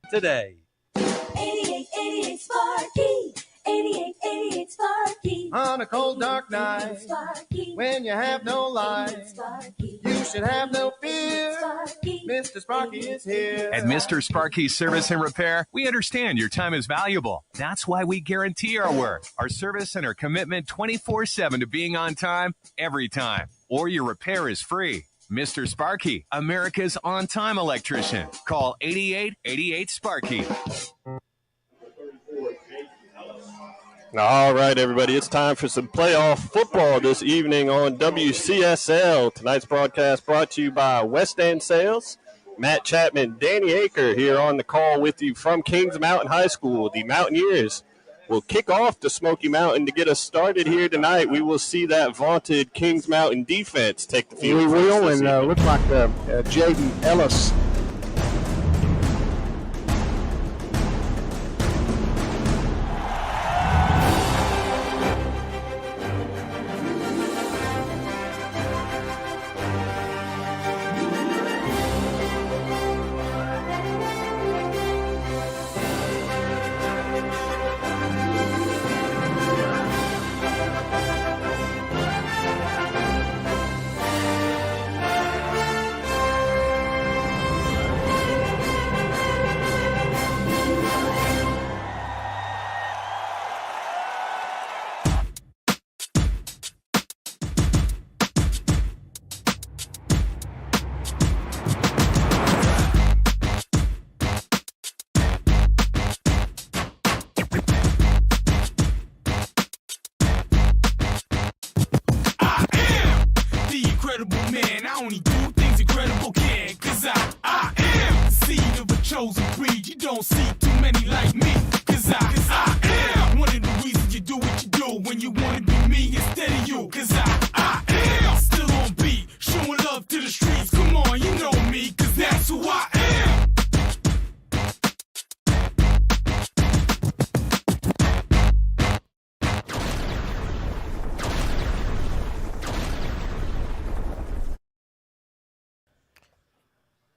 today. 8888 Sparky. 8888 Sparky. On a cold dark night, Sparky. when you have no light, Sparky. you should have no fear. Sparky. Mr. Sparky is here. At Mr. Sparky's Service and Repair, we understand your time is valuable. That's why we guarantee our work, our service, and our commitment 24/7 to being on time, every time. Or your repair is free. Mr. Sparky, America's on-time electrician. Call 8888-SPARKY. All right, everybody, it's time for some playoff football this evening on WCSL. Tonight's broadcast brought to you by West End Sales. Matt Chapman, Danny Aker here on the call with you from Kings Mountain High School. The Mountaineers will kick off the Smoky Mountain to get us started here tonight. We will see that vaunted Kings Mountain defense take the field. We will, and looks like Jaden Ellis.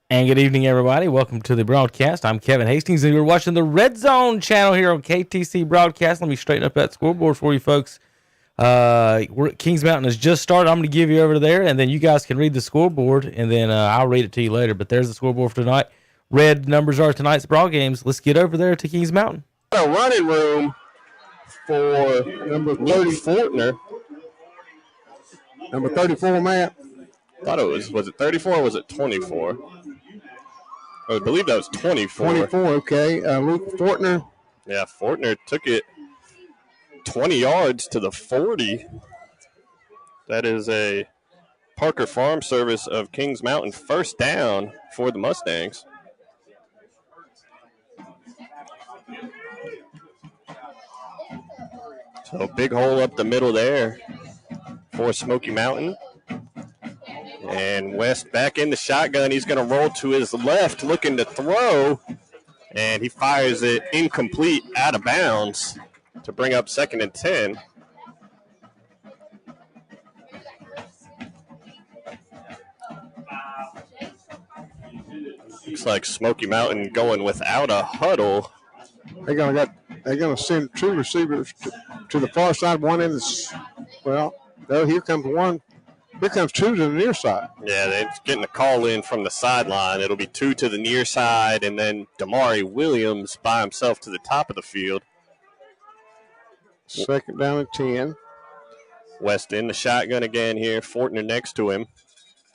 And good evening, everybody. Welcome to the broadcast. I'm Kevin Hastings, and you're watching the Redzone channel here on KTC Broadcast. Let me straighten up that scoreboard for you folks. Kings Mountain has just started. I'm going to give you over there, and then you guys can read the scoreboard, and then I'll read it to you later. But there's the scoreboard for tonight. Red numbers are tonight's brawl games. Let's get over there to Kings Mountain. A running room for number 30 Fortner. Number 34, Matt. I thought it was it 34 or was it 24? I believe that was 24. 24, okay. Luke Fortner. Yeah, Fortner took it 20 yards to the 40. That is a Parker Farm Service of Kings Mountain first down for the Mustangs. So big hole up the middle there for Smoky Mountain. And West back in the shotgun. He's going to roll to his left, looking to throw. And he fires it incomplete, out of bounds, to bring up 2nd and 10. Looks like Smoky Mountain going without a huddle. They're gonna send two receivers to the far side. One in here comes one. Here comes two to the near side. Yeah, they're getting a call in from the sideline. It'll be two to the near side, and then Damari Williams by himself to the top of the field. 2nd down and 10. West in the shotgun again here. Fortner next to him.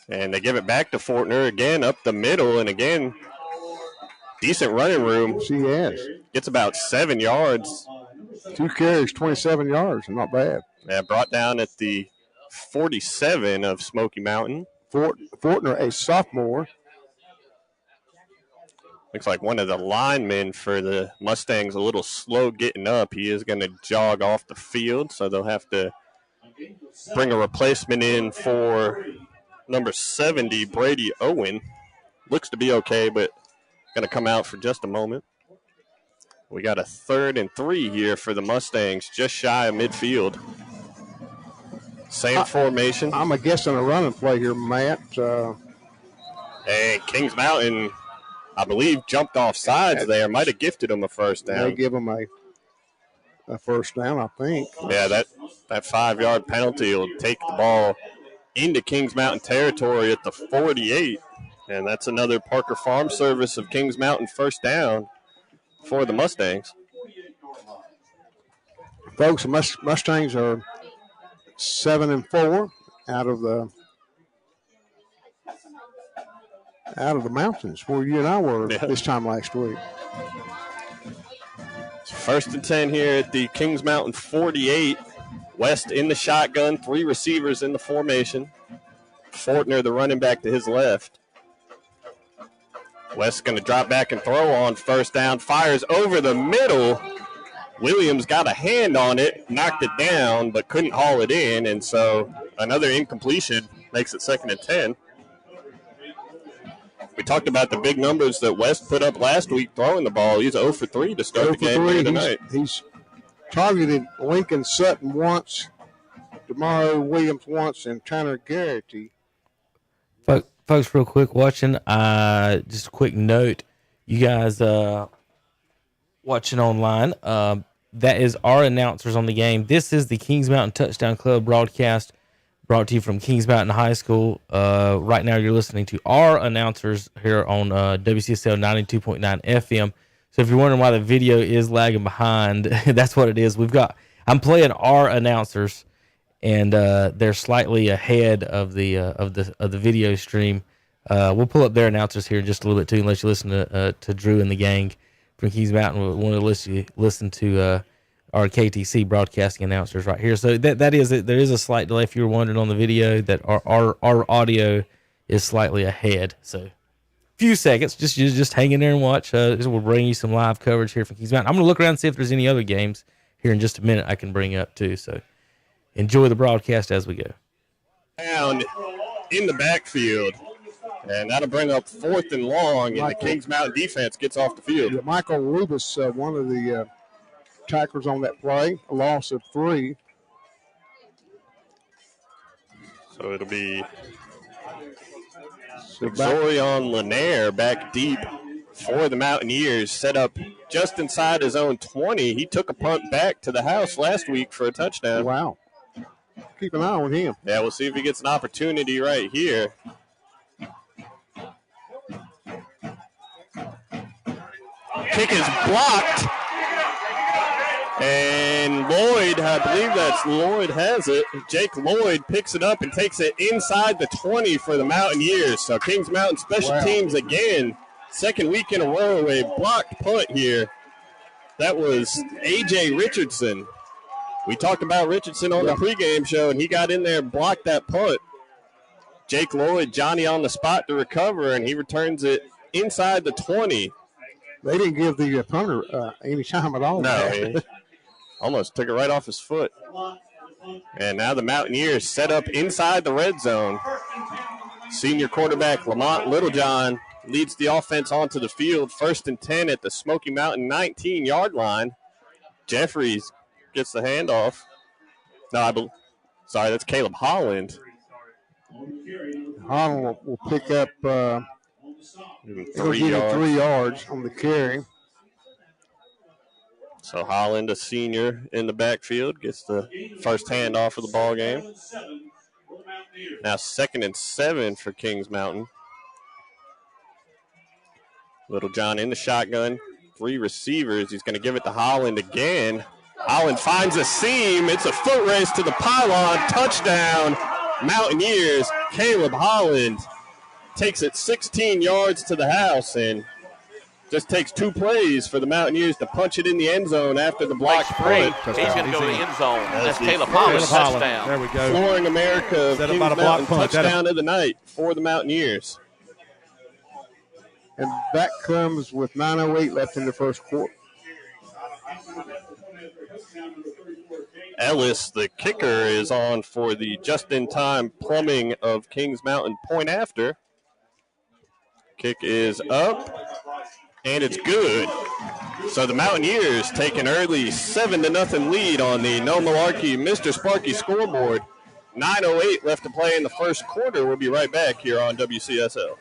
And they give it back to Fortner again up the middle. And again, decent running room. She has. Gets about 7 yards. 2 carries, 27 yards. Not bad. Yeah, brought down at the 47 of Smoky Mountain. Fortner, a sophomore. Looks like one of the linemen for the Mustangs a little slow getting up. He is going to jog off the field, so they'll have to bring a replacement in for number 70, Brady Owen. Looks to be okay, but going to come out for just a moment. We got a 3rd and 3 here for the Mustangs, just shy of midfield. Same formation. I'm guessing a running play here, Matt. Hey, Kings Mountain, I believe, jumped off sides there. Might have gifted him a first down. They give him a first down, I think. Yeah, that 5-yard penalty will take the ball into Kings Mountain territory at the 48. And that's another Parker Farm Service of Kings Mountain first down for the Mustangs. Folks, the Mustangs are 7-4 out of the mountains where you and I were this time last week. First and 10 here at the Kings Mountain 48. West in the shotgun, 3 receivers in the formation. Fortner, the running back, to his left. West going to drop back and throw on first down. Fires over the middle. Williams got a hand on it, knocked it down, but couldn't haul it in. And so another incompletion makes it 2nd and 10. We talked about the big numbers that West put up last week throwing the ball. He's 0 for 3 to start the game here tonight. He's targeted Lincoln Sutton once, DeMario Williams once, and Tanner Garrity. Folks, real quick, watching, just a quick note, you guys watching online, that is our announcers on the game. This is the Kings Mountain Touchdown Club broadcast brought to you from Kings Mountain High School. Right now you're listening to our announcers here on WCSL 92.9 FM. So if you're wondering why the video is lagging behind, that's what it is. I'm playing our announcers, and they're slightly ahead of the video stream. We'll pull up their announcers here in just a little bit too, and let you listen to Drew and the gang from Kings Mountain. We want to listen to our KTC broadcasting announcers right here. So that is it. There is a slight delay if you were wondering on the video that our audio is slightly ahead. So few seconds, just hang in there and watch. We'll bring you some live coverage here from Kings Mountain. I'm going to look around and see if there's any other games here in just a minute I can bring up too. So enjoy the broadcast as we go. Down in the backfield, and that'll bring up 4th and long, and the Kings Mountain defense gets off the field. Yeah, Michael Rubis, one of the tacklers on that play, a loss of 3. So it'll be Zorion Lanier back deep for the Mountaineers, set up just inside his own 20. He took a punt back to the house last week for a touchdown. Wow. Keep an eye on him. Yeah, we'll see if he gets an opportunity right here. Kick is blocked. And Lloyd, I believe that's Lloyd has it. Jake Lloyd picks it up and takes it inside the 20 for the Mountaineers. So Kings Mountain special teams again. 2nd week in a row, a blocked punt here. That was A.J. Richardson. We talked about Richardson on the pregame show, and he got in there and blocked that punt. Jake Lloyd, Johnny on the spot to recover, and he returns it inside the 20. They didn't give the punter any time at all. No, he almost took it right off his foot. And now the Mountaineers set up inside the red zone. Senior quarterback Lamont Littlejohn leads the offense onto the field. 1st and 10 at the Smoky Mountain 19-yard line. Jeffries gets the handoff. No, sorry, that's Caleb Holland. Holland will pick up 3 yards. 3 yards on the carry. So Holland, a senior in the backfield, gets the first handoff of the ball game. Now 2nd and 7 for Kings Mountain. Littlejohn in the shotgun, 3 receivers. He's going to give it to Holland again. Holland finds a seam. It's a foot race to the pylon. Touchdown, Mountaineers. Caleb Holland takes it 16 yards to the house, and just takes 2 plays for the Mountaineers to punch it in the end zone after the block punt. He's going to go to the end zone. That's Caleb Holland's touchdown. There we go. Flooring America, Set up Kings by the block Mountain punt. touchdown of the night for the Mountaineers. And that comes with 9:08 left in the first quarter. Ellis, the kicker, is on for the just-in-time plumbing of Kings Mountain point after. Kick is up, and it's good. So the Mountaineers take an early 7-0 lead on the No Malarkey Mr. Sparky scoreboard. 9:08 left to play in the first quarter. We'll be right back here on WCSL.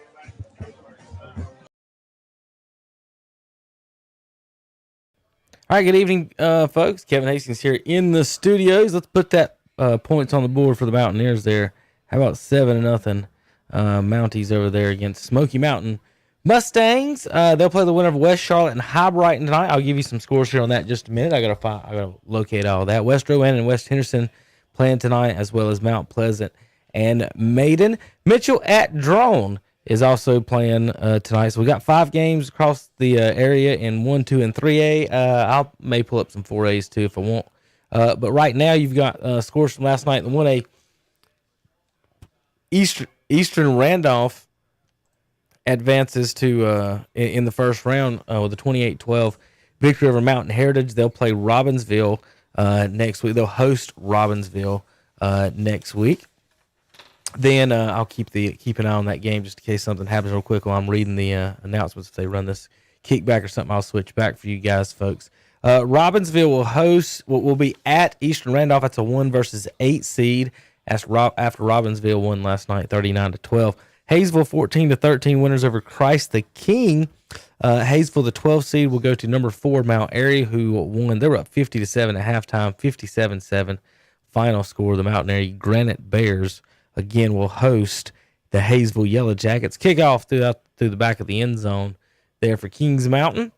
All right, good evening, folks. Kevin Hastings here in the studios. Let's put that points on the board for the Mountaineers there. How about 7-0 Mounties over there against Smoky Mountain Mustangs? They'll play the winner of West Charlotte and High Brighton tonight. I'll give you some scores here on that in just a minute. I gotta locate all that. West Rowan and West Henderson playing tonight, as well as Mount Pleasant and Maiden. Mitchell at Drone is also playing tonight. So we got 5 games across the area in 1, 2, and 3A. I may pull up some 4As too if I want. But right now you've got scores from last night in the 1A. Eastern Randolph advances to in the first round with a 28-12 victory over Mountain Heritage. They'll play Robbinsville next week. They'll host Robbinsville next week. Then I'll keep an eye on that game just in case something happens real quick while I'm reading the announcements. If they run this kickback or something, I'll switch back for you guys, folks. Robbinsville will be at Eastern Randolph. That's a 1 versus 8 seed. After Robbinsville won last night, 39-12. Hayesville 14-13 winners over Christ the King. Hayesville, the 12 seed, will go to number 4 Mount Airy, who won. They were up 50-7 at halftime, 57-7 final score. The Mount Airy Granite Bears again will host the Hayesville Yellow Jackets. Kickoff through the back of the end zone there for Kings Mountain,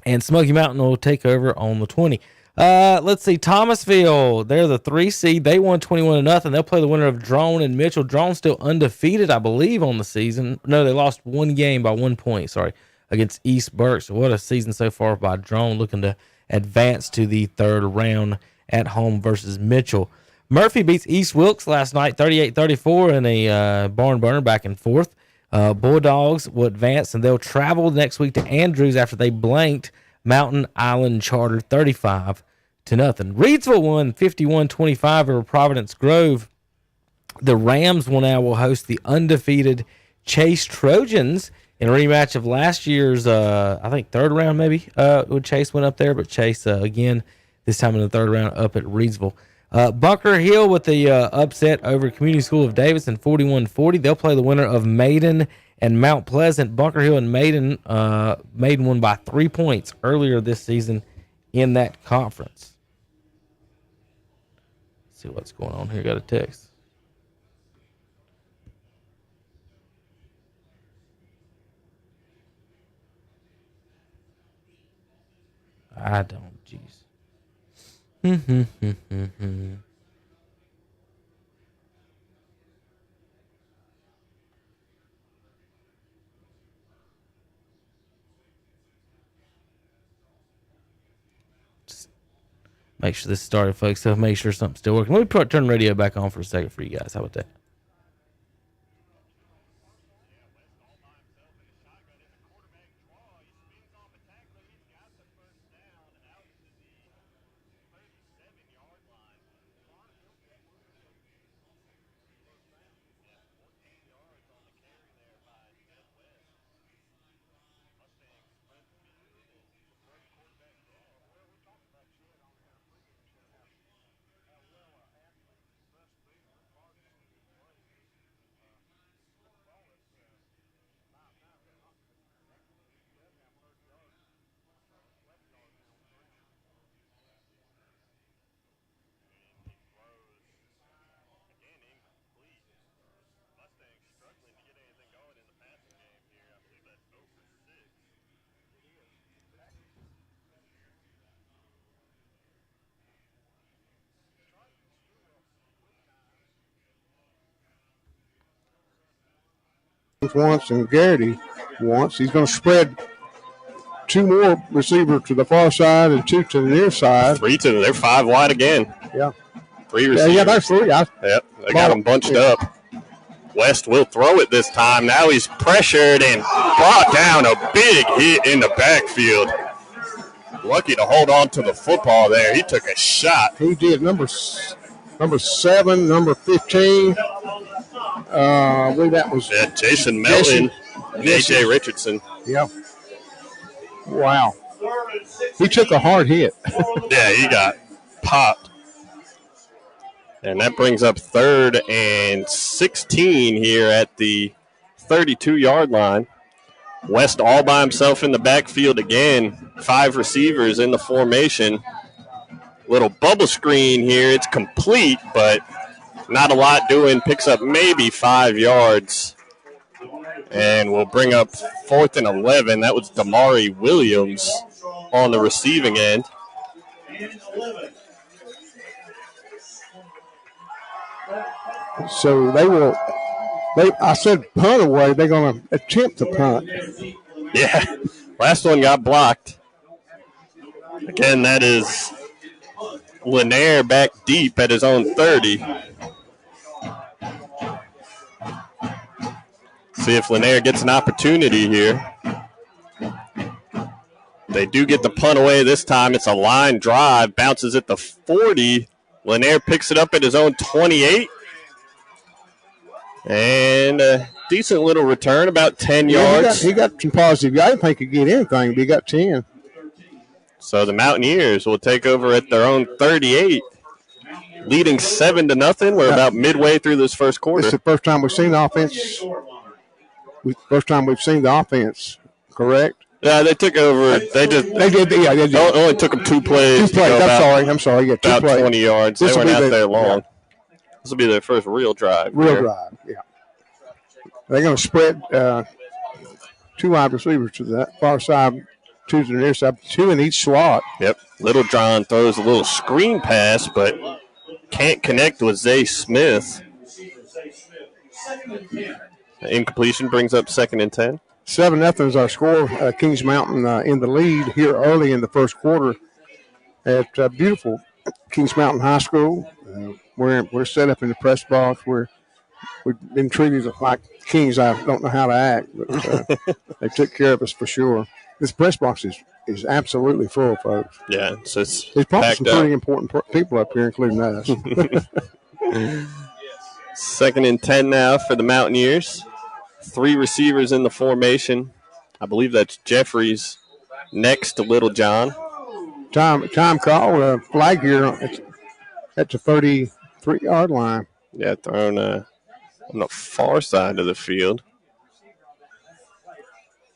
and Smoky Mountain will take over on the 20. Let's see, Thomasville, they're the 3 seed. They won 21-0. They'll play the winner of Drone and Mitchell. Drone still undefeated, I believe, on the season. No, they lost 1 game by 1 point, against East Burke. So what a season so far by Drone, looking to advance to the 3rd round at home versus Mitchell. Murphy beats East Wilkes last night, 38-34 in a barn burner back and forth. Bulldogs will advance, and they'll travel next week to Andrews after they blanked Mountain Island Charter 35-0. Reedsville won 51-25 over Providence Grove. The Rams will host the undefeated Chase Trojans in a rematch of last year's, I think 3rd round maybe, when Chase went up there. But Chase, again, this time in the 3rd round up at Reedsville. Bunker Hill with the upset over Community School of Davidson, 41-40. They'll play the winner of Maiden and Mount Pleasant. Bunker Hill and Maiden won by 3 points earlier this season in that conference. Let's see what's going on here. Got a text. I don't, jeez. Just make sure this started, folks. So make sure something's still working. Let me turn the radio back on for a second for you guys. How about that? Once and Garrity once. He's going to spread 2 more receivers to the far side and 2 to the near side. 3 to they're 5 wide again. Yeah. 3 receivers. Yeah, that's 3. Yep, they got them bunched up. West will throw it this time. Now he's pressured and brought down a big hit in the backfield. Lucky to hold on to the football there. He took a shot. He did. Number 7, number 15. I believe that was Jason Melton and A.J. Richardson. Yeah. Wow. He took a hard hit. Yeah, he got popped. And that brings up 3rd and 16 here at the 32-yard line. West all by himself in the backfield again. 5 receivers in the formation. Little bubble screen here. It's complete, but not a lot doing. Picks up maybe 5 yards. And we'll bring up 4th and 11. That was Damari Williams on the receiving end. So I said punt away. They're going to attempt to punt. Yeah, last one got blocked. Again, that is Lanier back deep at his own 30. See if Lanier gets an opportunity here. They do get the punt away this time. It's a line drive. Bounces at the 40. Lanier picks it up at his own 28. And a decent little return, about 10 yards. He got some positive. I didn't think he'd get anything, but he got 10. So the Mountaineers will take over at their own 38, leading 7-0. We're about midway through this first quarter. This is the first time we've seen the offense. Correct? Yeah, they took over. They did. It only took them 2 plays. 2 plays. I'm sorry. Yeah, 2 about plays. 20 yards. They weren't out there long. Yeah. This will be their first real drive. Yeah. They're going to spread 2 wide receivers to that far side, 2 to the near side, 2 in each slot. Yep. Little John throws a little screen pass, but can't connect with Zay Smith. Incompletion brings up 2nd and 10. 7-0 is our score. Kings Mountain in the lead here early in the first quarter at beautiful Kings Mountain High School. We're set up in the press box. We've been treated like kings. I don't know how to act, but they took care of us for sure. This press box is absolutely full, folks. Yeah, so it's probably some pretty important people up here, including us. 2nd and 10 now for the Mountaineers. 3 receivers in the formation. I believe that's Jeffries next to Little John. Time call, a flag here at the 33-yard line. Yeah, thrown on the far side of the field.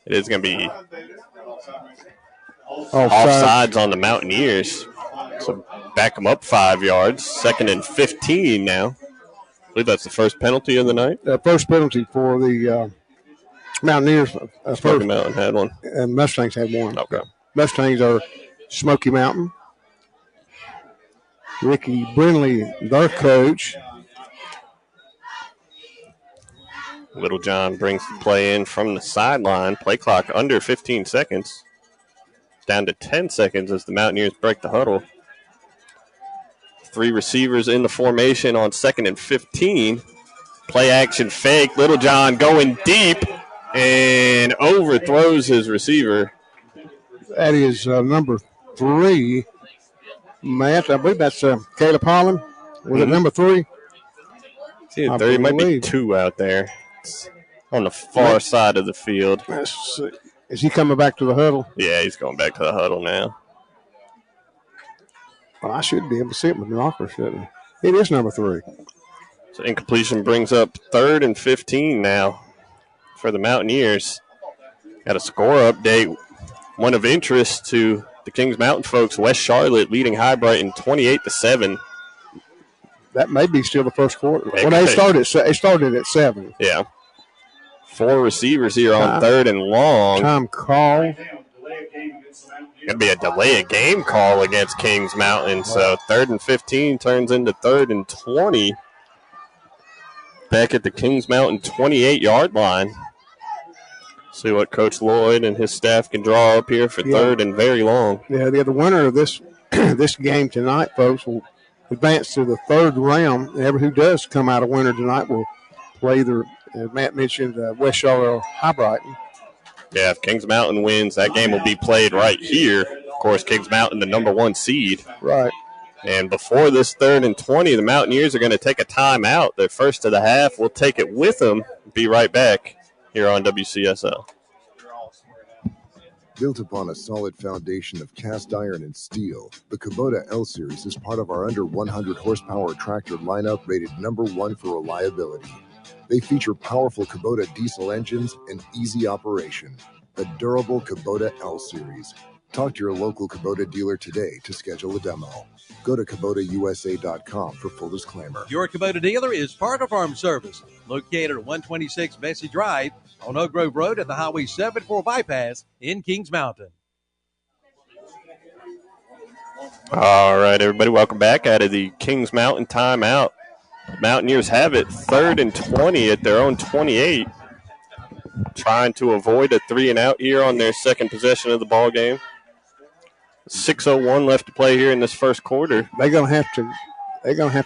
It is going to be offsides on the Mountaineers. So back them up 5 yards. 2nd and 15 now. I believe that's the first penalty of the night. First penalty for the Mountaineers. Smoky Mountain had one. And Mustangs had one. Okay. Mustangs are Smoky Mountain. Ricky Brindley, their coach. Little John brings the play in from the sideline. Play clock under 15 seconds. Down to 10 seconds as the Mountaineers break the huddle. 3 receivers in the formation on 2nd and 15. Play action fake. Little John going deep and overthrows his receiver. That is number 3, Matt. I believe that's Caleb Holland. Was it number 3? There might be 2 out there. It's on the far side of the field. Is he coming back to the huddle? Yeah, he's going back to the huddle now. Well, I should be able to see it with binoculars, shouldn't I? It is number 3. So incompletion brings up 3rd and 15 now for the Mountaineers. Got a score update. One of interest to the Kings Mountain folks, West Charlotte leading High Brighton 28-7. That may be still the first quarter. Well, they started at 7. Yeah. 4 receivers here on 3rd and long. Time call. Going to be a delay of game call against Kings Mountain. So 3rd and 15 turns into 3rd and 20. Back at the Kings Mountain 28-yard line. See what Coach Lloyd and his staff can draw up here for 3rd and very long. Yeah, the winner of this this game tonight, folks, will advance to the 3rd round. Whoever who does come out a winner tonight will play either, as Matt mentioned, West Charlotte or High Brighton. Yeah, if Kings Mountain wins, that game will be played right here. Of course, Kings Mountain, the number 1 seed. Right. And before this 3rd and 20, the Mountaineers are going to take a timeout. Their first of the half. We'll take it with them. Be right back here on WCSL. Built upon a solid foundation of cast iron and steel, the Kubota L-Series is part of our under 100 horsepower tractor lineup rated number 1 for reliability. They feature powerful Kubota diesel engines and easy operation. The durable Kubota L Series. Talk to your local Kubota dealer today to schedule a demo. Go to KubotaUSA.com for full disclaimer. Your Kubota dealer is Parker Farm Service, located at 126 Bessie Drive on Oak Grove Road at the Highway 74 bypass in Kings Mountain. All right, everybody, welcome back out of the Kings Mountain timeout. Mountaineers have it 3rd and 20 at their own 28, trying to avoid a 3-and-out here on their second possession of the ball game. 6:01 left to play here in this first quarter. They're gonna have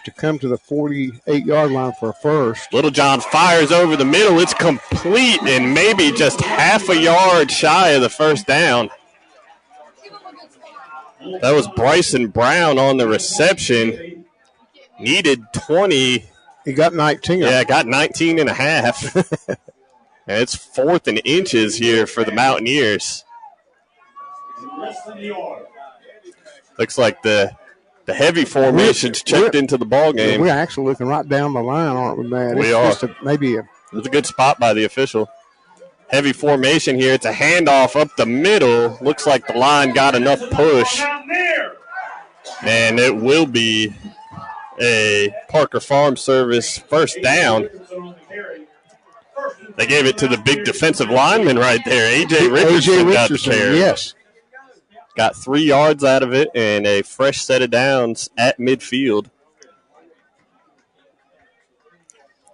to come to the 48-yard line for a first. Little John fires over the middle. It's complete and maybe just half a yard shy of the first down. That was Bryson Brown on the reception. Needed 20. He got 19. Yeah, got 19 and a half. And it's 4th and inches here for the Mountaineers. Looks like the heavy formations checked into the ball game. We're actually looking right down the line, aren't we, Matt? We are. Just maybe it was a good spot by the official. Heavy formation here. It's a handoff up the middle. Looks like the line got enough push. And it will be a Parker Farm Service first down. They gave it to the big defensive lineman right there. A.J. Richardson got the carry. Yes. Got 3 yards out of it and a fresh set of downs at midfield.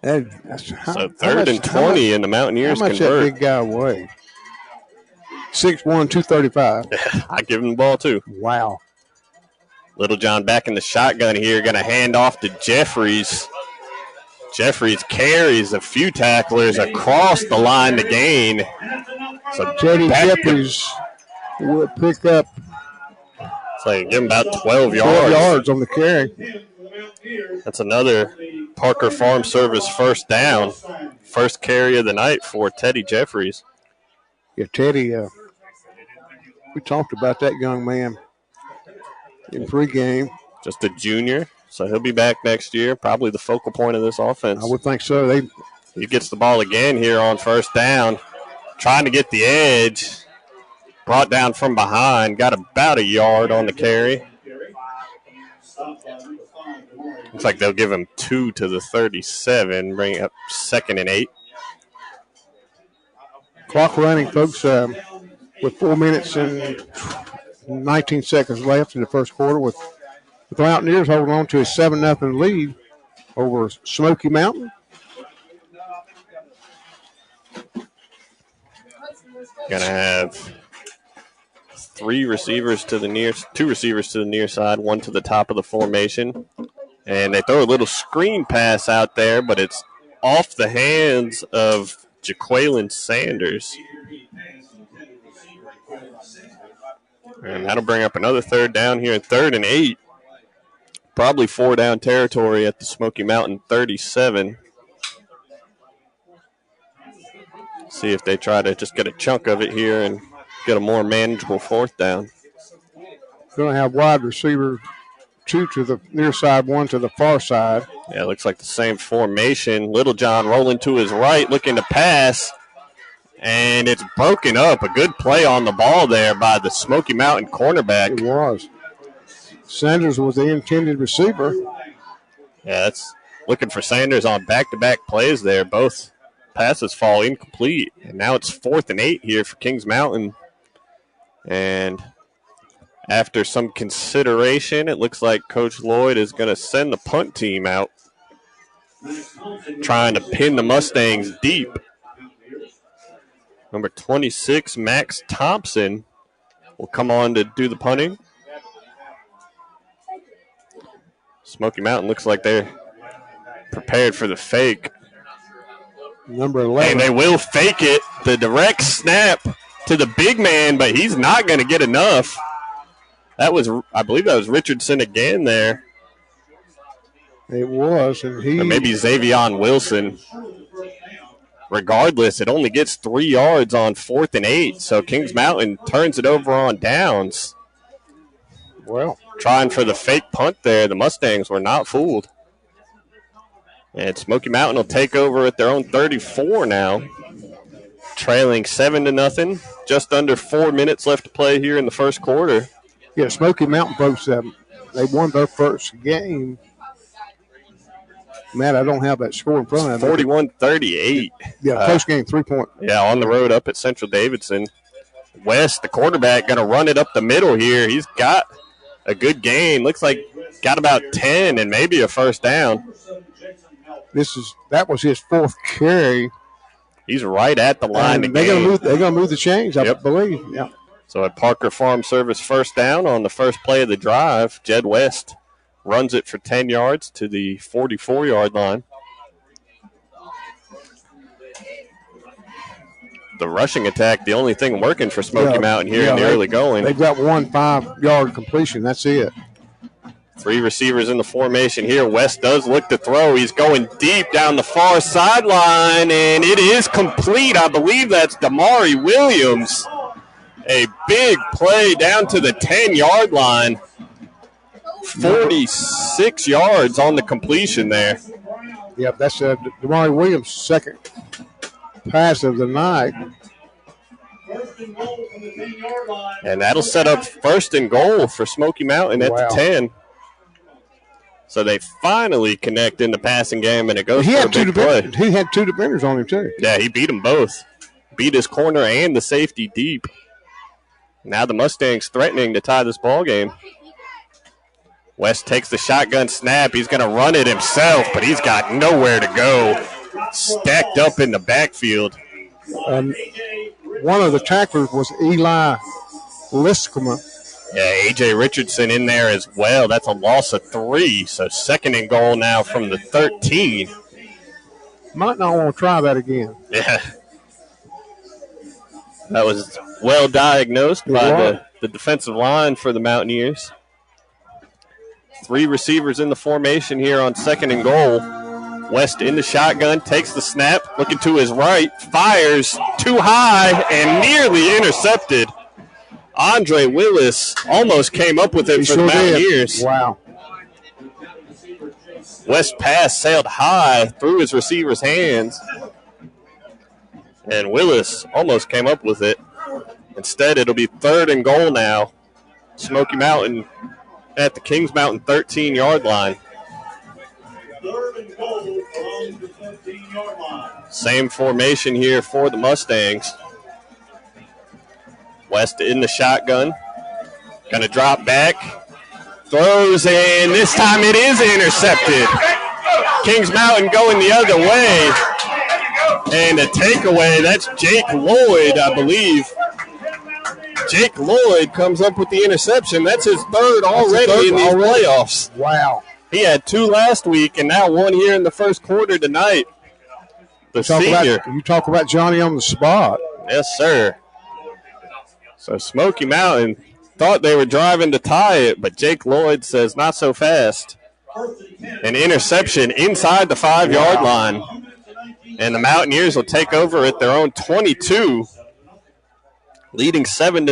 So 3rd and 20, and the Mountaineers convert. How much that big guy weigh? 6'1", 235. I give him the ball, too. Wow. Little John back in the shotgun here, going to hand off to Jeffries. Jeffries carries a few tacklers across the line to gain. So Teddy Jeffries will pick up. So give him about 12 yards. 12 yards on the carry. That's another Parker Farm Service first down. First carry of the night for Teddy Jeffries. Yeah, Teddy, we talked about that young man in pregame. Just a junior, so he'll be back next year. Probably the focal point of this offense. I would think so. He gets the ball again here on first down. Trying to get the edge. Brought down from behind. Got about a yard on the carry. Looks like they'll give him 2 to the 37. Bring up 2nd and 8. Clock running, folks, with 4 minutes and 19 seconds left in the first quarter with the Mountaineers holding on to a 7-0 lead over Smoky Mountain. Going to have 2 receivers to the near side, 1 to the top of the formation. And they throw a little screen pass out there, but it's off the hands of Jaqueline Sanders. And that'll bring up another third down here, 3rd and 8. Probably 4 down territory at the Smoky Mountain 37. See if they try to just get a chunk of it here and get a more manageable 4th down. Going to have wide receiver 2 to the near side, 1 to the far side. Yeah, looks like the same formation. Little John rolling to his right, looking to pass. And it's broken up. A good play on the ball there by the Smoky Mountain cornerback. It was. Sanders was the intended receiver. Yeah, that's looking for Sanders on back-to-back plays there. Both passes fall incomplete. And now it's 4th and 8 here for Kings Mountain. And after some consideration, it looks like Coach Lloyd is going to send the punt team out, trying to pin the Mustangs deep. Number 26, Max Thompson, will come on to do the punting. Smoky Mountain looks like they're prepared for the fake. Number 11. And they will fake it. The direct snap to the big man, but he's not going to get enough. That was, I believe that was Richardson again there. It was, and or maybe Xavion Wilson. Regardless, it only gets 3 yards on 4th and 8, so Kings Mountain turns it over on downs. Well, trying for the fake punt there. The Mustangs were not fooled. And Smoky Mountain will take over at their own 34 now, trailing 7-0. Just under 4 minutes left to play here in the first quarter. Yeah, Smoky Mountain folks, they won their first game. Matt, I don't have that score in front of me. 41-38. Yeah, close game, 3-point. Yeah, on the road up at Central Davidson. West, the quarterback, going to run it up the middle here. He's got a good gain. Looks like got about 10 and maybe a first down. That was his fourth carry. He's right at the line. They're gonna move the chains, I believe. Yeah. So at Parker Farm Service, first down on the first play of the drive. Jed West runs it for 10 yards to the 44-yard line. The rushing attack, the only thing working for Smoky Mountain here in the early going. They've got 1 5-yard completion. That's it. 3 receivers in the formation here. West does look to throw. He's going deep down the far sideline, and it is complete. I believe that's Damari Williams. A big play down to the 10-yard line. 46 yards on the completion there. Yep, that's Damari Williams' second pass of the night. And that'll set up first and goal for Smoky Mountain at the 10. So they finally connect in the passing game, and it goes for a big play. He had 2 defenders on him, too. Yeah, he beat them both. Beat his corner and the safety deep. Now the Mustangs threatening to tie this ball game. West takes the shotgun snap. He's going to run it himself, but he's got nowhere to go. Stacked up in the backfield. One of the tacklers was Eli Liskema. Yeah, A.J. Richardson in there as well. That's a loss of 3. So second and goal now from the 13. Might not want to try that again. Yeah. That was well diagnosed by the defensive line for the Mountaineers. 3 receivers in the formation here on second and goal. West in the shotgun, takes the snap, looking to his right, fires too high and nearly intercepted. Andre Willis almost came up with it for the Mountaineers. Wow. West pass sailed high through his receiver's hands, and Willis almost came up with it. Instead, it'll be third and goal now. Smoky Mountain at the Kings Mountain 13-yard line. Third and goal from the 13-yard line. Same formation here for the Mustangs. West in the shotgun. Going to drop back. Throws, and this time it is intercepted. Kings Mountain going the other way. And a takeaway, that's Jake Lloyd, I believe. Jake Lloyd comes up with the interception. That's his third already in these playoffs. Wow. He had 2 last week and now 1 here in the first quarter tonight. The senior. You talk about Johnny on the spot. Yes, sir. So Smoky Mountain thought they were driving to tie it, but Jake Lloyd says not so fast. An interception inside the 5-yard line. And the Mountaineers will take over at their own 22, leading 7-0,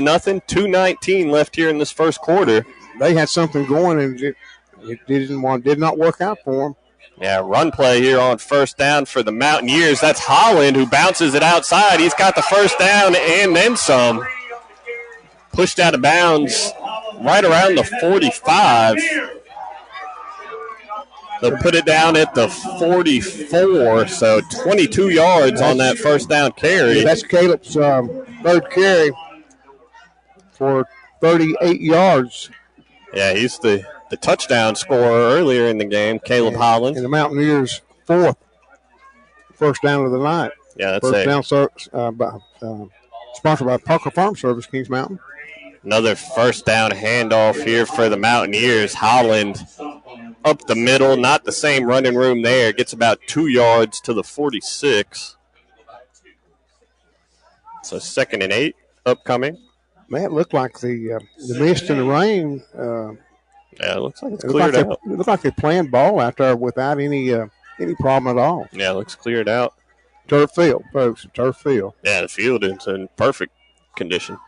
2:19 left here in this first quarter. They had something going, and it did not work out for them. Yeah, run play here on first down for the Mountaineers. That's Holland who bounces it outside. He's got the first down and then some. Pushed out of bounds right around the 45. They'll put it down at the 44, so 22 yards on that first down carry. Yeah, that's Caleb's third carry for 38 yards. Yeah, he's the touchdown scorer earlier in the game, Caleb Holland. And the Mountaineers' fourth first down of the night. Yeah, that's first down sponsored by Parker Farm Service, Kings Mountain. Another first down handoff here for the Mountaineers. Holland up the middle, not the same running room there. Gets about 2 yards to the 46. So 2nd and 8 upcoming. Man, it looked like the mist and the rain. Yeah, it looks like it's cleared out. It looked like they're playing ball out there without any problem at all. Yeah, it looks cleared out. Turf field, folks, turf field. Yeah, the field is in perfect condition.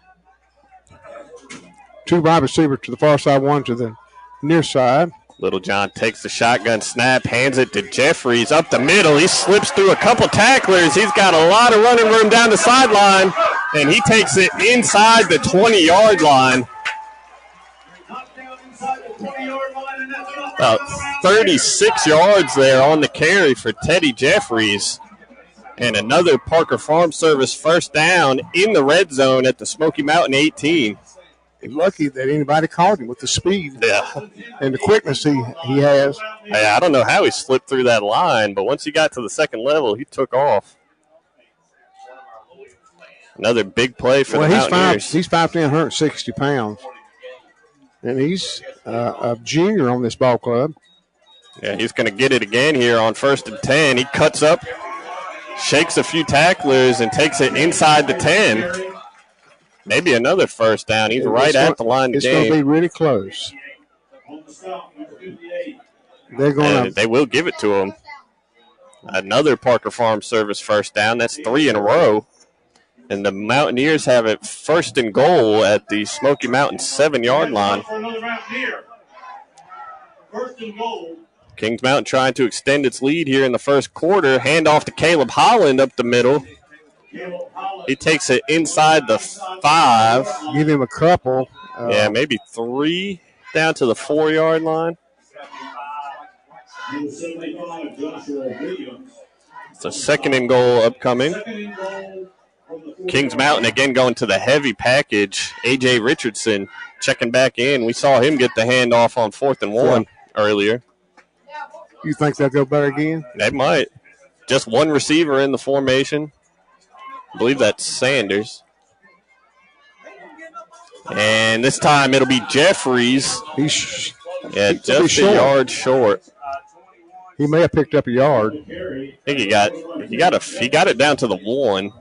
2 wide receivers to the far side, 1 to the near side. Little John takes the shotgun snap, hands it to Jeffries up the middle. He slips through a couple tacklers. He's got a lot of running room down the sideline, and he takes it inside the 20-yard line. About 36 yards there on the carry for Teddy Jeffries. And another Parker Farm Service first down in the red zone at the Smoky Mountain 18. He's lucky that anybody caught him with the speed and the quickness he has. Hey, I don't know how he slipped through that line, but once he got to the second level, he took off. Another big play for the Mountaineers. He's 5'10", 160 pounds. And he's a junior on this ball club. Yeah, he's going to get it again here on 1st and 10. He cuts up, shakes a few tacklers, and takes it inside the 10. Maybe another first down. He's right at the line of the game. It's going to be really close. They're going to. They will give it to him. Another Parker Farm Service first down. That's 3 in a row. And the Mountaineers have it 1st and goal at the Smoky Mountain 7-yard line. Kings Mountain trying to extend its lead here in the first quarter. Hand off to Caleb Holland up the middle. He takes it inside the 5. Give him a couple. Yeah, maybe 3 down to the 4-yard line. It's a 2nd and goal upcoming. Kings Mountain again going to the heavy package. A.J. Richardson checking back in. We saw him get the handoff on 4th and 1 earlier. You think they'll go better again? They might. Just one receiver in the formation. I believe that's Sanders. And this time it'll be Jeffries. Just a yard short. He may have picked up a yard. I think he got it down to the 1.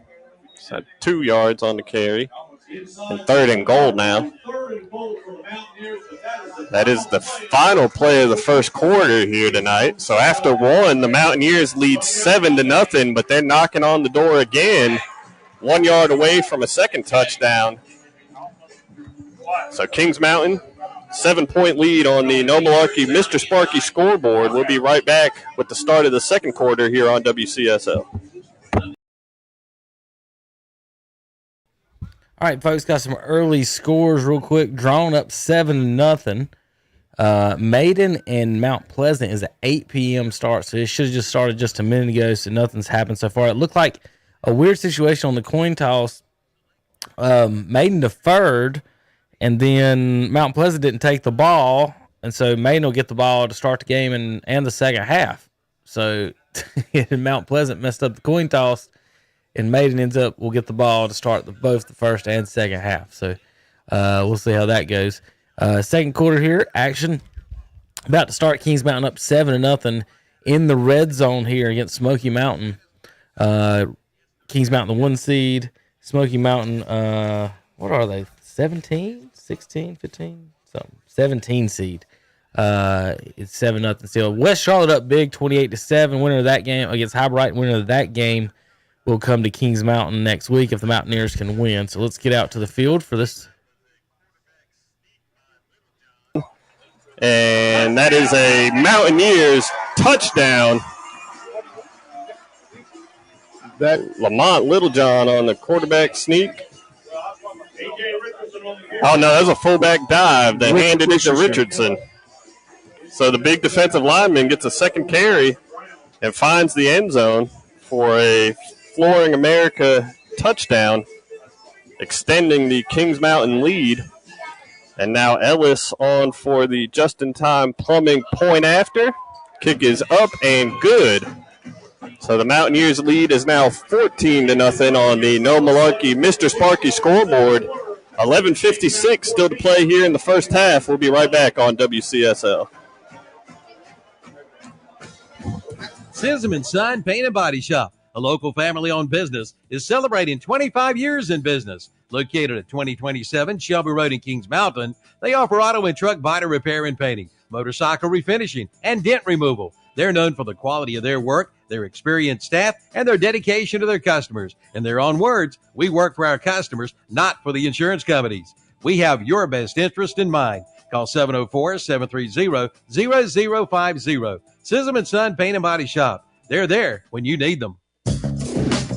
So 2 yards on the carry. And 3rd and goal now. That is the final play of the first quarter here tonight. So after 1, the Mountaineers lead 7-0, but they're knocking on the door again. 1 yard away from a second touchdown. So Kings Mountain, 7-point lead on the No Malarkey Mr. Sparky scoreboard. We'll be right back with the start of the second quarter here on WCSL. All right, folks, got some early scores real quick. Drawn up 7-0. Maiden and Mount Pleasant is an 8 p.m. start, so it should have just started just a minute ago, so nothing's happened so far. It looked like a weird situation on the coin toss. Maiden deferred, and then Mount Pleasant didn't take the ball, and so Maiden will get the ball to start the game and the second half. So Mount Pleasant messed up the coin toss, and Maiden will get the ball to start both the first and second half. So we'll see how that goes. Second quarter here, action. About to start. Kings Mountain up 7-0 in the red zone here against Smoky Mountain. Kings Mountain, the 1 seed. Smoky Mountain, what are they? 17, 16, 15? Something. 17 seed. It's 7-0 still. West Charlotte up big, 28-7. Winner of that game against High Bright. Winner of that game will come to Kings Mountain next week if the Mountaineers can win. So let's get out to the field for this. And that is a Mountaineers touchdown. That Lamont Littlejohn on the quarterback sneak. Oh, no, that was a fullback dive that handed it to Richardson. So the big defensive lineman gets a second carry and finds the end zone for a Flooring America touchdown, extending the Kings Mountain lead. And now Ellis on for the just-in-time plumbing point after. Kick is up and good. So the Mountaineers lead is now 14-0 on the No Malarkey Mr. Sparky scoreboard. 11:56 still to play here in the first half. We'll be right back on WCSL. Sism & Son Paint and Body Shop, a local family-owned business, is celebrating 25 years in business. Located at 2027 Shelby Road in Kings Mountain, they offer auto and truck body repair and painting, motorcycle refinishing, and dent removal. They're known for the quality of their work, their experienced staff, and their dedication to their customers. In their own words, we work for our customers, not for the insurance companies. We have your best interest in mind. Call 704-730-0050. Sism & Son Paint and Body Shop. They're there when you need them.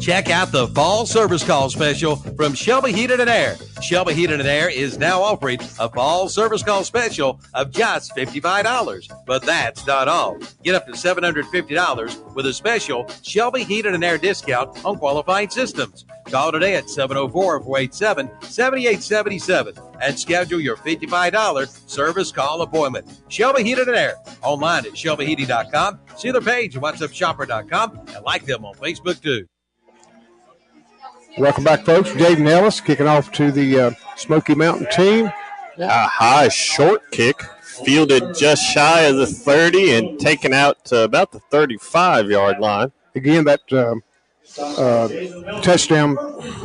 Check out the fall service call special from Shelby Heated and Air. Shelby Heated and Air is now offering a fall service call special of just $55. But that's not all. Get up to $750 with a special Shelby Heated and Air discount on qualified systems. Call today at 704-487-7877 and schedule your $55 service call appointment. Shelby Heated and Air. Online at shelbyheating.com. See their page at whatsupshopper.com and like them on Facebook too. Welcome back, folks. Jaden Ellis kicking off to the Smoky Mountain team. A high short kick, fielded just shy of the 30 and taken out to about the 35-yard line. Again, that touchdown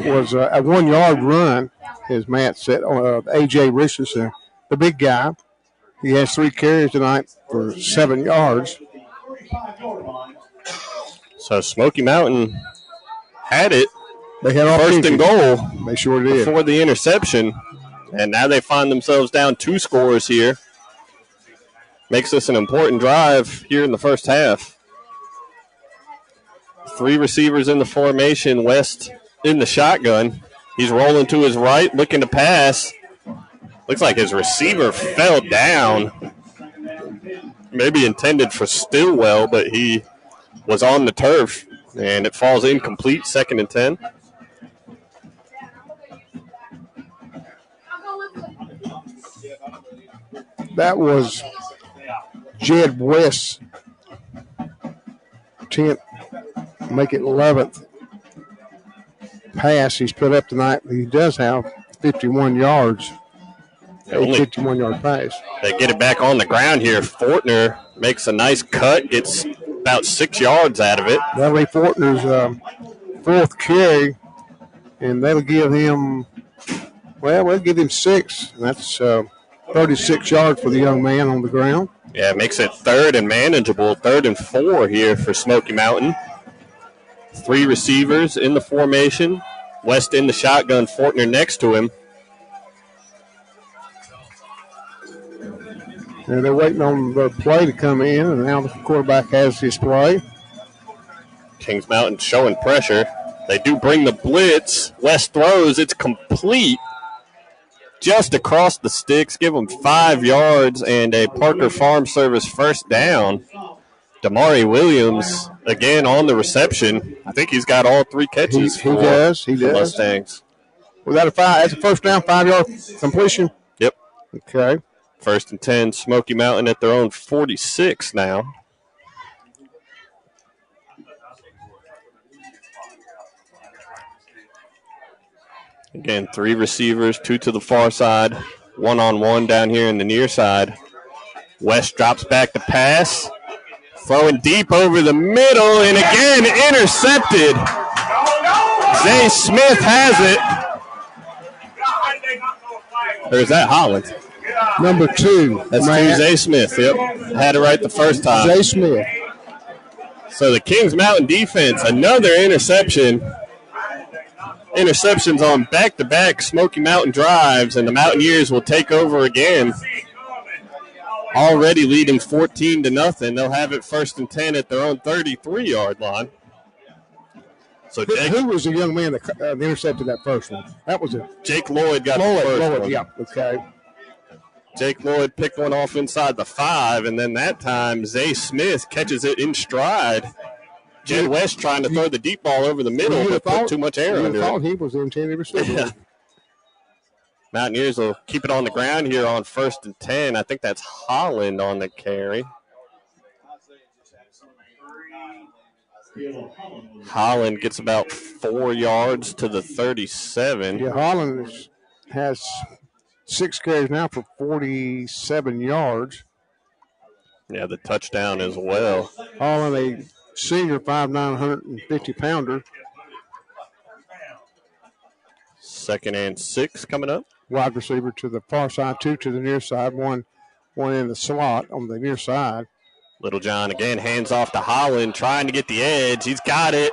was a 1-yard run, as Matt said, A.J. Richardson, the big guy. He has 3 carries tonight for 7 yards. So Smoky Mountain had it. They had first and goal. They sure did. Before the interception. And now they find themselves down 2 scores here. Makes this an important drive here in the first half. 3 receivers in the formation. West in the shotgun. He's rolling to his right, looking to pass. Looks like his receiver fell down. Maybe intended for Stillwell, but he was on the turf. And it falls incomplete, 2nd and 10. That was Jed West's 10th, make it 11th pass he's put up tonight. He does have 51 yards, a 51-yard pass. They get it back on the ground here. Fortner makes a nice cut, gets about 6 yards out of it. That'll be Fortner's 4th carry, and that'll give him, we'll give him 6. That's 36 yards for the young man on the ground. Yeah, it makes it 3rd and manageable, 3rd and 4 here for Smoky Mountain. 3 receivers in the formation. West in the shotgun, Fortner next to him. And they're waiting on the play to come in, and now the quarterback has his play. Kings Mountain showing pressure. They do bring the blitz. West throws. It's complete. Just across the sticks. Give them 5 yards and a Parker Farm Service first down. Damari Williams, again, on the reception. I think he's got all 3 catches. He does. Mustangs. Was that that's a first down, 5-yard completion? Yep. Okay. 1st and 10, Smoky Mountain at their own 46 now. Again, 3 receivers, 2 to the far side, 1-on-1 down here in the near side. West drops back to pass, throwing deep over the middle, and again intercepted. Zay Smith has it. Or is that Holland? Number 2. That's Zay Smith, yep. Had it right the first time. Zay Smith. So the Kings Mountain defense, another interception. Interceptions on back-to-back Smoky Mountain drives, and the Mountaineers will take over again. Already leading 14-0. They'll have it 1st and 10 at their own 33-yard line. So who was the young man that intercepted that first one? That was it. Jake Lloyd got the first one. Yeah, okay. Jake Lloyd picked one off inside the 5, and then that time Zay Smith catches it in stride. Jed West trying to throw the deep ball over the middle, but put too much air under it. Thought he was the intended receiver. Yeah. Mountaineers will keep it on the ground here on 1st and 10. I think that's Holland on the carry. Holland gets about 4 yards to the 37. Yeah, Holland has 6 carries now for 47 yards. Yeah, the touchdown as well. Holland, a senior 5'9", 150-pounder. 2nd and 6 coming up. Wide receiver to the far side, 2 to the near side, one in the slot on the near side. Little John again hands off to Holland, trying to get the edge. He's got it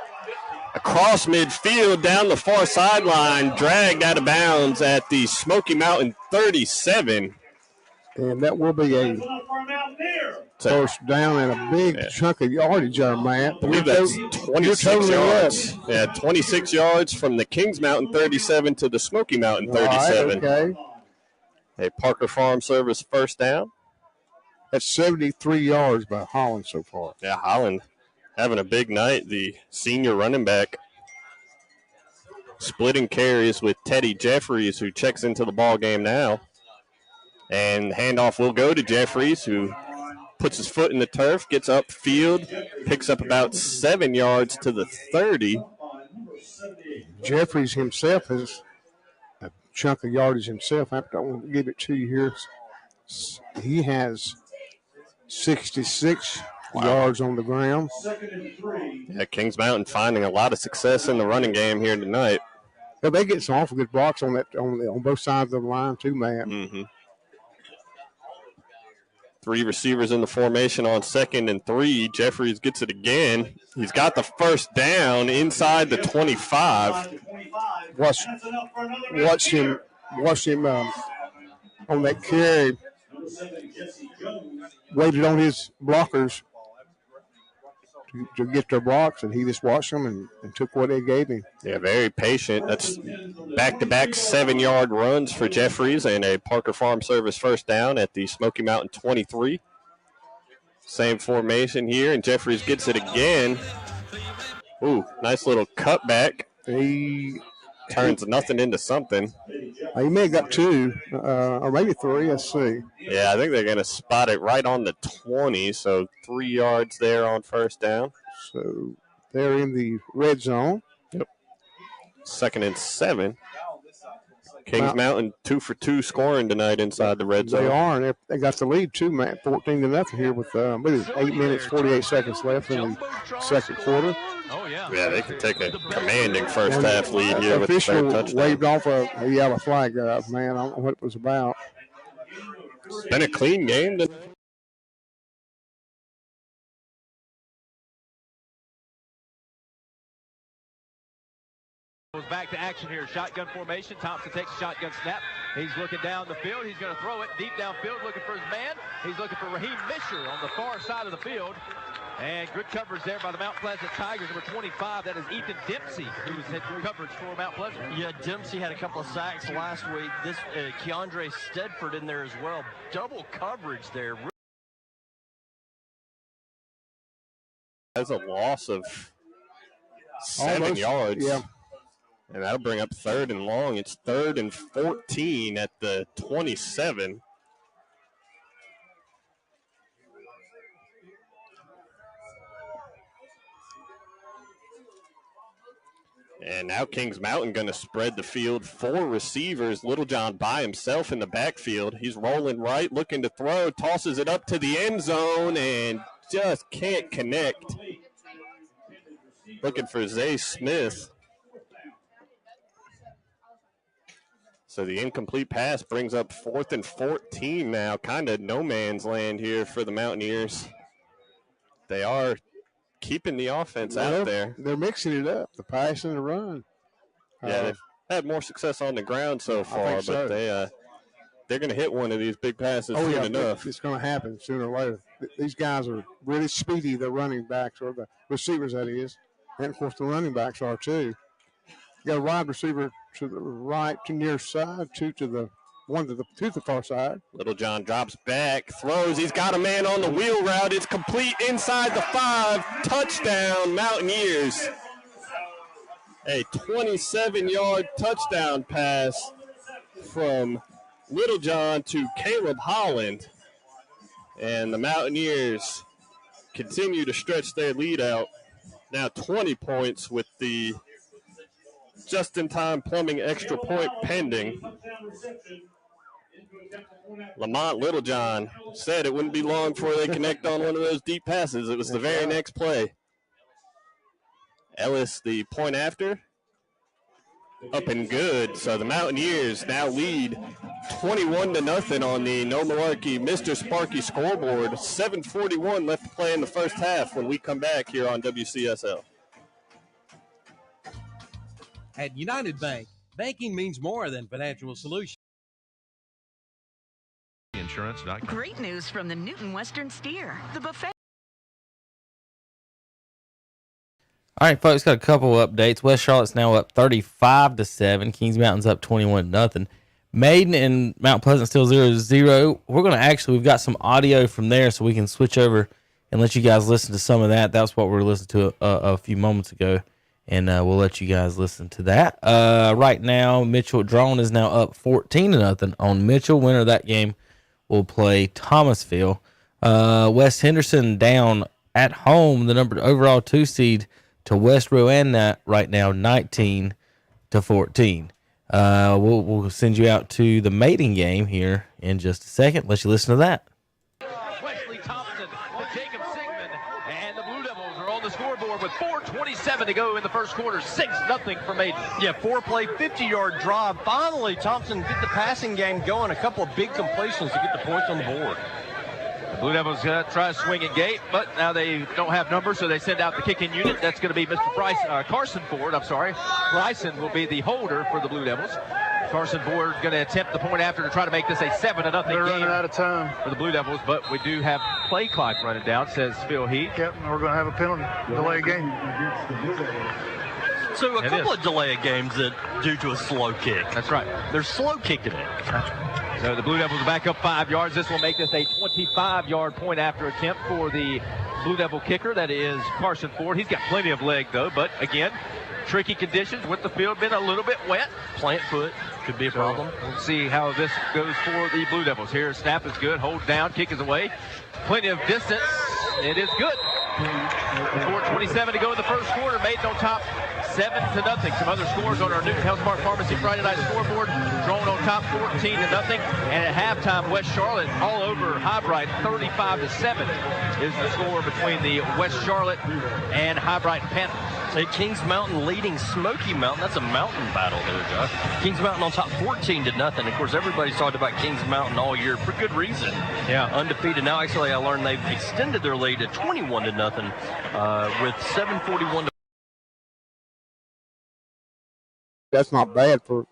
across midfield down the far sideline, dragged out of bounds at the Smoky Mountain 37. And that will be a first down and a big chunk of yardage there, Matt. I believe that's 26 yards. Yeah, 26 yards from the Kings Mountain 37 to the Smoky Mountain 37. Right, okay. A Parker Farm Service first down. That's 73 yards by Holland so far. Yeah, Holland having a big night. The senior running back splitting carries with Teddy Jeffries, who checks into the ball game now. And handoff will go to Jeffries, who puts his foot in the turf, gets upfield, picks up about 7 yards to the 30. Jeffries himself has a chunk of yardage himself. I don't want to give it to you here. He has 66 yards on the ground. Yeah, Kings Mountain finding a lot of success in the running game here tonight. Yeah, they get some awful good blocks on that on both sides of the line too, Matt. Mm-hmm. 3 receivers in the formation on 2nd and 3. Jeffries gets it again. He's got the first down inside the 25. Watch him on that carry. Waited on his blockers to get their blocks, and he just watched them and took what they gave him. Yeah, very patient. That's back-to-back 7-yard runs for Jeffries and a Parker Farm Service first down at the Smoky Mountain 23. Same formation here, and Jeffries gets it again. Ooh, nice little cutback. He turns nothing into something. He may have got 2 or maybe 3. Let's see. Yeah, I think they're going to spot it right on the 20, so 3 yards there on first down. So they're in the red zone. Yep. 2nd and 7. Kings Mountain 2 for 2 scoring tonight inside the red zone. They are, and they got the lead too, Matt, 14-0 here with 8 minutes, 48 seconds left in the second quarter. Oh, yeah. Yeah, they can take a commanding first half lead here with the third touchdown. Waved off a yellow flag, man. I don't know what it was about. It's been a clean game tonight. Goes back to action here. Shotgun formation. Thompson takes a shotgun snap. He's looking down the field. He's going to throw it deep downfield, looking for his man. He's looking for Raheem Misher on the far side of the field. And good coverage there by the Mount Pleasant Tigers. Number 25, that is Ethan Dempsey, who's had coverage for Mount Pleasant. Yeah, Dempsey had a couple of sacks last week. This Keandre Stedford in there as well. Double coverage there. That's a loss of 7 yards. Yeah. And that'll bring up 3rd and long. It's 3rd and 14 at the 27. And now Kings Mountain going to spread the field. 4 receivers. Littlejohn by himself in the backfield. He's rolling right, looking to throw, tosses it up to the end zone, and just can't connect. Looking for Zay Smith. So the incomplete pass brings up 4th and 14 now. Kind of no man's land here for the Mountaineers. They are keeping the offense out there. They're mixing it up, the pass and the run. Yeah, they've had more success on the ground so far, but they're going to hit one of these big passes soon enough. It's going to happen sooner or later. These guys are really speedy, the running backs, or the receivers, that is. And, of course, the running backs are, too. You got a wide receiver to the right, to near side, to the far side. Littlejohn drops back, throws. He's got a man on the wheel route. It's complete inside the 5. Touchdown, Mountaineers. A 27-yard touchdown pass from Littlejohn to Caleb Holland. And the Mountaineers continue to stretch their lead out. Now 20 points with the just-in-time plumbing extra point pending. Lamont Littlejohn said it wouldn't be long before they connect on one of those deep passes. It was the very next play. Ellis, the point after, up and good. So the Mountaineers now lead 21-0 on the No Malarkey Mr. Sparky scoreboard. 7:41 left to play in the first half when we come back here on WCSL. At United Bank, banking means more than financial solutions. SportsInsurance.com. Great news from the Newton Western Steer. The buffet. All right, folks, got a couple of updates. West Charlotte's now up 35-7. Kings Mountain's up 21-0. Maiden and Mount Pleasant still 0-0. We've got some audio from there, so we can switch over and let you guys listen to some of that. That's what we were listening to a few moments ago, and we'll let you guys listen to that. Right now, Mitchell Drone is now up 14-0 on Mitchell. Winner of that game will play Thomasville. West Henderson down at home, the overall 2 seed to West Rowan right now, 19-14. We'll send you out to the mating game here in just a second. Let you listen to that. Wesley Thompson to Jacob Sigmund, and the Blue Devils are on the scoreboard with 4:27 to go in the first quarter. 6-0 for Maiden. Yeah, 4-play, 50-yard drive. Finally, Thompson get the passing game going. A couple of big completions to get the points on the board. The Blue Devils try to swing at gate, but now they don't have numbers, so they send out the kicking unit. That's going to be Mr. Carson Ford. Bryson will be the holder for the Blue Devils. Carson Ford going to attempt the point after to try to make this a 7-0 game. They're running out of time for the Blue Devils, but we do have play clock running down, says Phil Heath. Yep, we're going to have a penalty, delay game. So a couple of delay games that due to a slow kick. That's right. They're slow kicking it. So the Blue Devils are back up 5 yards. This will make this a 25-yard point after attempt for the Blue Devil kicker. That is Carson Ford. He's got plenty of leg, though. But, again, tricky conditions with the field being a little bit wet. Plant foot could be a problem. We'll see how this goes for the Blue Devils. Here, snap is good. Hold down. Kick is away. Plenty of distance. It is good. 4:27 to go in the first quarter. Maiden on top 7-0. Some other scores on our Newton Healthmart Pharmacy Friday night scoreboard. Drone on top 14-0. And at halftime, West Charlotte all over Highbright 35-7 is the score between the West Charlotte and Highbright Panthers. At Kings Mountain leading Smoky Mountain. That's a mountain battle there, Josh. Kings Mountain on top 14-0. Of course, everybody's talked about Kings Mountain all year for good reason. Yeah. Undefeated. Now, actually, I learned they've extended their lead to 21-0 with 7:41 to. That's not bad for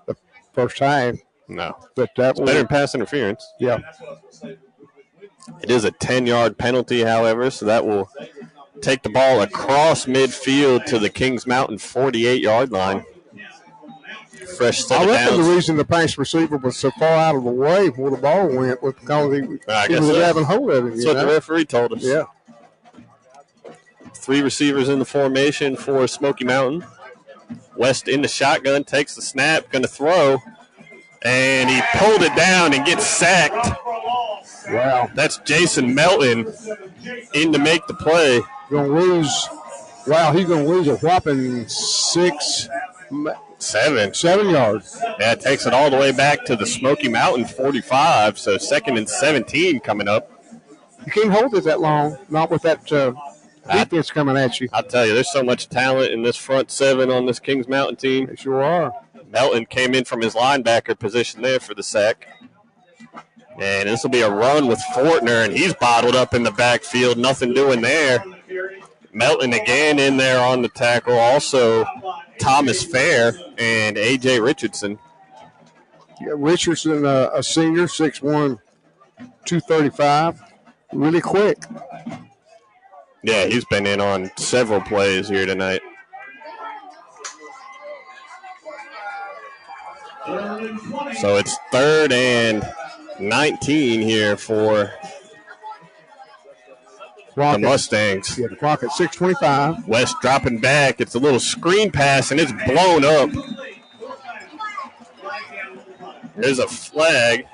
the first time. No. But that it's better than pass interference. Yeah. It is a 10-yard penalty, however, so that will take the ball across midfield to the Kings Mountain 48-yard line. Fresh set of I reckon downs. the reason the pass receiver was so far out of the way where the ball went was because he was grabbing hold of it. That's what the referee told us. Yeah. 3 receivers in the formation for Smoky Mountain. West in the shotgun, takes the snap, going to throw, and he pulled it down and gets sacked. Wow. That's Jason Melton in to make the play. Going to lose. Wow, he's going to lose a whopping 7 yards. Yeah, it takes it all the way back to the Smoky Mountain 45, so 2nd and 17 coming up. You can't hold it that long, not with that defense coming at you. I'll tell you, there's so much talent in this front 7 on this Kings Mountain team. They sure are. Melton came in from his linebacker position there for the sack. And this will be a run with Fortner, and he's bottled up in the backfield. Nothing doing there. Melton again in there on the tackle. Also, Thomas Fair and A.J. Richardson. Yeah, Richardson, a senior, 6'1", 235. Really quick. Yeah, he's been in on several plays here tonight. So it's 3rd and 19 here for the Mustangs. Yeah, the clock at 6:25. West dropping back. It's a little screen pass, and it's blown up. There's a flag.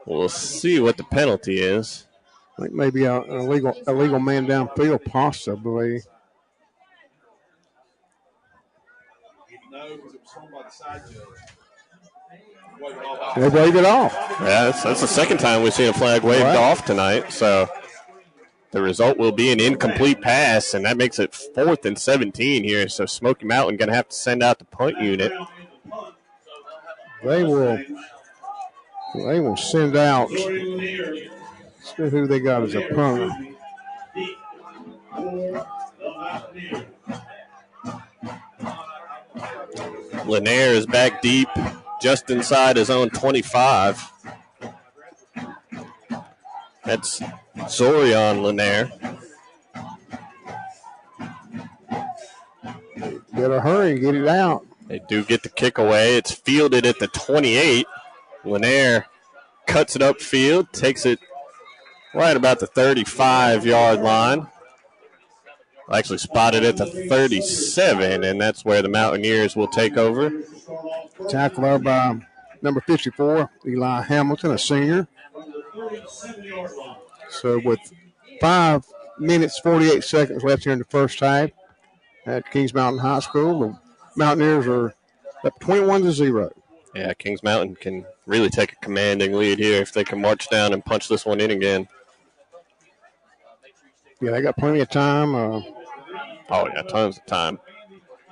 We'll see what the penalty is. I think maybe an illegal man downfield, possibly. They waved it off. Yeah, that's the second time we've seen a flag waved off tonight. So the result will be an incomplete pass, and that makes it 4th and 17 here. So Smoky Mountain going to have to send out the punt unit. They will send out. Let's see who they got as a punter. Lanier is back deep just inside his own 25. That's Zorion Lanier. Better hurry, get it out. They do get the kick away. It's fielded at the 28. Lanier cuts it upfield, takes it right about the 35-yard line. Actually spotted at the 37, and that's where the Mountaineers will take over. Tackle there by number 54, Eli Hamilton, a senior. So with 5 minutes, 48 seconds left here in the first half at Kings Mountain High School, the Mountaineers are up 21-0. Yeah, Kings Mountain can really take a commanding lead here if they can march down and punch this one in again. Yeah, they got plenty of time. Oh, yeah, tons of time.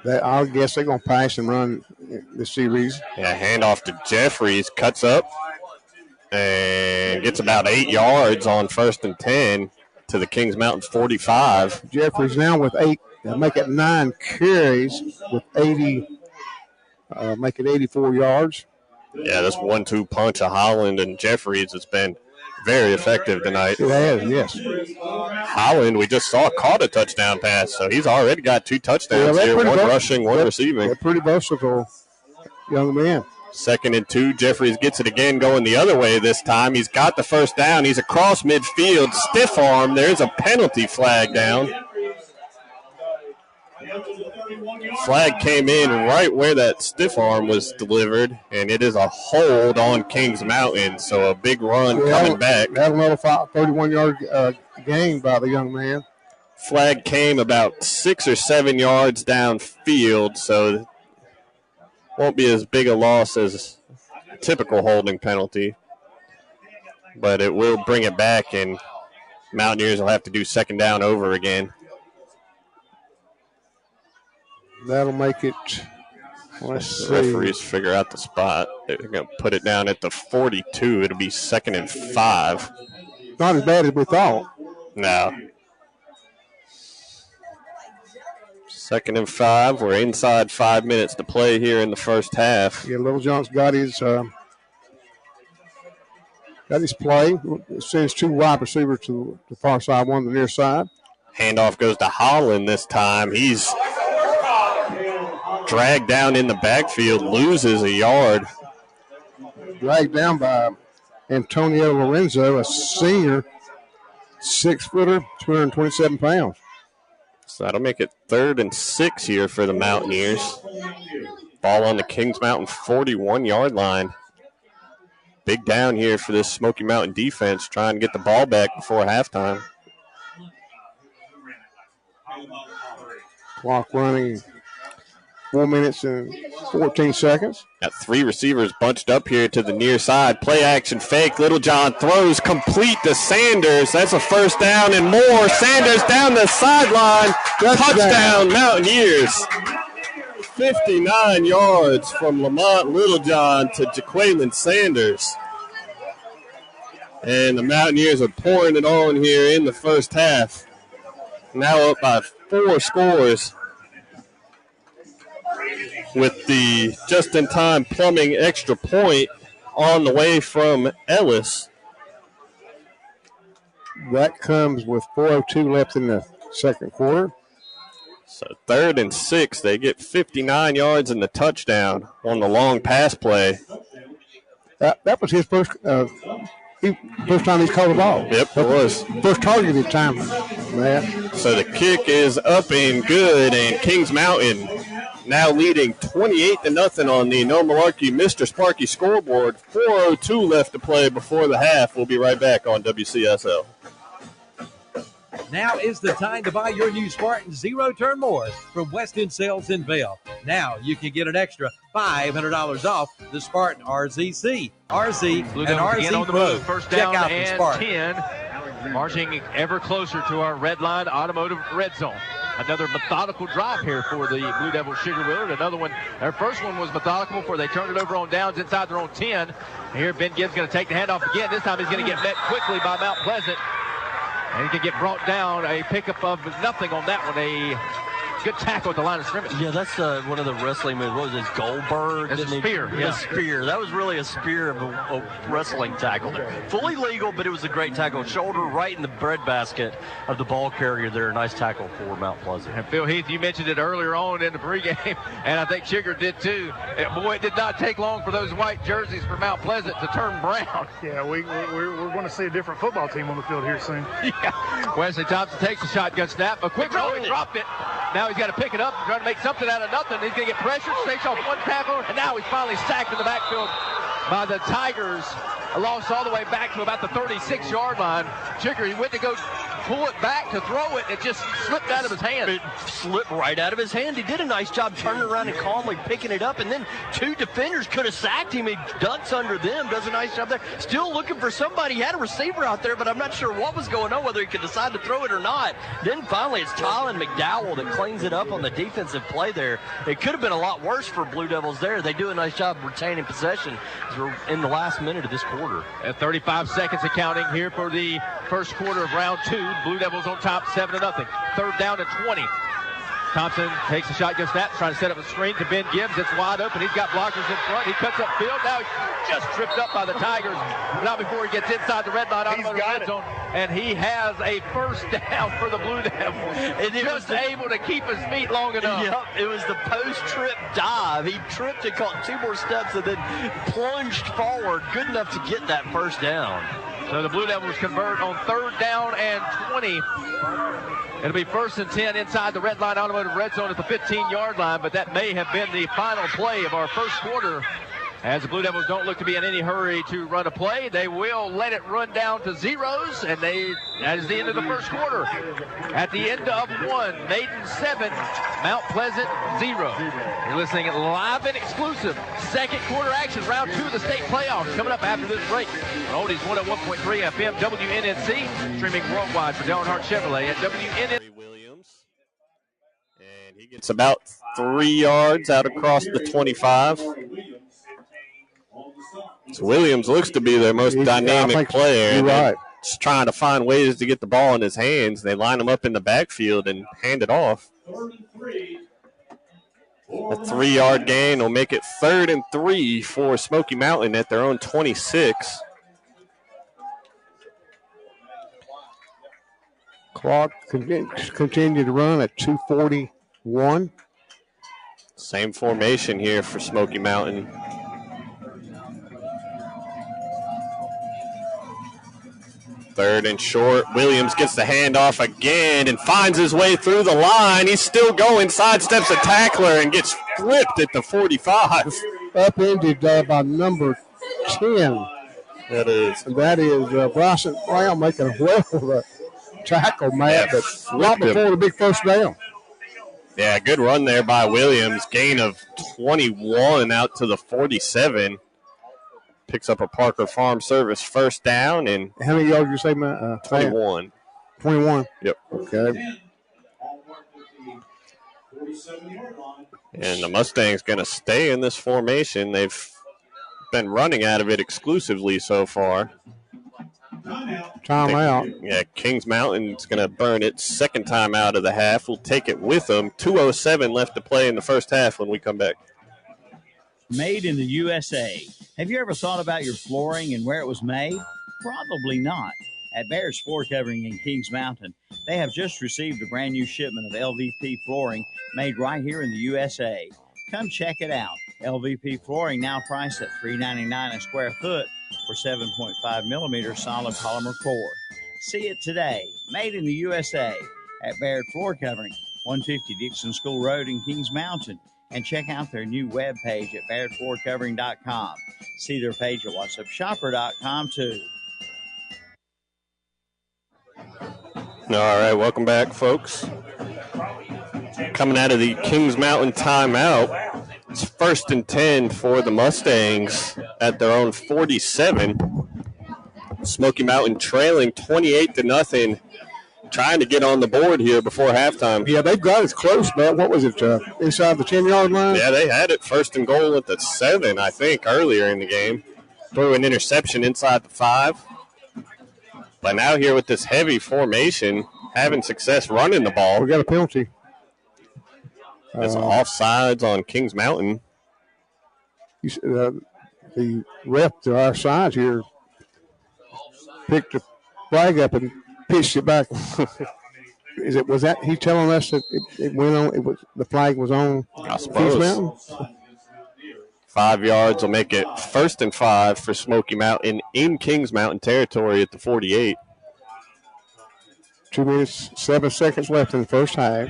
I guess they're going to pass and run the series. Yeah, handoff to Jeffries, cuts up, and gets about 8 yards on 1st and 10 to the Kings Mountain 45. Jeffries now with 8, make it 9 carries with 80, make it 84 yards. Yeah, this 1-2 punch of Holland and Jeffries has been very effective tonight. It has, yes. Holland, we just saw, caught a touchdown pass, so he's already got 2 touchdowns here, 1 rushing, 1 receiving. They're pretty versatile young men. 2nd and 2, Jeffries gets it again going the other way this time. He's got the first down. He's across midfield, stiff arm. There's a penalty flag down. Flag came in right where that stiff arm was delivered, and it is a hold on Kings Mountain, so a big run coming back. That another 31-yard gain by the young man. Flag came about 6 or 7 yards downfield, so won't be as big a loss as a typical holding penalty, but it will bring it back, and Mountaineers will have to do 2nd down over again. That'll make it, let's see. Referees figure out the spot. They're going to put it down at the 42. It'll be 2nd and 5. Not as bad as we thought. No. 2nd and 5. We're inside 5 minutes to play here in the first half. Yeah, Little John's got his play. It sends 2 wide receivers to the far side, 1 to the near side. Handoff goes to Holland this time. He's dragged down in the backfield, loses a yard. Dragged down by Antonio Lorenzo, a senior, 6-footer, 227 pounds. So that'll make it 3rd and 6 here for the Mountaineers. Ball on the Kings Mountain 41-yard line. Big down here for this Smoky Mountain defense, trying to get the ball back before halftime. Clock running 4 minutes and 14 seconds. Got 3 receivers bunched up here to the near side. Play action fake. Little John throws complete to Sanders. That's a 1st down and more. Sanders down the sideline. Touchdown Mountaineers. 59 yards from Lamont Littlejohn to Jaqueline Sanders. And the Mountaineers are pouring it on here in the first half. Now up by 4 scores. With the just-in-time plumbing extra point on the way from Ellis. That comes with 4:02 left in the second quarter. So 3rd and 6. They get 59 yards in the touchdown on the long pass play. That was his first time he's caught the ball. Yep, it was. First targeted time, Matt. So the kick is up and good, and Kings Mountain now leading 28-0 on the No Malarkey Mr. Sparky scoreboard. 4:02 left to play before the half. We'll be right back on WCSL. Now is the time to buy your new Spartan zero-turn mower from Weston Sales in Vail. Now you can get an extra $500 off the Spartan RZC. RZ and RZ Pro. First Check down out the and Spartan. 10. Marching ever closer to our red line automotive red zone. Another methodical drive here for the Blue Devils Sugar Willard. Another one. Their first one was methodical before they turned it over on downs inside their own 10. Here Ben Gibbs going to take the handoff again. This time he's going to get met quickly by Mount Pleasant. And he can get brought down. A pickup of nothing on that one. A good tackle at the line of scrimmage. Yeah, that's one of the wrestling moves. What was this, Goldberg? It's a spear. A spear. That was really a spear of a wrestling tackle there. Fully legal, but it was a great tackle. Shoulder right in the breadbasket of the ball carrier there. Nice tackle for Mount Pleasant. And Phil Heath, you mentioned it earlier on in the pregame, and I think Chigger did too. Boy, it did not take long for those white jerseys for Mount Pleasant to turn brown. Yeah, we're going to see a different football team on the field here soon. Yeah. Wesley Thompson takes a shotgun snap. A quick throw, he dropped it. Now he's got to pick it up and try to make something out of nothing. He's going to get pressure, shakes off one tackle, and now he's finally sacked in the backfield by the Tigers. Lost all the way back to about the 36-yard line. Chigger, he went to go pull it back to throw it. It just slipped out of his hand. It slipped right out of his hand. He did a nice job turning around and calmly picking it up, and then two defenders could have sacked him. He ducks under them, does a nice job there. Still looking for somebody. He had a receiver out there, but I'm not sure what was going on, whether he could decide to throw it or not. Then finally it's Tylen McDowell that cleans it up on the defensive play there. It could have been a lot worse for Blue Devils there. They do a nice job retaining possession as we're in the last minute of this quarter. At 35 seconds of counting here for the first quarter of round 2. Blue Devils on top 7-0. Third down and 20. Thompson takes a shotgun snap, trying to set up a screen to Ben Gibbs. It's wide open. He's got blockers in front. He cuts up field. Now he's just tripped up by the Tigers. Not before he gets inside the red line. Red zone, and he has a first down for the Blue Devils. And he was able to keep his feet long enough. Yep, it was the post-trip dive. He tripped and caught 2 more steps and then plunged forward, good enough to get that first down. So the Blue Devils convert on third down and 20. It'll be 1st and 10 inside the red line automotive red zone at the 15-yard line, but that may have been the final play of our first quarter. As the Blue Devils don't look to be in any hurry to run a play, they will let it run down to zeros, and that is the end of the first quarter. At the end of 1, Maiden 7, Mount Pleasant 0. You're listening live and exclusive. Second quarter action, round 2 of the state playoffs coming up after this break. On Oldies 101.3 FM, WNNC, streaming worldwide for Dale Earnhardt Chevrolet at WNNC. And he gets about 3 yards out across the 25. So Williams looks to be their most dynamic player. Right. Just trying to find ways to get the ball in his hands. They line him up in the backfield and hand it off. A 3-yard gain will make it 3rd and 3 for Smoky Mountain at their own 26. Clock continue to run at 2:41. Same formation here for Smoky Mountain. Third and short. Williams gets the handoff again and finds his way through the line. He's still going, sidesteps a tackler and gets flipped at the 45. Upended by number 10. That is Bryson Brown making a well of a tackle, Matt, but not before the big first down. Yeah, good run there by Williams. Gain of 21 out to the 47. Picks up a Parker Farm Service first down. And how many yards you say, Matt? 21. 21? Yep. Okay. And the Mustangs going to stay in this formation. They've been running out of it exclusively so far. Timeout. Yeah, Kings Mountain's going to burn it. Second time out of the half. We'll take it with them. 2:07 left to play in the first half when we come back. Made in the USA. Have you ever thought about your flooring and where it was made? Probably not. At Bear's Floor Covering in Kings Mountain, they have just received a brand new shipment of LVP flooring made right here in the USA. Come check it out. LVP flooring now priced at $3.99 a square foot for 7.5 millimeter solid polymer core. See it today. Made in the USA at Baird Floor Covering, 150 Dixon School Road in Kings Mountain. And check out their new webpage at BairdFloorCovering.com. See their page at WhatsUpShopper.com too. All right, welcome back, folks. Coming out of the Kings Mountain timeout, it's 1st and 10 for the Mustangs at their own 47. Smoky Mountain trailing 28-0. Trying to get on the board here before halftime. Yeah, they've got it close, man. What was it, inside the 10-yard line? Yeah, they had it 1st and goal at the 7, I think, earlier in the game. Threw an interception inside the 5. But now here with this heavy formation, having success running the ball. We got a penalty. That's offsides on Kings Mountain. The ref to our side here picked the flag up and pitched it back. Was that he telling us that it went on? It was the flag was on. I suppose. 5 yards will make it 1st and 5 for Smoky Mountain in Kings Mountain territory at the 48. 2 minutes, 7 seconds left in the first half.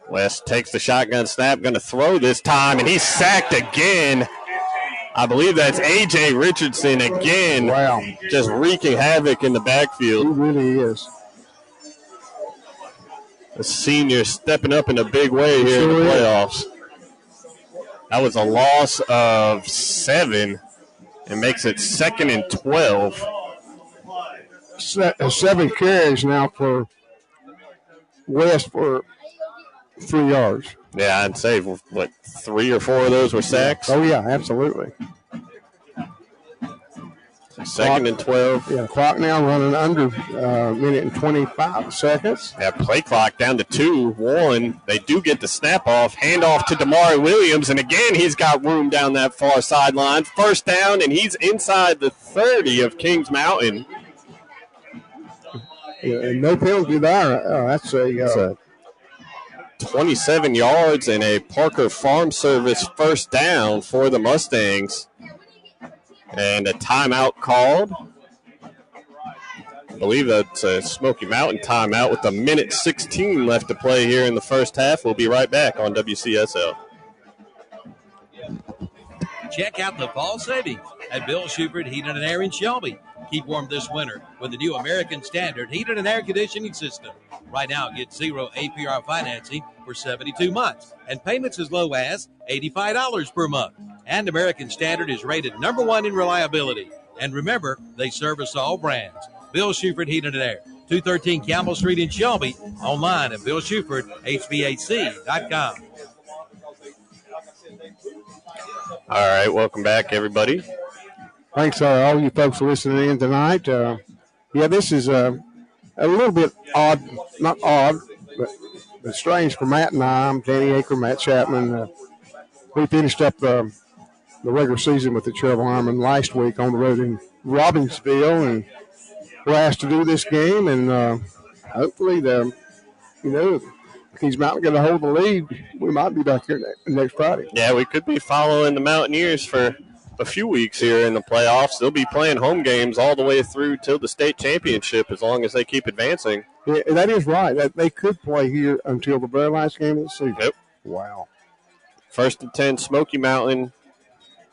West takes the shotgun snap, going to throw this time, and he's sacked again. I believe that's A.J. Richardson again. Wow. Just wreaking havoc in the backfield. He really is. The senior stepping up in a big way here in the playoffs. That was a loss of 7 and makes it 2nd and 12. 7 carries now for West for 3 yards. Yeah, I'd say, 3 or 4 of those were sacks? Oh, yeah, absolutely. 2nd and 12. Yeah, clock now running under minute and 25 seconds. Yeah, play clock down to 2-1. They do get the snap off. Handoff to Damari Williams, and again he's got room down that far sideline. 1st down, and he's inside the 30 of Kings Mountain. Yeah, no penalty there. That's a 27 yards and a Parker Farm Service 1st down for the Mustangs. And a timeout called. I believe that's a Smoky Mountain timeout with 1:16 left to play here in the first half. We'll be right back on WCSL. Check out the fall savings at Bill Shuford Heating and Air in Shelby. Keep warm this winter with the new American Standard Heating and Air Conditioning System. Right now, get 0 APR financing for 72 months and payments as low as $85 per month. And American Standard is rated #1 in reliability. And remember, they service all brands. Bill Shuford Heating and Air, 213 Campbell Street in Shelby. Online at BillShufordHVAC.com. All right, welcome back, everybody. Thanks, all you folks listening in tonight. This is a little bit odd, not odd, but strange for Matt and I. I'm Danny Aker, Matt Chapman. We finished up the regular season with the Cherville Ironmen last week on the road in Robbinsville, and we're asked to do this game, and hopefully Kings Mountain get a hold of the lead. We might be back here next Friday. Yeah, we could be following the Mountaineers for a few weeks here in the playoffs. They'll be playing home games all the way through till the state championship as long as they keep advancing. Yeah, that is right. They could play here until the very last game of the season. Yep. Wow. 1st and 10, Smoky Mountain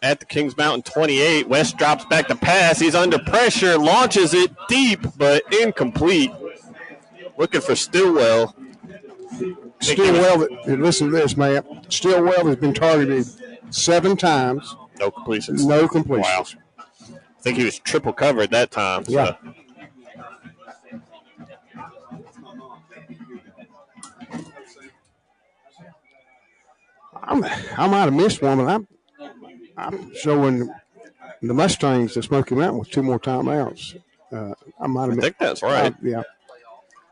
at the Kings Mountain 28. West drops back to pass. He's under pressure, launches it deep, but incomplete. Looking for Stillwell. Listen to this, man. Stillwell has been targeted 7 times. No completions. No completions. Wow. I think he was triple covered that time. So. Yeah. I might have missed one, but I'm showing the Mustangs the Smoky Mountain with 2 more timeouts. I think that's right. Yeah.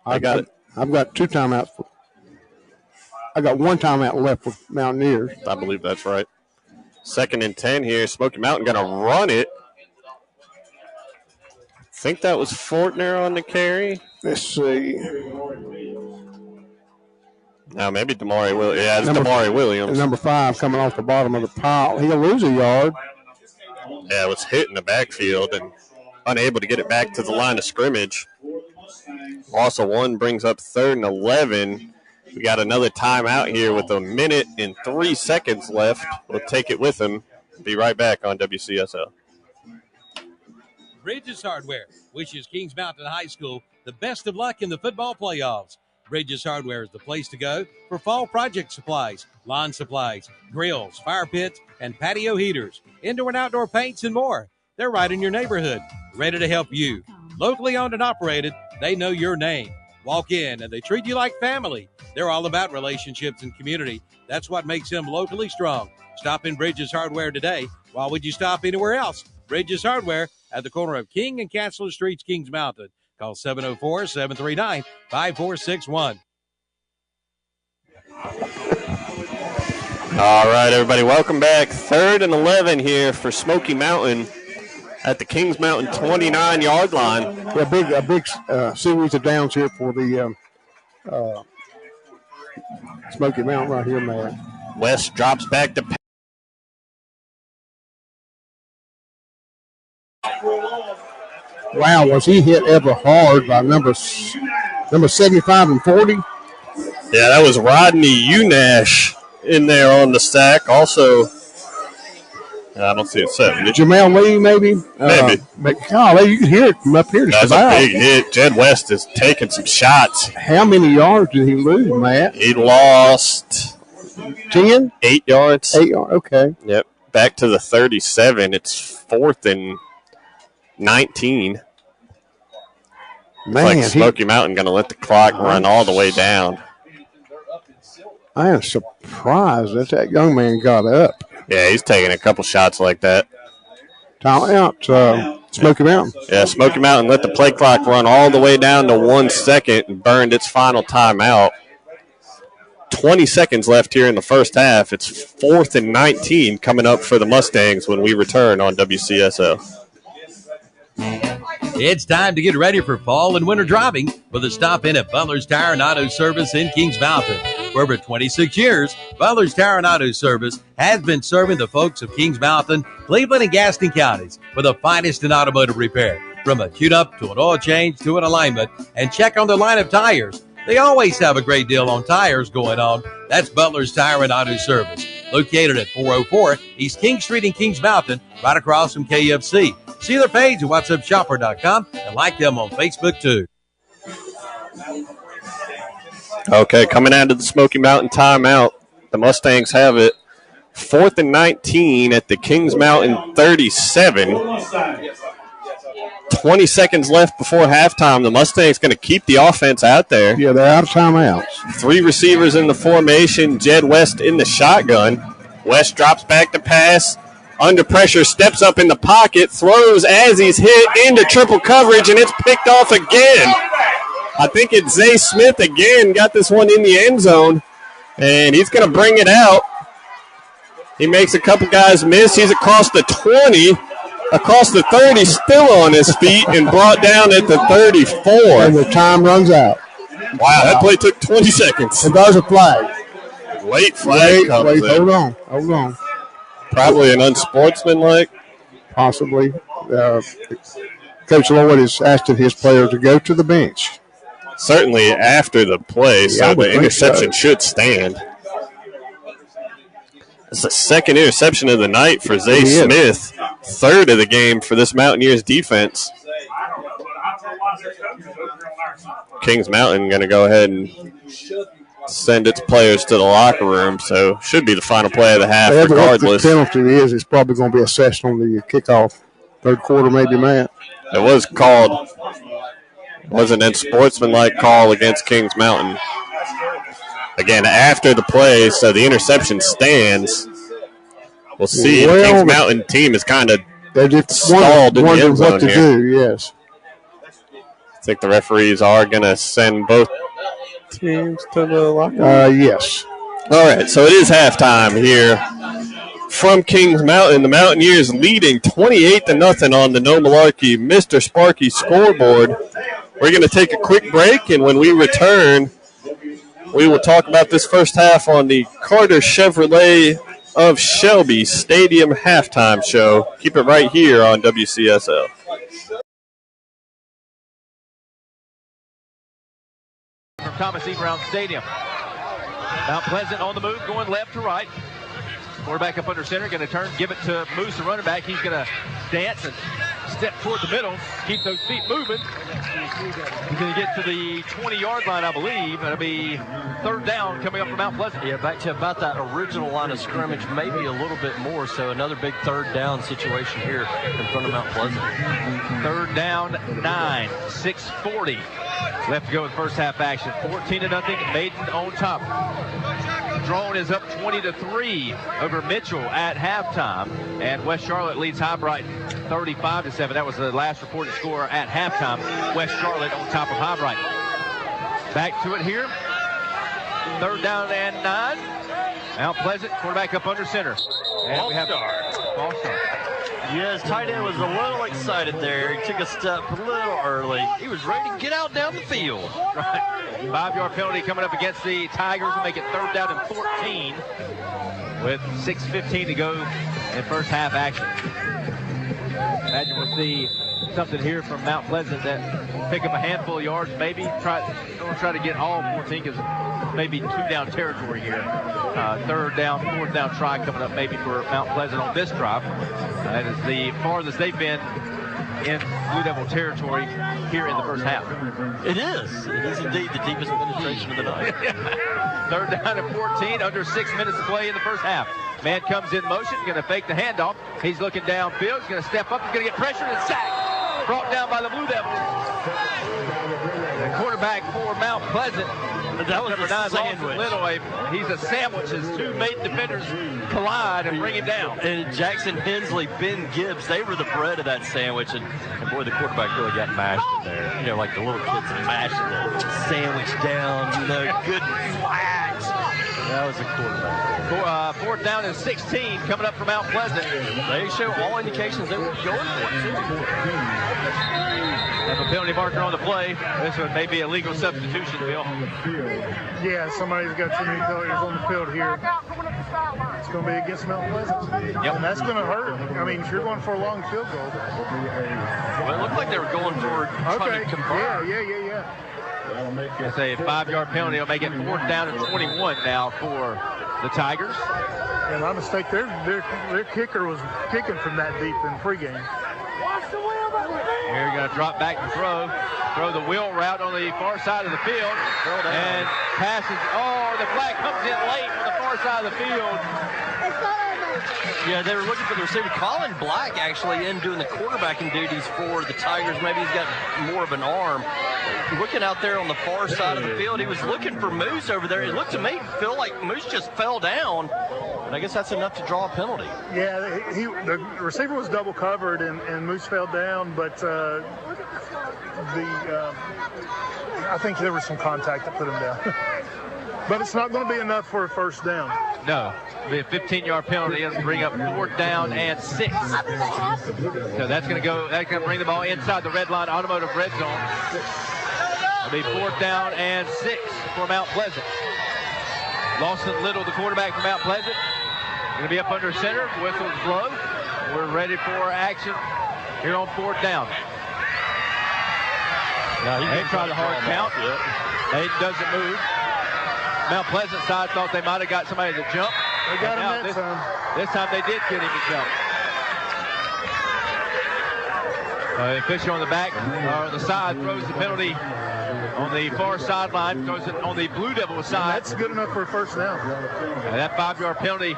I got it. I've got 2 timeouts. I got 1 timeout left for Mountaineers. I believe that's right. 2nd and 10 here. Smoky Mountain going to run it. I think that was Fortner on the carry. Let's see. Now maybe Damari Williams. Yeah, it's Damari Williams. Number 5 coming off the bottom of the pile. He'll lose a yard. Yeah, it was hit in the backfield and unable to get it back to the line of scrimmage. Loss of 1 brings up 3rd and 11. We got another timeout here with 1:03 left. We'll take it with him. Be right back on WCSL. Bridges Hardware wishes Kings Mountain High School the best of luck in the football playoffs. Bridges Hardware is the place to go for fall project supplies, lawn supplies, grills, fire pits, and patio heaters, indoor and outdoor paints, and more. They're right in your neighborhood, ready to help you. Locally owned and operated, they know your name. Walk in, and they treat you like family. They're all about relationships and community. That's what makes them locally strong. Stop in Bridges Hardware today. Why would you stop anywhere else? Bridges Hardware at the corner of King and Chancellor Streets, Kings Mountain. Call 704-739-5461. All right, everybody, welcome back. 3rd and 11 here for Smoky Mountain at the Kings Mountain 29-yard line. Yeah, a big series of downs here for the Smoky Mountain right here, man. West drops back to Wow, was he hit ever hard by number 75 and 40? Yeah, that was Rodney Unash in there on the sack. Also, I don't see it 70. Jamel Lee, maybe? Maybe. Golly, you can hear it from up here. That's a big hit. Jed West is taking some shots. How many yards did he lose, Matt? He lost 10? 8 yards. 8 yards, okay. Yep. Back to the 37. It's 4th and 19. Man, like Smoky Mountain going to let the clock run all the way down. I am surprised that young man got up. Yeah, he's taking a couple shots like that. Time out, Smoky Mountain. Yeah, Smoky Mountain let the play clock run all the way down to 1 second and burned its final timeout. 20 seconds left here in the first half. It's 4th and 19 coming up for the Mustangs when we return on WCSL. It's time to get ready for fall and winter driving with a stop in at Butler's Tire and Auto Service in Kings Mountain. For over 26 years, Butler's Tire and Auto Service has been serving the folks of Kings Mountain, Cleveland, and Gaston counties with the finest in automotive repair. From a tune-up to an oil change to an alignment, and check on their line of tires. They always have a great deal on tires going on. That's Butler's Tire and Auto Service, located at 404 East King Street in Kings Mountain, right across from KFC. See their page at whatsupshopper.com and like them on Facebook, too. Okay, coming out of the Smoky Mountain timeout, the Mustangs have it. 4th and 19 at the Kings Mountain 37. 20 seconds left before halftime. The Mustangs going to keep the offense out there. Yeah, they're out of timeouts. 3 receivers in the formation. Jed West in the shotgun. West drops back to pass. Under pressure, steps up in the pocket, throws as he's hit into triple coverage, and it's picked off again. I think it's Zay Smith again, got this one in the end zone, and he's going to bring it out. He makes a couple guys miss. He's across the 20, across the 30, still on his feet, and brought down at the 34. And the time runs out. Wow, that play took 20 seconds. And there's a flag. Late flag comes in. Hold on. Probably an unsportsmanlike. Possibly. Coach Lloyd is asking his players to go to the bench. Certainly after the play, so the interception should stand. It's the second interception of the night for Zay Smith. 3rd of the game for this Mountaineers defense. Kings Mountain going to go ahead and send its players to the locker room, so should be the final play of the half regardless. The penalty is it's probably going to be assessed on the kickoff. 3rd quarter, maybe, Matt. It was called. It was an unsportsmanlike call against Kings Mountain. Again, after the play, so the interception stands. We'll see. The Kings Mountain team is kind of stalled in the end zone what to do, yes. I think the referees are going to send both teams to the locker room. Yes. All right, so it is halftime here from Kings Mountain. The Mountaineers leading 28-0 on the No Malarkey Mr. Sparky scoreboard. We're going to take a quick break, and when we return, we will talk about this first half on the Carter Chevrolet of Shelby Stadium halftime show. Keep it right here on WCSL. From Thomas E. Brown Stadium. Mount Pleasant on the move, going left to right. Quarterback up under center, going to turn, give it to Moose, the running back. He's going to dance and step toward the middle, keep those feet moving. He's going to get to the 20-yard line, I believe. It'll be 3rd down coming up from Mount Pleasant. Yeah, back to about that original line of scrimmage, maybe a little bit more. So another big 3rd down situation here in front of Mount Pleasant. 3rd down, 9, 6:40 left to go in first half action. 14-0, Maiden on top. Drone is up 20-3 over Mitchell at halftime, and West Charlotte leads Highbright 35-7. That was the last reported score at halftime. West Charlotte on top of Highbright. Back to it here. 3rd down and 9. Mount Pleasant, quarterback up under center. And we have false start. Yeah, his tight end was a little excited there. He took a step a little early. He was ready to get out down the field. Right. 5-yard penalty coming up against the Tigers to make it 3rd down and 14 with 6:15 to go in first half action. Imagine we'll see something here from Mount Pleasant that pick up a handful of yards, maybe don't try to get all 14 because maybe 2-down territory here. 3rd down, 4th down try coming up maybe for Mount Pleasant on this drive. That is the farthest they've been in Blue Devil territory here in the first half. It is indeed the deepest penetration of the night. 3rd down and 14, under 6 minutes to play in the first half. Man comes in motion, going to fake the handoff. He's looking downfield, he's going to step up, he's going to get pressured and sacked. Brought down by the Blue Devils. The quarterback for Mount Pleasant. That was number 9, sandwich. Little. He's a sandwich as 2 maiden defenders collide and bring him down. And Jackson Hensley, Ben Gibbs, they were the bread of that sandwich. And boy, the quarterback really got mashed in there. You know, like the little kids mashing the sandwich down, good flags. That was a quarterback. 4th down and 16 coming up from Mount Pleasant. They show all indications they were going for it. Have a penalty marker on the play. This one may be a legal substitution, Bill. Yeah, somebody's got too many players on the field here. It's going to be against Mount Pleasant. Yep. And that's going to hurt. I mean, if you're going for a long field goal. Well, it looked like they were going for trying to convert. Yeah. It's a 5-yard penalty. It'll make it 4th down and 21 now for the Tigers. And my mistake, their kicker was kicking from that deep in pregame. Here you're going to drop back and throw the wheel route on the far side of the field, and passes. Oh, the flag comes in late on the far side of the field. Yeah, they were looking for the receiver. Colin Black actually in doing the quarterbacking duties for the Tigers. Maybe he's got more of an arm. Looking out there on the far side of the field, he was looking for Moose over there. It looked to me, feel like Moose just fell down. And I guess that's enough to draw a penalty. Yeah, the receiver was double covered and Moose fell down, but I think there was some contact that put him down. But it's not going to be enough for a first down. No, it'll be a 15-yard penalty. It'll bring up 4th down and 6. So that's going to bring the ball inside the red line, automotive red zone. It'll be 4th down and 6 for Mount Pleasant. Lawson Little, the quarterback for Mount Pleasant, going to be up under center. Whistles blow. We're ready for action here on 4th down. They tried a hard count. It doesn't move. Mount Pleasant side thought they might have got somebody to jump. They got him that time. This time they did get him to jump. The official on the back, or on the side, throws the penalty on the far sideline, throws it on the Blue Devil side. That's good enough for a first down. And that 5-yard penalty.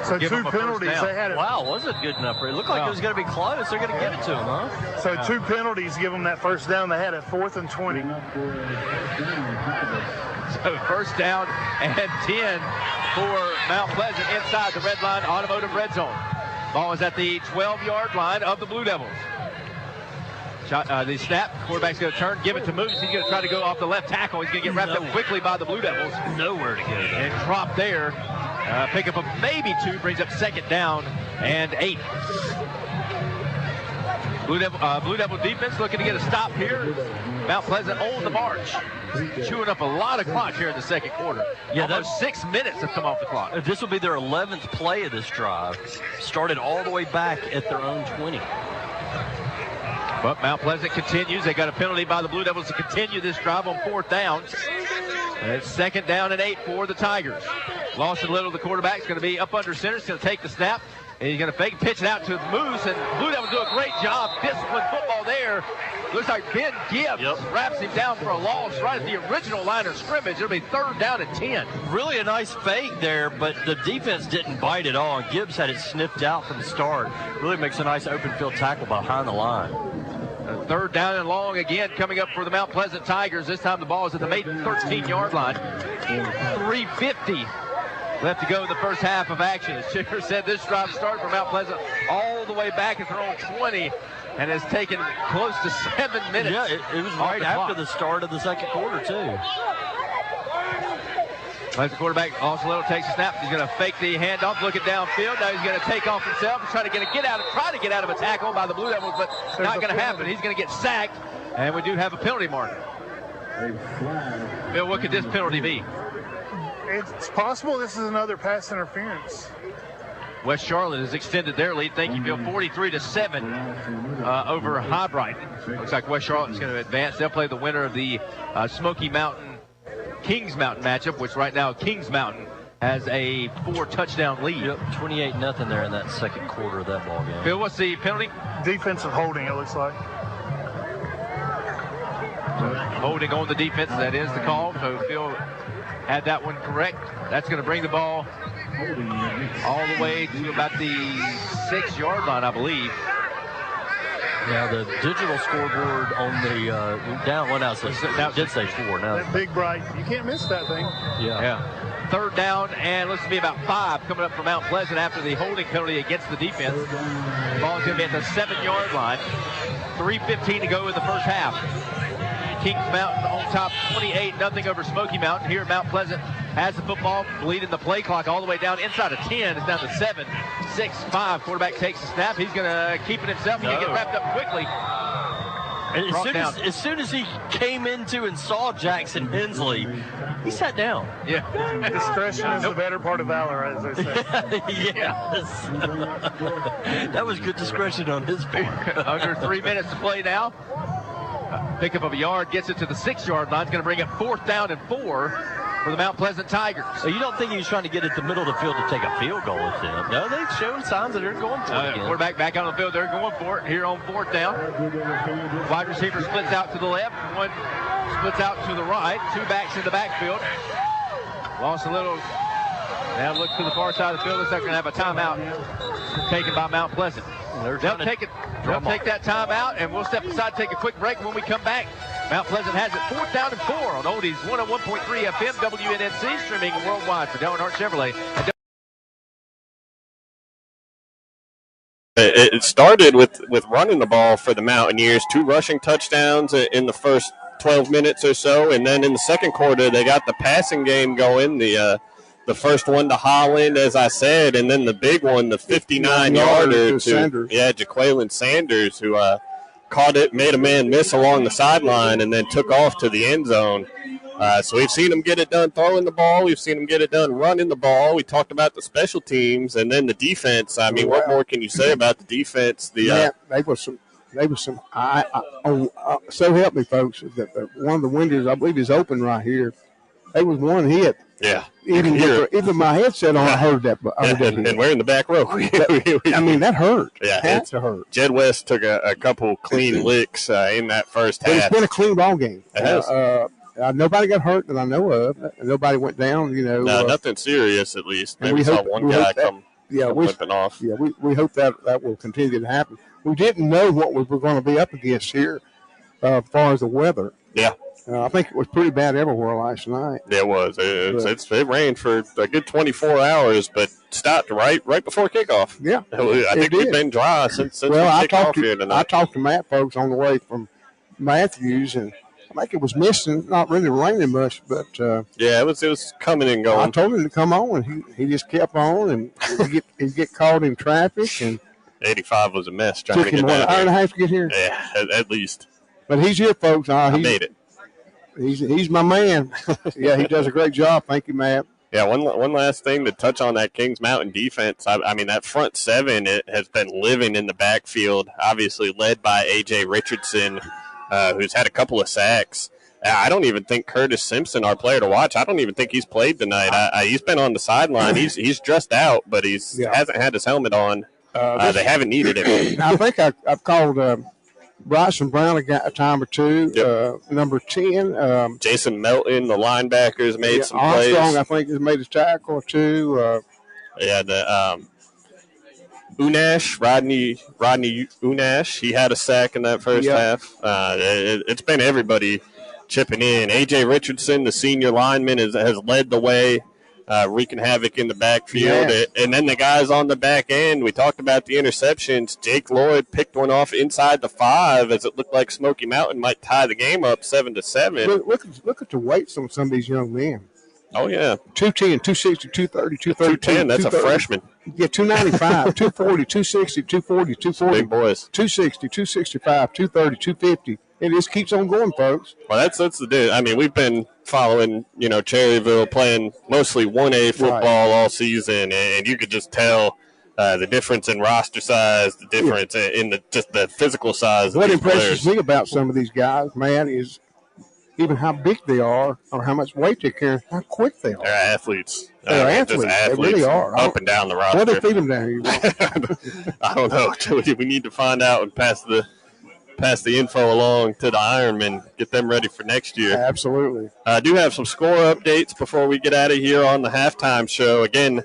So 2 penalties. They had it. Wow, was it good enough for it? It looked like it was going to be close. They're going to give it to him, huh? So 2 penalties give them that first down. They had it 4th and 20. So 1st down and 10 for Mount Pleasant inside the red line, automotive red zone. Ball is at the 12-yard line of the Blue Devils. The snap, quarterback's going to turn, give it to Moose. He's going to try to go off the left tackle. He's going to get wrapped up quickly by the Blue Devils. Nowhere to go. And drop there. Pick up a maybe 2, brings up 2nd down and 8. Blue Devil defense looking to get a stop here. Mount Pleasant on the march. Chewing up a lot of clock here in the second quarter. Yeah, almost 6 minutes have come off the clock. This will be their 11th play of this drive. Started all the way back at their own 20. But Mount Pleasant continues. They got a penalty by the Blue Devils to continue this drive on 4th down. It's 2nd down and 8 for the Tigers. Lawson Little, the quarterback, is going to be up under center. He's going to take the snap. And he's going to fake, pitch it out to Moose. And Blue Devils do a great job. Disciplined football there. Looks like Ben Gibbs wraps him down for a loss right at the original line of scrimmage. It'll be 3rd down and 10. Really a nice fake there, but the defense didn't bite at all. Gibbs had it sniffed out from the start. Really makes a nice open field tackle behind the line. 3rd down and long again coming up for the Mount Pleasant Tigers. This time the ball is at the maiden 13-yard line. 3:50 left to go in the first half of action. As Chipper said, this drive started from Mount Pleasant all the way back at their own 20 and has taken close to 7 minutes. Yeah, it was right after the start of the second quarter, too. As the quarterback, also Little takes a snap. He's going to fake the handoff, looking downfield. Now he's going to take off himself. He's trying to get out of a tackle by the Blue Devils, but not going to happen. He's going to get sacked, and we do have a penalty marker. Bill, what could this penalty be? It's possible this is another pass interference. West Charlotte has extended their lead. Thank you, Bill. 43-7 over Highbright. Looks like West Charlotte is going to advance. They'll play the winner of the Smoky Mountain Kings Mountain matchup, which right now Kings Mountain has a 4-touchdown lead. Yep, 28-0 there in that second quarter of that ball game. Bill, what's the penalty? Defensive holding, it looks like. Holding on the defense, that is the call. So Bill had that one correct. That's going to bring the ball all the way to about the 6-yard line, I believe. Yeah, the digital scoreboard on the down one out did say 4. Now that big bright, you can't miss that thing. Yeah. Third down, and looks to be about 5 coming up from Mount Pleasant after the holding penalty against the defense. The ball is going to be at the 7-yard line. 3:15 to go in the first half. Kings Mountain on top 28-0 over Smoky Mountain. Here at Mount Pleasant has the football, bleeding the play clock all the way down inside of 10. It's down to 7, 6, 5. Quarterback takes the snap. He's going to keep it himself. He's going to get wrapped up quickly. And as soon as he came into and saw Jackson Hensley, he sat down. Yeah. Discretion is the better part of valor, as they say. Yes. That was good discretion on his part. Under 3 minutes to play now. Pickup of a yard, gets it to the 6-yard line. It's going to bring it 4th down and 4 for the Mount Pleasant Tigers. So you don't think he was trying to get it to the middle of the field to take a field goal with them? No, they've shown signs that they're going for it again. Quarterback back out on the field. They're going for it here on 4th down. Wide receiver splits out to the left. One splits out to the right. 2 backs in the backfield. Lost a little. Now look to the far side of the field. Looks like they're going to have a timeout taken by Mount Pleasant. They'll take that timeout, and we'll step aside, take a quick break. When we come back, Mount Pleasant has it 4th down and 4 on Oldies 101.3 FM WNNC, streaming worldwide for Dale Earnhardt Chevrolet. It started with running the ball for the Mountaineers, 2 rushing touchdowns in the first 12 minutes or so, and then in the second quarter they got the passing game going. The first one to Holland, as I said, and then the big one, the 59-yarder to Jaqueline Sanders, who caught it, made a man miss along the sideline, and then took off to the end zone. So we've seen him get it done throwing the ball. We've seen him get it done running the ball. We talked about the special teams, and then the defense. I mean, what more can you say about the defense? They were some. So help me, folks. That one of the windows, I believe, is open right here. There was one hit. Yeah. Even my headset on, I heard that. And we're in the back row. I mean, that hurt. Yeah, had to hurt. Jed West took a couple clean licks in that first half. But it's been a clean ball game. It has. Nobody got hurt that I know of. Nobody went down. No, nothing serious, at least. Maybe we saw one guy come flipping off. Yeah, we hope that will continue to happen. We didn't know what we were going to be up against here as far as the weather. Yeah. I think it was pretty bad everywhere last night. It was. It rained for a good 24 hours, but stopped right before kickoff. Yeah, I think we've been dry since we kicked off here tonight. I talked to Matt folks on the way from Matthews, and I think it was misting, not really raining much, but yeah, it was coming and going. I told him to come on, and he just kept on, and he'd get caught in traffic, and 85 was a mess trying to get down. Took him an hour and a half to get here. Yeah, at least. But he's here, folks. I made it. He's my man. Yeah, he does a great job. Thank you, Matt. Yeah, one last thing to touch on that Kings Mountain defense. I mean, that front seven, it has been living in the backfield, obviously led by A.J. Richardson, who's had a couple of sacks. I don't even think Curtis Simpson, our player to watch, I don't even think he's played tonight. He's been on the sideline. He's dressed out, but hasn't had his helmet on. They haven't needed him. I think I've called Bryson Brown a time or two. Yep. Number 10. Jason Melton, the linebackers, made some plays. Armstrong, I think, has made a tackle or two. The Unash, Rodney Unash, he had a sack in that first half. It's been everybody chipping in. A.J. Richardson, the senior lineman, has led the way, wreaking havoc in the backfield. Yeah. And then the guys on the back end, we talked about the interceptions. Jake Lloyd picked one off inside the 5 as it looked like Smoky Mountain might tie the game up 7-7. Look at the weights on some of these young men. Oh, yeah. 210, 260, 230, 230. 210, that's a freshman. Yeah, 295, 240, 260, 240, 240. Big boys. 260, 265, 230, 250. It just keeps on going, folks. Well, that's the deal. I mean, we've been following, Cherryville playing mostly 1A football all season, and you could just tell the difference in roster size, the difference in the physical size. What of these impresses players. me about some of these guys, man, is even how big they are or how much weight they carry, how quick they are. They're athletes. They're athletes. They really are. Up and down the roster. What do they feed them down here? I don't know. We need to find out and pass the info along to the Ironmen, get them ready for next year. Absolutely. I do have some score updates before we get out of here on the halftime show. Again,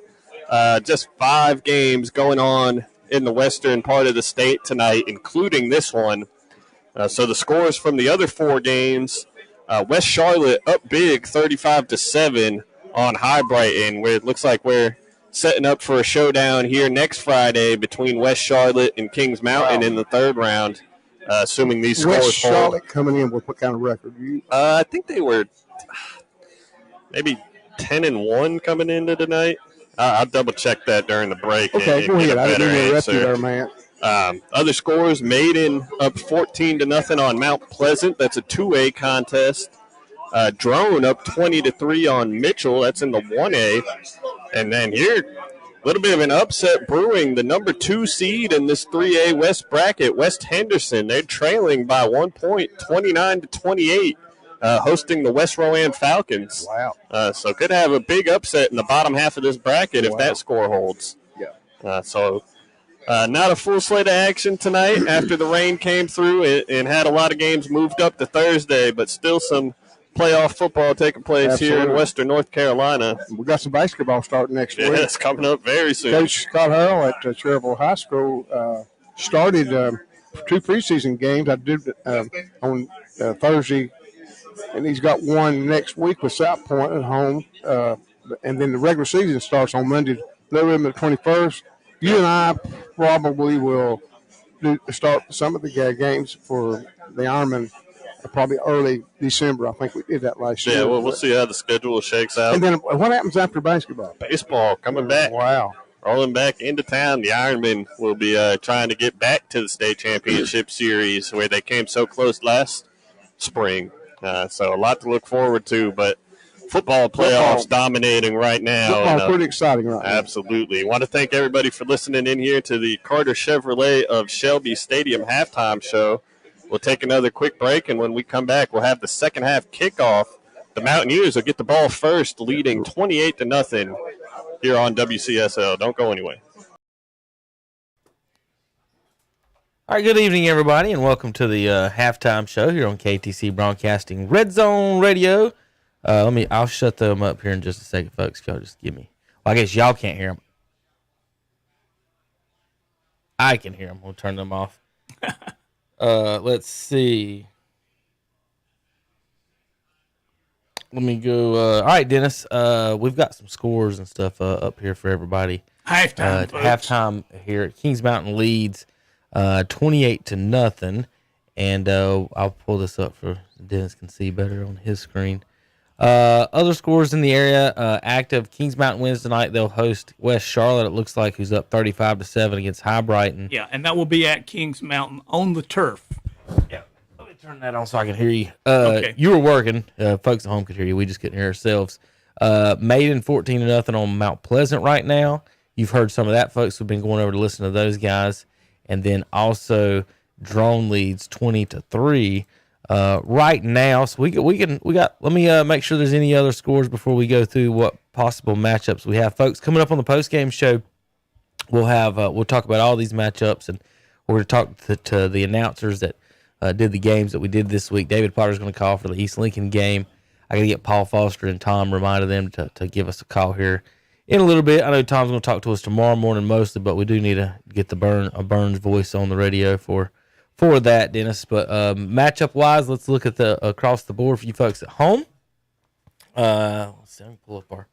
just 5 games going on in the western part of the state tonight, including this one. So the scores from the other 4 games, West Charlotte up big 35-7 on High Brighton, where it looks like we're setting up for a showdown here next Friday between West Charlotte and Kings Mountain in the 3rd round, assuming these scores West Charlotte coming in with what kind of record? I think they were maybe 10-1 coming into tonight. I'll double check that during the break. Okay, go ahead. I didn't interrupt you there, man. Other scores: Maiden up 14-0 on Mount Pleasant. That's a 2A contest. Drone up 20-3 on Mitchell. That's in the 1A. And then here, a little bit of an upset brewing. The number 2 seed in this 3A West bracket, West Henderson. They're trailing by 1 point, 29-28. Hosting the West Rowan Falcons. Wow. So could have a big upset in the bottom half of this bracket if that score holds. Yeah. Not a full slate of action tonight after the rain came through and had a lot of games moved up to Thursday, but still some playoff football taking place here in Western North Carolina. We got some basketball starting next week. Yeah, it's coming up very soon. Coach Scott Harrell at Cherryville High School started 2 preseason games. I did on Thursday. And he's got one next week with South Point at home. And then the regular season starts on Monday, November 21st. You and I probably will start some of the games for the Ironmen probably early December. I think we did that last year. Yeah, well, we'll see how the schedule shakes out. And then what happens after basketball? Baseball coming back. Wow. Rolling back into town. The Ironmen will be trying to get back to the state championship series where they came so close last spring. So a lot to look forward to, but football playoffs dominating right now. Football pretty exciting right now. Absolutely. Want to thank everybody for listening in here to the Carter Chevrolet of Shelby Stadium halftime show. We'll take another quick break, and when we come back, we'll have the second half kickoff. The Mountaineers will get the ball first, leading 28-0 here on WCSL. Don't go anywhere. All right, good evening, everybody, and welcome to the halftime show here on KTC Broadcasting Redzone Radio. I'll shut them up here in just a second, folks. Y'all just give me. Well, I guess y'all can't hear them. I can hear them. We'll turn them off. Let's see. Let me go. All right, Dennis. We've got some scores and stuff up here for everybody. Halftime here at Kings Mountain leads 28-0, and I'll pull this up for Dennis can see better on his screen. Other scores in the area, active. Kings Mountain wins tonight. They'll host West Charlotte, it looks like, who's up 35-7 against High Brighton. Yeah, and that will be at Kings Mountain on the turf. Yeah. Let me turn that on so I can hear you. Okay. You were working. Folks at home could hear you. We just couldn't hear ourselves. Maiden 14-0 on Mount Pleasant right now. You've heard some of that, folks. We've been going over to listen to those guys. And then also Drone leads 20-3. Right now, so we got. Let me make sure there's any other scores before we go through what possible matchups we have, folks. Coming up on the post game show, we'll talk about all these matchups, and we're going to talk to the announcers that did the games that we did this week. David Potter's going to call for the East Lincoln game. I got to get Paul Foster and Tom reminded them to give us a call here in a little bit. I know Tom's going to talk to us tomorrow morning mostly, but we do need to get the Burns voice on the radio for that, Dennis. But matchup-wise, let's look at the across the board for you folks at home. Let's see, I can pull up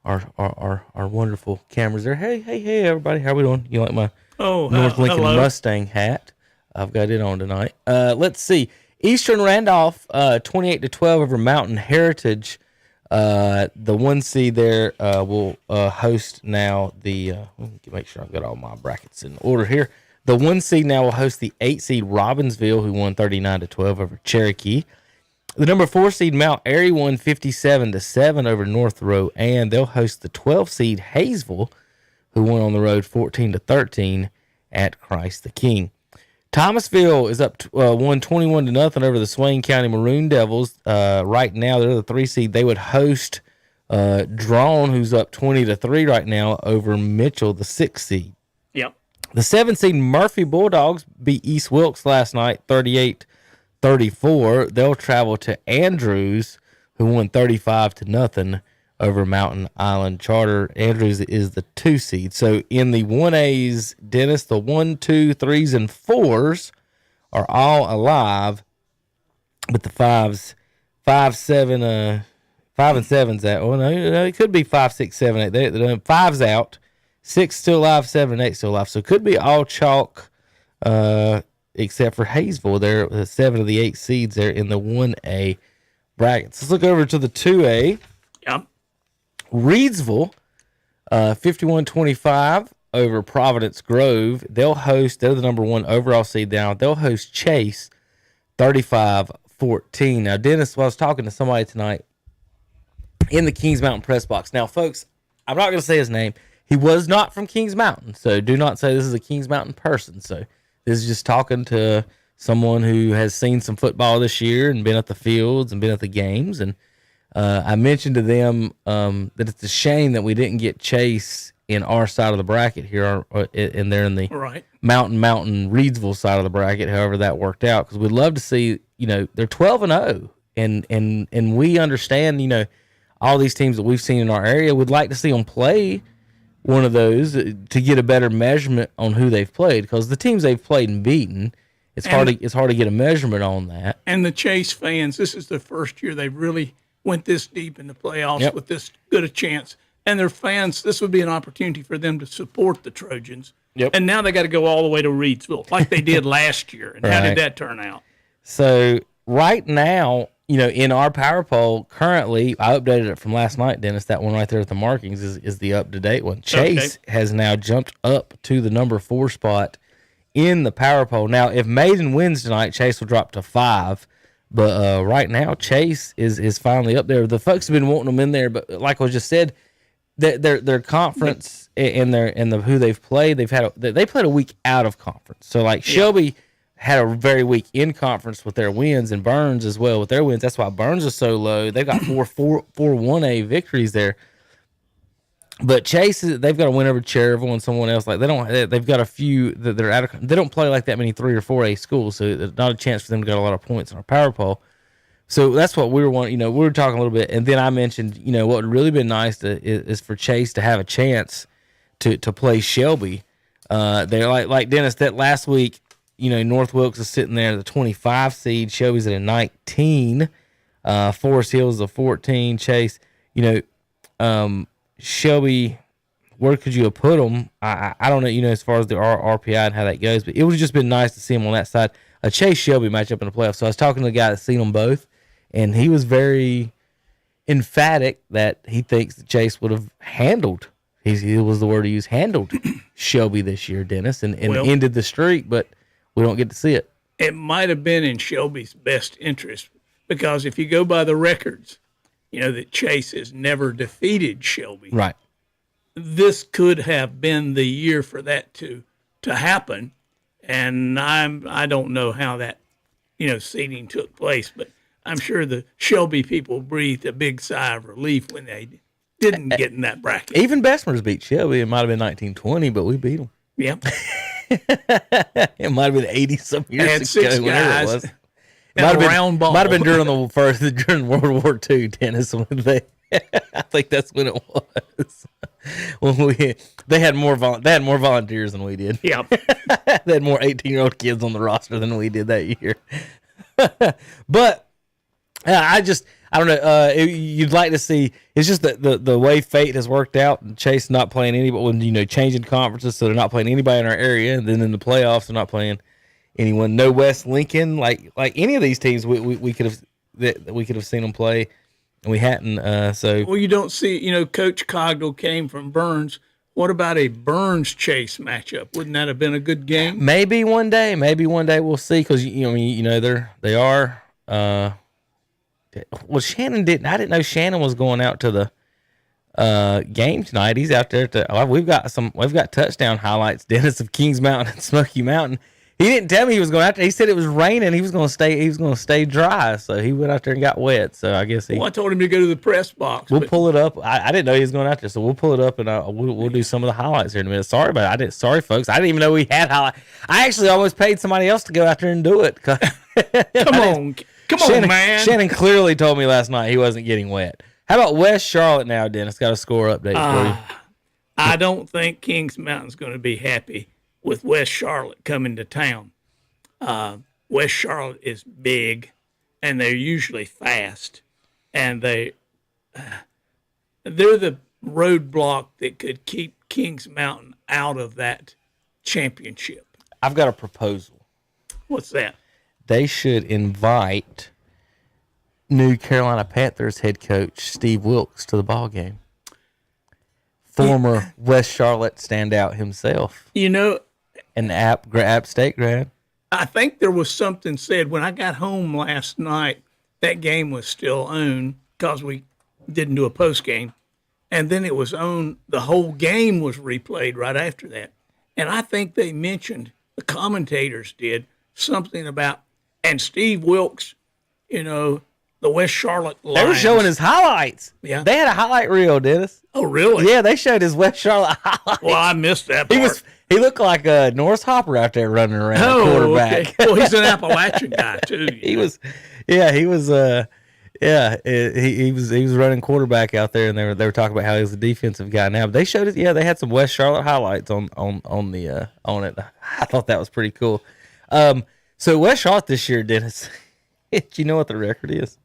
our wonderful cameras there. Hey, everybody. How we doing? You like my North Lincoln hello. Mustang hat? I've got it on tonight. Let's see. Eastern Randolph, 28-12 over Mountain Heritage. The 1 seed there will host now the. Let me make sure I've got all my brackets in order here. The 1 seed now will host the 8 seed Robbinsville, who won 39-12 over Cherokee. The number 4 seed Mount Airy won 57-7 over North Row, and they'll host the 12 seed Hayesville, who won on the road 14-13 at Christ the King. Thomasville is up won 21-0 over the Swain County Maroon Devils. Right now, they're the 3 seed. They would host Drawn, who's up 20-3 right now over Mitchell, the 6 seed. Yep. The 7 seed Murphy Bulldogs beat East Wilkes last night 38-34. They'll travel to Andrews, who won 35-0 over Mountain Island Charter. Andrews is the 2 seed. So in the 1As, Dennis, the 1, 2, 3s, and 4s are all alive, but the 5s, 5, 7, 5 and 7's out. Oh no, it could be 5, 6, 7, 8. The 5's out, 6 still alive, 7 and 8 still alive. So it could be all chalk, except for Hayesville. They're the 7 of the 8 seeds there in the 1A brackets. Let's look over to the 2A. Yep. Reedsville, 51-25 over Providence Grove. They're the number 1 overall seed now. They'll host Chase 35-14. Now, Dennis, I was talking to somebody tonight in the Kings Mountain press box. Now, folks, I'm not going to say his name. He was not from Kings Mountain, so do not say this is a Kings Mountain person. So this is just talking to someone who has seen some football this year and been at the fields and been at the games. And I mentioned to them that it's a shame that we didn't get Chase in our side of the bracket here, and they're in the Mountain Reedsville side of the bracket. However that worked out, because we'd love to see. They're 12-0, and we understand. All these teams that we've seen in our area, would like to see them play one of those to get a better measurement on who they've played, because the teams they've played and beaten, it's hard to get a measurement on that. And the Chase fans, this is the first year they've really went this deep in the playoffs with this good a chance. And their fans, this would be an opportunity for them to support the Trojans. Yep. And now they got to go all the way to Reedsville, like they did last year. And how did that turn out? So right now, in our power poll currently, I updated it from last night, Dennis. That one right there at the markings is the up-to-date one. Chase has now jumped up to the number 4 spot in the power poll. Now, if Maiden wins tonight, Chase will drop to 5. But right now, Chase is finally up there. The folks have been wanting them in there, but like I just said, their conference and the who they've played, they played a week out of conference. So like Shelby had a very weak in conference with their wins, and Burns as well with their wins. That's why Burns is so low. They've got four 1A victories there. But Chase, they've got to win over Cherville and someone else. Like they've got a few that they're out of. They don't play like that many 3 or 4A schools, so there's not a chance for them to get a lot of points in our power poll. So that's what we were wanting. We were talking a little bit, and then I mentioned, what would really been nice is for Chase to have a chance to play Shelby. They're like Dennis, that last week. North Wilkes is sitting there at the 25 seed. Shelby's at a 19. Forest Hills is a 14. Chase, Shelby, where could you have put them? I don't know, as far as the RPI and how that goes, but it would have just been nice to see him on that side. A Chase Shelby matchup in the playoffs. So I was talking to the guy that's seen them both, and he was very emphatic that he thinks that Chase would have handled. He was the word he used, handled Shelby this year, Dennis, and ended the streak, but we don't get to see it. It might have been in Shelby's best interest, because if you go by the records, that Chase has never defeated Shelby. Right. This could have been the year for that to happen, and I don't know how that seeding took place, but I'm sure the Shelby people breathed a big sigh of relief when they didn't get in that bracket. Even Bessemer's beat Shelby. It might have been 1920, but we beat them. Yep. It might have been 80-some years ago. Whenever it was. Might have been during during World War II, Dennis. I think that's when it was. When they had more volunteers than we did. Yeah, they had more 18-year-old kids on the roster than we did that year. But I don't know. You'd like to see. It's just that the way fate has worked out, and Chase not playing anybody, changing conferences, so they're not playing anybody in our area, and then in the playoffs they're not playing anyone. No West Lincoln, like any of these teams we could have seen them play. We hadn't. So well, you don't see. Coach Cogdell came from Burns. What about a Burns Chase matchup? Wouldn't that have been a good game? Maybe one day we'll see because they are. Well, Shannon didn't. I didn't know Shannon was going out to the game tonight. He's out there we've got touchdown highlights, Dennis, of Kings Mountain and Smoky Mountain. He didn't tell me he was going out there. He said it was raining. He was going to stay dry. So he went out there and got wet. So I guess I told him to go to the press box. We'll pull it up. I didn't know he was going out there, so we'll pull it up and we'll do some of the highlights here in a minute. Sorry about it. Sorry, folks. I didn't even know we had highlights. I actually almost paid somebody else to go out there and do it. Come on, man. Shannon clearly told me last night he wasn't getting wet. How about West Charlotte now, Dennis? Got a score update for you. I don't think Kings Mountain's going to be happy with West Charlotte coming to town. West Charlotte is big, and they're usually fast, and they're the roadblock that could keep Kings Mountain out of that championship. I've got a proposal. What's that? They should invite new Carolina Panthers head coach Steve Wilkes to the ball game. Former West Charlotte standout himself. An App State grad. I think there was something said when I got home last night. That game was still on because we didn't do a post game, and then it was on. The whole game was replayed right after that, and I think they mentioned, the commentators did, something about, and Steve Wilkes, the West Charlotte Lions. They were showing his highlights. Yeah, they had a highlight reel, Dennis. Oh, really? Yeah, they showed his West Charlotte highlights. Well, I missed that part. He looked like Norris Hopper out there running around, quarterback. Okay. Well, he's an Appalachian guy too. He was running quarterback out there, and they were talking about how he was a defensive guy now. But they showed it. Yeah, they had some West Charlotte highlights on it. I thought that was pretty cool. So West Charlotte this year, Dennis, do you know what the record is?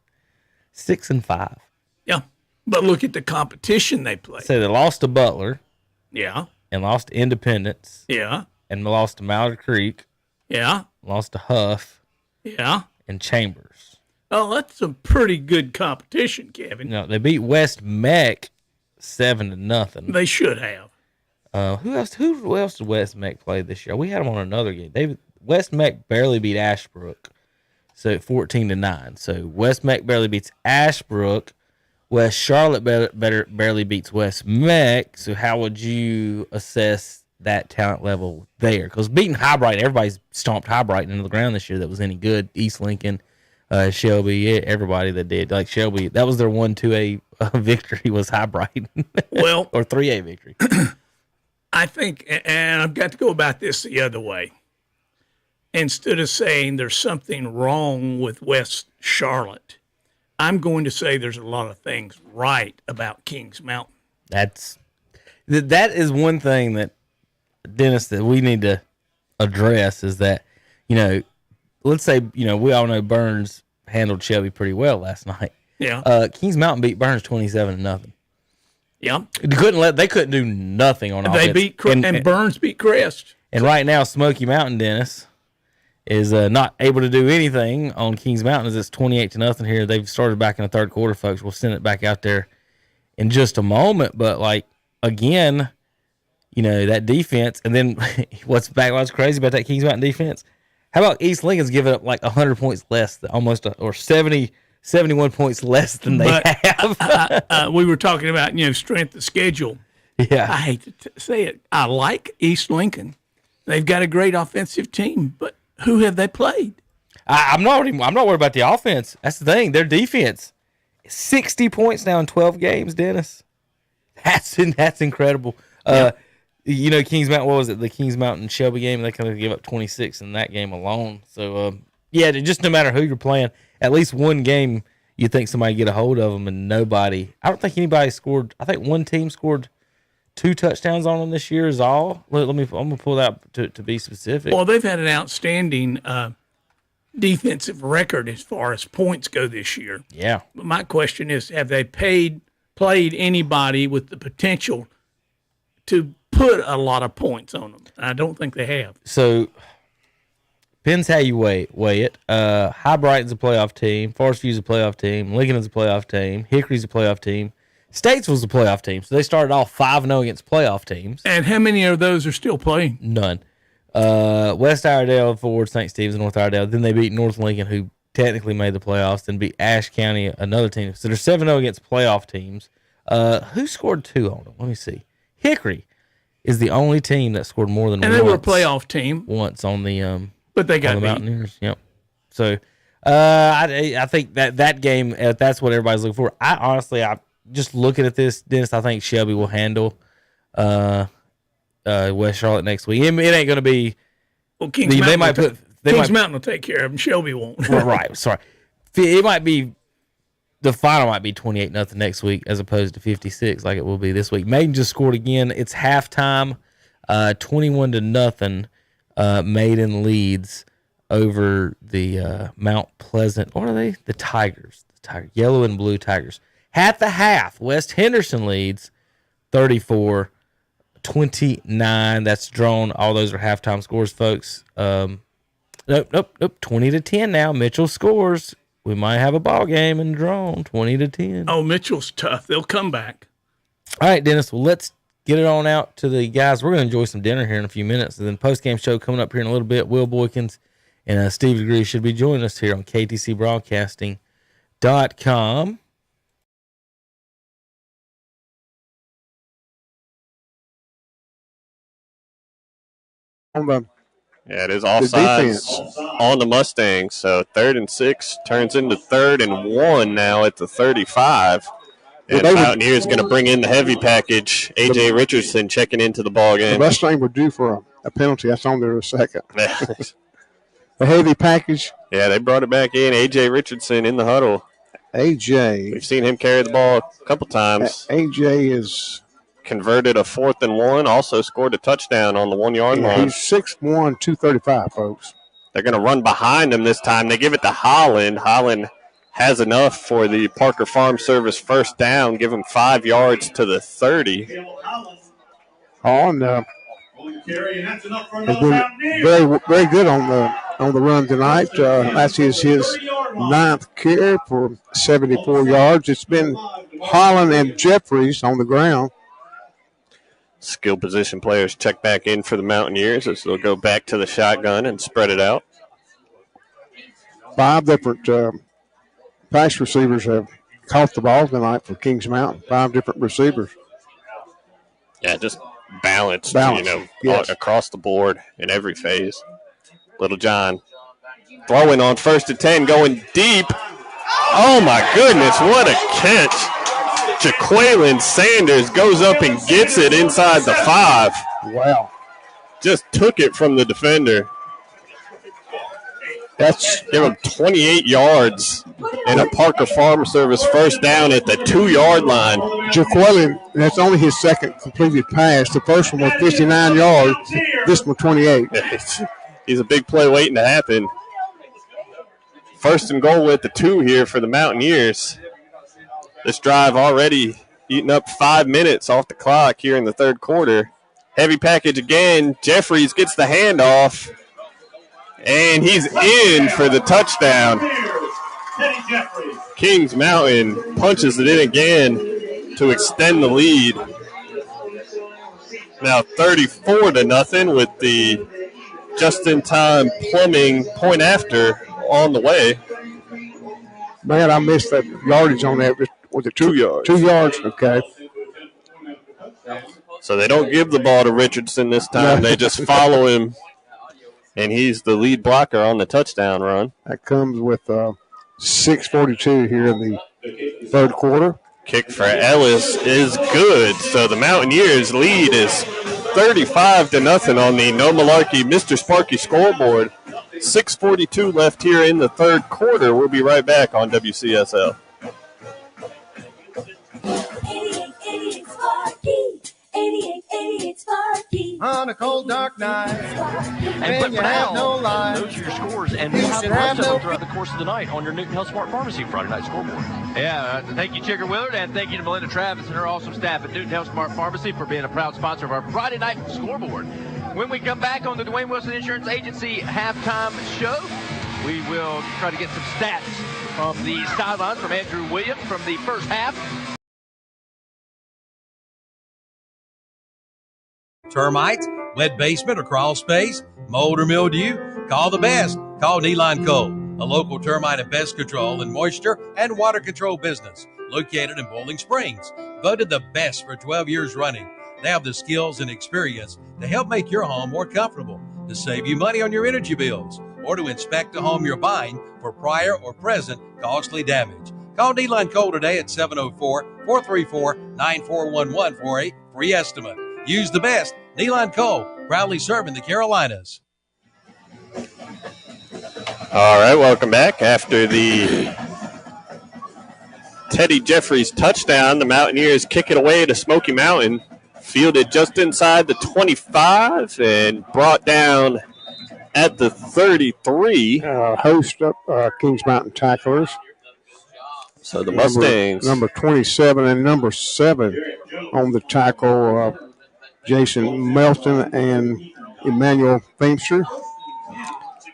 6-5. Yeah, but look at the competition they played. So they lost to Butler. Yeah. And lost to Independence. Yeah. And lost to Mallard Creek. Yeah. Lost to Huff. Yeah. And Chambers. Oh, that's some pretty good competition, Kevin. No, they beat West Meck 7-0. They should have. Who else did West Meck play this year? We had them on another game. West Meck barely beat Ashbrook, so 14-9. So West Meck barely beats Ashbrook. West Charlotte barely beats West Meck. So how would you assess that talent level there? Because beating High Brighton, everybody's stomped High Brighton into the ground this year that was any good. East Lincoln, Shelby, everybody that did. Like Shelby, that was their 1-2A victory was High Brighton. Well, or 3A victory. I think, and I've got to go about this the other way. Instead of saying there's something wrong with West Charlotte, I'm going to say there's a lot of things right about Kings Mountain. That is one thing that, Dennis, that we need to address is that, let's say, we all know Burns handled Shelby pretty well last night. Yeah. Kings Mountain beat Burns 27-0. Yeah. They couldn't do nothing on offense. They beat and Burns beat Crest. And right now, Smoky Mountain, Dennis, is not able to do anything on Kings Mountain as it's 28-0 here. They've started back in the third quarter, folks. We'll send it back out there in just a moment. But, again, that defense. And then what's crazy about that Kings Mountain defense? How about East Lincoln's giving up 100 points less, or 71 points less than they have? We were talking about, strength of schedule. Yeah. I hate to say it. I like East Lincoln. They've got a great offensive team, but who have they played? I'm not worried about the offense. That's the thing. Their defense, 60 points now in 12 games, Dennis. That's incredible. Yeah. Kings Mountain, what was it? The Kings Mountain Shelby game, they kind of give up 26 in that game alone. So, just no matter who you're playing, at least one game you think somebody get a hold of them, and nobody. I don't think anybody scored. I think one team scored 2 touchdowns on them this year is all. I'm gonna pull that up to be specific. Well, they've had an outstanding defensive record as far as points go this year. Yeah. But my question is, have they played anybody with the potential to put a lot of points on them? I don't think they have. So Depends how you weigh it. High Brighton's a playoff team. Forest View's a playoff team. Lincoln is a playoff team. Hickory's a playoff team. Statesville's a playoff team. So they started off 5-0 against playoff teams. And how many of those are still playing? None. West Iredale, Fort St. Stephen's, and North Iredale. Then they beat North Lincoln, who technically made the playoffs, then beat Ashe County, another team. So they're 7-0 against playoff teams. Who scored 2 on them? Let me see. Hickory is the only team that scored more than and once. And they were a playoff team. Once on the but they got the beat. Mountaineers. Yep. So I think that game, that's what everybody's looking for. I just looking at this, Dennis, I think Shelby will handle West Charlotte next week. It ain't going to be. Well, Kings Mountain will take care of them. Shelby won't. Right. Sorry. It might be. The final might be 28-0 next week as opposed to 56 like it will be this week. Maiden just scored again. It's halftime, 21-0. Maiden leads over the Mount Pleasant. What are they? The Tigers. Yellow and blue Tigers. At the half, West Henderson leads 34-29. That's drawn. All those are halftime scores, folks. Nope. 20-10 now. Mitchell scores. We might have a ball game and drawn 20-10. Oh, Mitchell's tough. They'll come back. All right, Dennis. Well, let's get it on out to the guys. We're going to enjoy some dinner here in a few minutes. And then post-game show coming up here in a little bit. Will Boykins and Steve DeGree should be joining us here on KTCBroadcasting.com. Yeah, it is offsides on the Mustangs. So 3rd and 6 turns into 3rd and 1 now at the 35. And Mountaineers going to bring in the heavy package. A.J. Richardson checking into the ball game. The Mustang would do for a penalty. That's on there in a second. The heavy package. Yeah, they brought it back in. A.J. Richardson in the huddle. A.J. We've seen him carry the ball a couple times. A.J. is converted a 4th and 1. Also scored a touchdown on the 1-yard line. He's 6'1", 235, folks. They're going to run behind him this time. They give it to Holland. Holland has enough for the Parker Farm Service first down. Give him 5 yards to the 30. Holland has been very, very good on the run tonight. That's his 9th carry for 74 yards. It's been Holland and Jeffries on the ground. Skill position players check back in for the Mountaineers as they'll go back to the shotgun and spread it out. 5 different pass receivers have caught the ball tonight for Kings Mountain. 5 different receivers. Yeah, just balanced, yes. Across the board in every phase. Little John throwing on 1st and 10, going deep. Oh, my goodness, what a catch. Jaqueline Sanders goes up and gets it inside the 5. Wow. Just took it from the defender. Give him 28 yards and a Parker Farm Service first down at the 2-yard line. Jaqueline, that's only his 2nd completed pass. The first one was 59 yards. This one 28. He's a big play waiting to happen. 1st and goal at the 2 here for the Mountaineers. This drive already eating up 5 minutes off the clock here in the 3rd quarter. Heavy package again. Jeffries gets the handoff. And he's in for the touchdown. Kings Mountain punches it in again to extend the lead. Now 34-0 with the just-in-time plumbing point after on the way. Man, I missed that yardage on that. Was it 2 yards? 2 yards, okay. So they don't give the ball to Richardson this time. They just follow him, and he's the lead blocker on the touchdown run. That comes with 6:42 here in the 3rd quarter. Kick for Ellis is good. So the Mountaineers' lead is 35-0 on the No Malarkey Mr. Sparky scoreboard. 6:42 left here in the 3rd quarter. We'll be right back on WCSL. 88 Sparky. 88 Sparky. On a cold, dark night. And but you for have now, no life. those are your scores, and You we'll have should the rest have of them no throughout the course of the night on your Newton Health Smart Pharmacy Friday Night Scoreboard. Yeah, thank you, Chigger Willard, and thank you to Melinda Travis and her awesome staff at Newton Health Smart Pharmacy for being a proud sponsor of our Friday Night Scoreboard. When we come back on the Dwayne Wilson Insurance Agency halftime show, we will try to get some stats from the sidelines from Andrew Williams from the first half. Termites, wet basement or crawl space, mold or mildew? Call the best. Call Neeline Co., a local termite and pest control and moisture and water control business located in Bowling Springs. Voted the best for 12 years running. They have the skills and experience to help make your home more comfortable, to save you money on your energy bills, or to inspect the home you're buying for prior or present costly damage. Call Neeline Co. today at 704-434-9411 for a free estimate. Use the best. Neeline Co., proudly serving the Carolinas. All right, welcome back. After the Teddy Jeffries touchdown, the Mountaineers kick it away to Smoky Mountain. Fielded just inside the 25 and brought down at the 33. Host up Kings Mountain tacklers. So the Mustangs. Number 27 and number 7 on the tackle, Jason Melton and Emmanuel Feimster.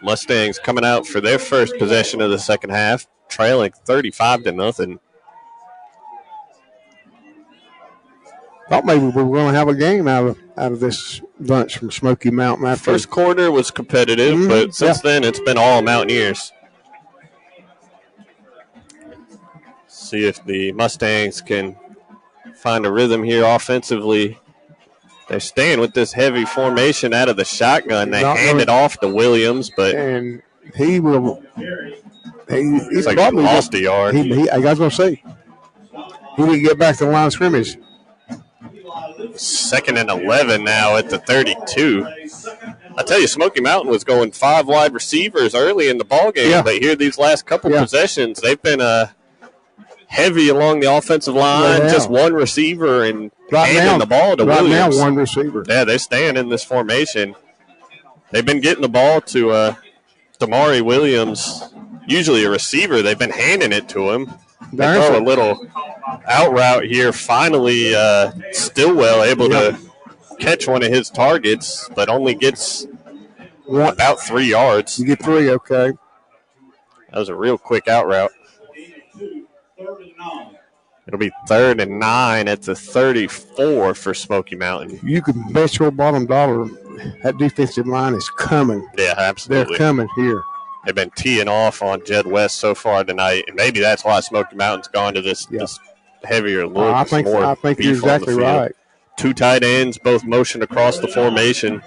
Mustangs coming out for their first possession of the second half, trailing 35-0. Thought maybe we were going to have a game out of this bunch from Smoky Mountain. First quarter was competitive, but since then it's been all Mountaineers. See if the Mustangs can find a rhythm here offensively. They're staying with this heavy formation out of the shotgun. They hand it off to Williams, but and he will. He's like probably lost a yard. I was going to say he didn't get back to the line of scrimmage. 2nd and 11 now at the 32. I tell you, Smoky Mountain was going 5 wide receivers early in the ballgame, but here these last couple possessions, they've been heavy along the offensive line, just one receiver and handing the ball to Williams. Now one receiver. Yeah, they're staying in this formation. They've been getting the ball to Damari Williams, usually a receiver. They've been handing it to him. They throw a little out route here. Finally, Stillwell able to catch one of his targets, but only gets about 3 yards. You get 3, okay. That was a real quick out route. It'll be 3rd and 9 at the 34 for Smoky Mountain. You can bet your bottom dollar that defensive line is coming. Yeah, absolutely. They're coming here. They've been teeing off on Jed West so far tonight, and maybe that's why Smoky Mountain's gone to this heavier look. I think you're exactly right. 2 tight ends, both motion across the formation.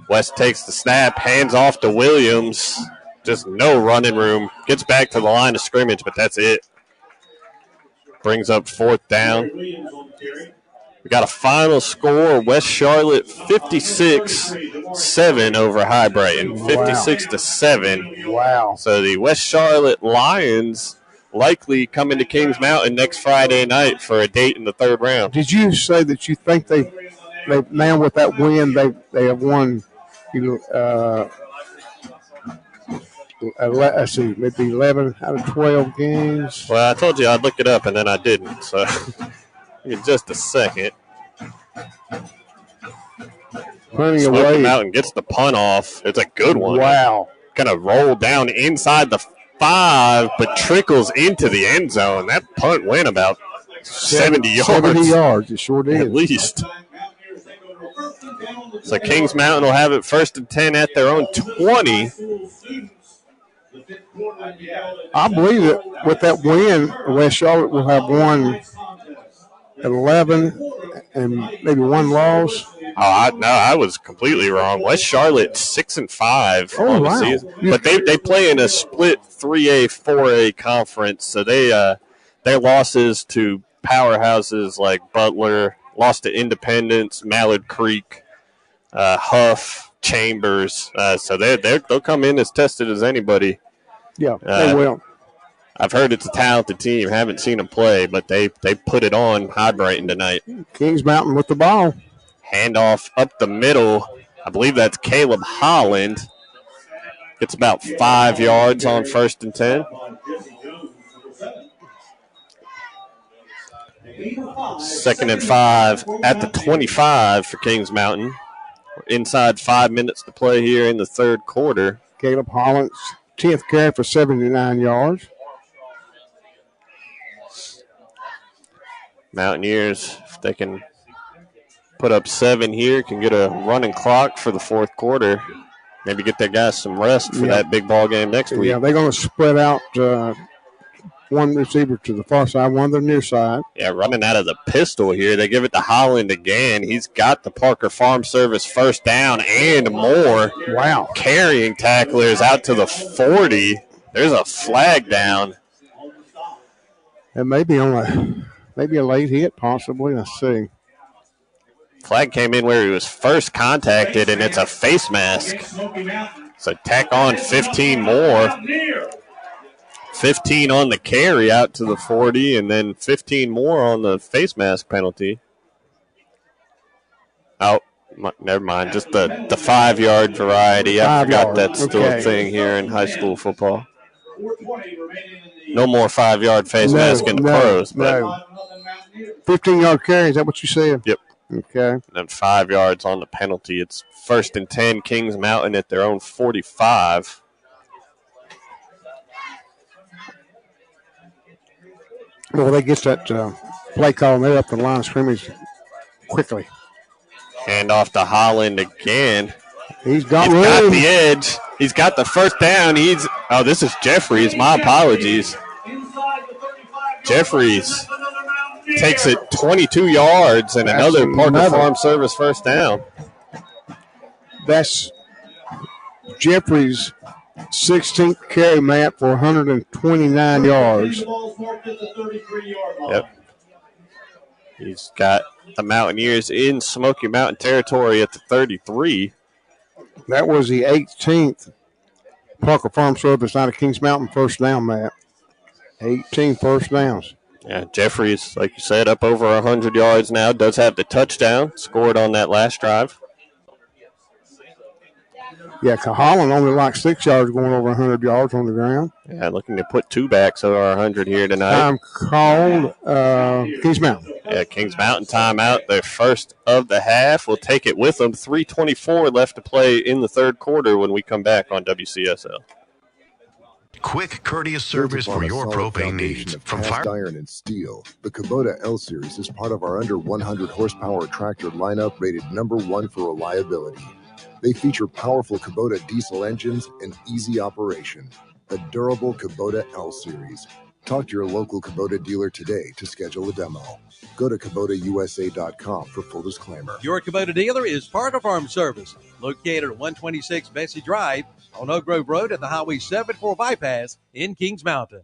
West takes the snap, hands off to Williams. Just no running room. Gets back to the line of scrimmage, but that's it. Brings up 4th down. We got a final score. West Charlotte 56-7 over High Brighton. 56-7. Wow. So the West Charlotte Lions likely coming to Kings Mountain next Friday night for a date in the 3rd round. Did you say that you think they now with that win they have won? Let's see, maybe 11 out of 12 games. Well, I told you I'd look it up, and then I didn't. So, in just a second. Punting Smoky away. Mountain gets the punt off. It's a good one. Wow. Kind of roll down inside the 5, but trickles into the end zone. That punt went about 70 yards. 70 yards, it sure did. At least. So Kings Mountain will have it 1st and 10 at their own 20. I believe that with that win, West Charlotte will have won 11 and maybe 1 loss. I was completely wrong. West Charlotte 6-5 on the season, but they play in a split 3A 4A conference. So their losses to powerhouses like Butler, lost to Independence, Mallard Creek, Huff, Chambers. So they'll come in as tested as anybody. Yeah, they will. I've heard it's a talented team. Haven't seen them play, but they put it on High Brighton tonight. Kings Mountain with the ball. Handoff up the middle. I believe that's Caleb Holland. Gets about 5 yards on 1st and 10. 2nd and 5 at the 25 for Kings Mountain. Inside 5 minutes to play here in the third quarter. Caleb Holland's 10th carry for 79 yards. Mountaineers, if they can put up 7 here, can get a running clock for the fourth quarter. Maybe get their guys some rest for that big ball game next week. Yeah, they're going to spread out one receiver to the far side, one to the near side. Yeah, running out of the pistol here. They give it to Holland again. He's got the Parker Farm Service first down and more. Wow. Carrying tacklers out to the 40. There's a flag down. It may be on maybe a late hit, possibly. Let's see. Flag came in where he was first contacted, and it's a face mask. So tack on 15 more. 15 on the carry out to the 40, and then 15 more on the face mask penalty. Oh, never mind. Just the 5-yard variety. I forgot that's still a thing here in high school football. No more 5-yard face mask in the pros. But 15-yard carry, is that what you said? Yep. Okay. And then 5 yards on the penalty. It's 1st and 10, Kings Mountain at their own 45. Well, they get that play call, and they're up the line of scrimmage quickly. Hand off to Holland again. He's got the edge. He's got the first down. This is Jeffries. My apologies. Jeffries takes it 22 yards and another Parker Farm Service first down. That's Jeffries' 16th carry, Matt, for 129 yards. Yep. He's got the Mountaineers in Smoky Mountain territory at the 33. That was the 18th Parker Farm Service out of Kings Mountain first down, Matt. 18 first downs. Yeah, Jeffries, like you said, up over 100 yards now. Does have the touchdown. Scored on that last drive. Yeah, Holland only like 6 yards going over 100 yards on the ground. Yeah, looking to put 2 backs over 100 here tonight. Time called Kings Mountain. Yeah, Kings Mountain timeout. Their first of the half. We'll take it with them. 3:24 left to play in the third quarter when we come back on WCSL. Quick, courteous service for your propane needs. From cast iron and steel, the Kubota L Series is part of our under 100 horsepower tractor lineup rated #1 for reliability. They feature powerful Kubota diesel engines and easy operation. The durable Kubota L Series. Talk to your local Kubota dealer today to schedule a demo. Go to KubotaUSA.com for full disclaimer. Your Kubota dealer is Parker Farm Service, located at 126 Bessie Drive on Oak Grove Road at the Highway 74 bypass in Kings Mountain.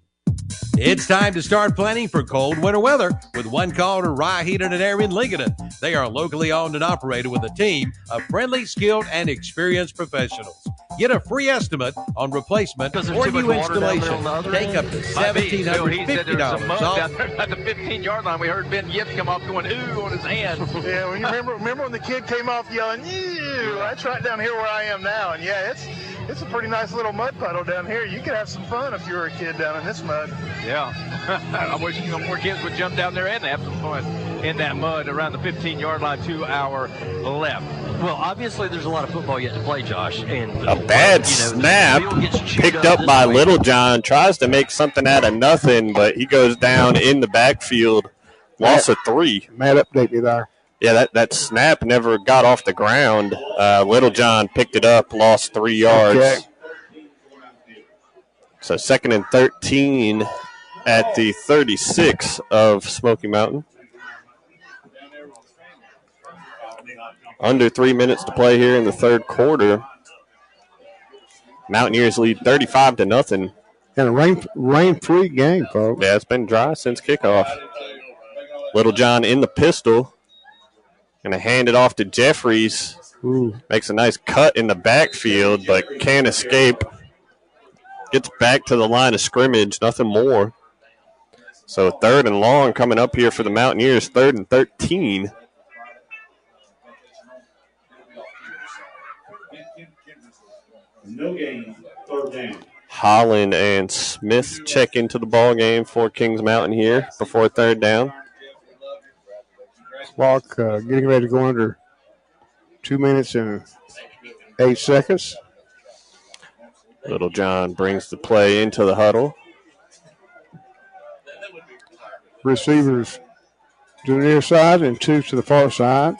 It's time to start planning for cold winter weather with one call to Rye Heating and Air in Lincoln. They are locally owned and operated with a team of friendly, skilled, and experienced professionals. Get a free estimate on replacement or new installation. Take up to $1,750 off. Down there at the 15-yard line, we heard Ben Gibbs come off going, ooh, on his hand. Yeah, well, you remember when the kid came off yelling, ew, that's right down here where I am now. And, yeah, it's a pretty nice little mud puddle down here. You could have some fun if you were a kid down in this mud. Yeah. I wish more kids would jump down there and have some fun in that mud around the 15-yard line, 2 hour left. Well, obviously there's a lot of football yet to play, Josh. And a bad snap picked up by Littlejohn. Tries to make something out of nothing, but he goes down in the backfield. Loss of 3. Matt, update me there. Yeah, that snap never got off the ground. Littlejohn picked it up, lost 3 yards. Okay. So 2nd and 13 at the 36 of Smoky Mountain. Under 3 minutes to play here in the third quarter. Mountaineers lead 35-0. And a rain-free game, folks. Yeah, it's been dry since kickoff. Littlejohn in the pistol. Going to hand it off to Jeffries. Ooh. Makes a nice cut in the backfield, but can't escape. Gets back to the line of scrimmage, nothing more. So 3rd and long coming up here for the Mountaineers, 3rd and 13. No gain, 3rd down. Holland and Smith check into the ball game for Kings Mountain here before 3rd down. Clock getting ready to go under 2 minutes and 8 seconds. Little John brings the play into the huddle. Receivers to the near side and 2 to the far side.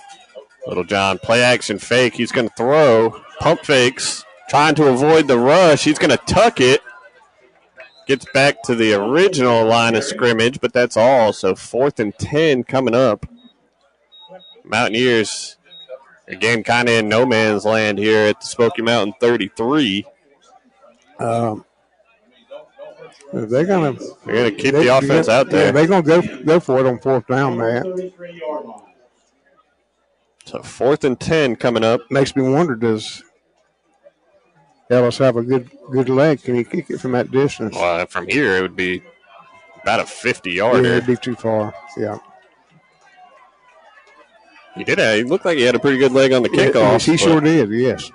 Little John, play action fake. He's going to throw. Pump fakes. Trying to avoid the rush. He's going to tuck it. Gets back to the original line of scrimmage, but that's all. So 4th and 10 coming up. Mountaineers, again, kind of in no man's land here at the Smoky Mountain 33. They're gonna keep the offense out there. Yeah, they're gonna go for it on 4th down, Matt. So 4th and 10 coming up. Makes me wonder, does Ellis have a good leg? Can he kick it from that distance? Well, from here it would be about a 50-yarder. Yeah, it'd be too far. Yeah. He did. He looked like he had a pretty good leg on the kickoff. Yes, he sure did. Yes.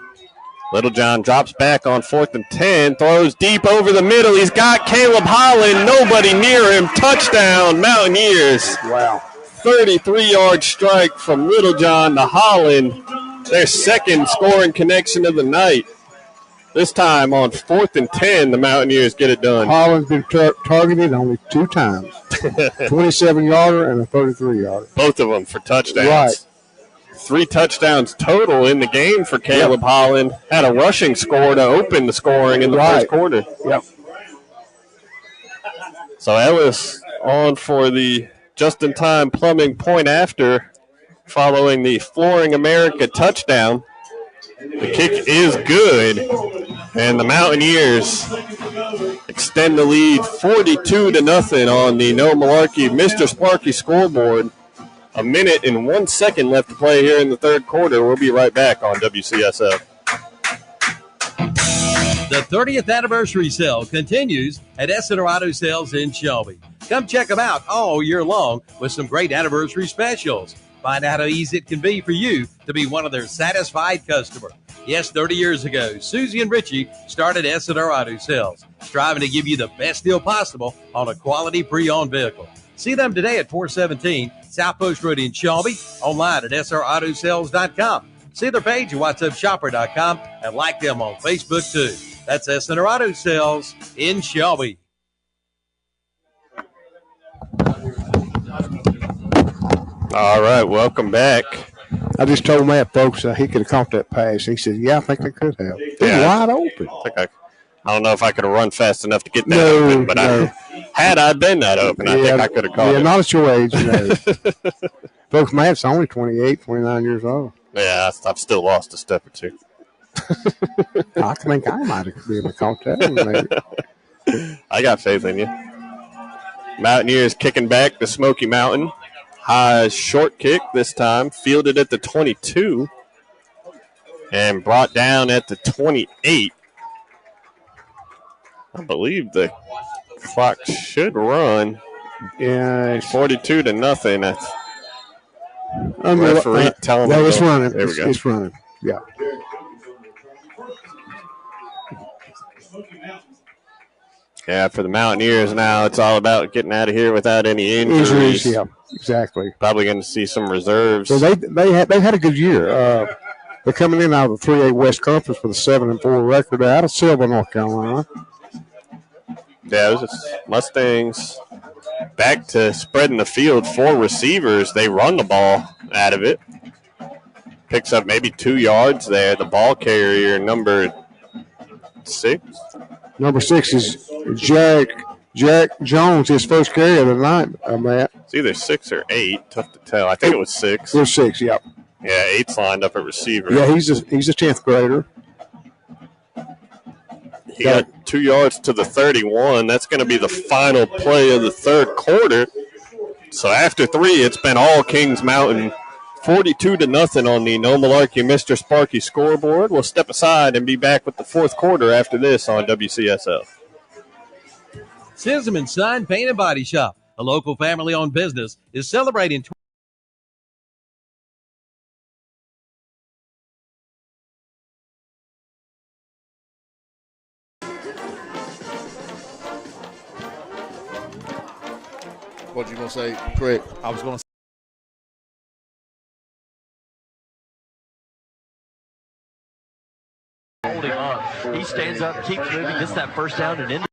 Little John drops back on 4th and 10, throws deep over the middle. He's got Caleb Holland. Nobody near him. Touchdown, Mountaineers. Wow. 33-yard strike from Little John to Holland. Their second scoring connection of the night. This time on 4th and 10, the Mountaineers get it done. Holland's been targeted only 2 times. 27-yarder and a 33-yarder. Both of them for touchdowns. Right. 3 touchdowns total in the game for Caleb Holland. Had a rushing score to open the scoring in the first quarter. Yep. So Ellis on for the just-in-time plumbing point after, following the Flooring America touchdown. The kick is good, and the Mountaineers extend the lead 42-0 on the No Malarkey Mr. Sparky scoreboard. 1 minute and 1 second left to play here in the third quarter. We'll be right back on WCSF. The 30th anniversary sale continues at Essiter Auto Sales in Shelby. Come check them out all year long with some great anniversary specials. Find out how easy it can be for you to be one of their satisfied customers. Yes, 30 years ago, Susie and Richie started Essiter Auto Sales, striving to give you the best deal possible on a quality pre-owned vehicle. See them today at 417 South Post Road in Shelby, online at srautosales.com. See their page at whatsupshopper.com and like them on Facebook too. That's Essiter Auto Sales in Shelby. All right, welcome back. I just told Matt, folks, he could have caught that pass. He said, yeah, I think I could have. It was wide open. I don't know if I could have run fast enough to get that open, but had I been that open, I think I could have caught it. Yeah, not at your age. Folks, Matt's only 28, 29 years old. Yeah, I've still lost a step or two. I think I might have been able to caught that one, maybe. I got faith in you. Mountaineers kicking back to Smoky Mountain. High short kick this time, fielded at the 22 and brought down at the 28. I believe the clock should run. Yeah, 42-0. Referee telling me. It's running. There we go. It's running. Yeah. Yeah, for the Mountaineers now, it's all about getting out of here without any injuries. Yeah, exactly. Probably going to see some reserves. So they had a good year. They're coming in out of the 3A West Conference with a 7-4 record out of Silva, North Carolina. Yeah, it was Mustangs back to spreading the field. 4 receivers. They run the ball out of it. Picks up maybe 2 yards there. The ball carrier, number 6. Number 6 is Jack Jones, his first carry of the night, Matt. It's either 6 or 8. Tough to tell. I think it was 6. It was 6, yeah. Yeah, 8's lined up at receiver. Yeah, he's a 10th grader. He got 2 yards to the 31. That's going to be the final play of the third quarter. So after 3, it's been all Kings Mountain. 42-0 on the No Malarkey Mr. Sparky scoreboard. We'll step aside and be back with the fourth quarter after this on WCSF. Sism & Son Paint and Body Shop, a local family-owned business, is celebrating What you gonna say, Craig? I was going to hold him up. He stands up, keeps moving, gets that first down, and into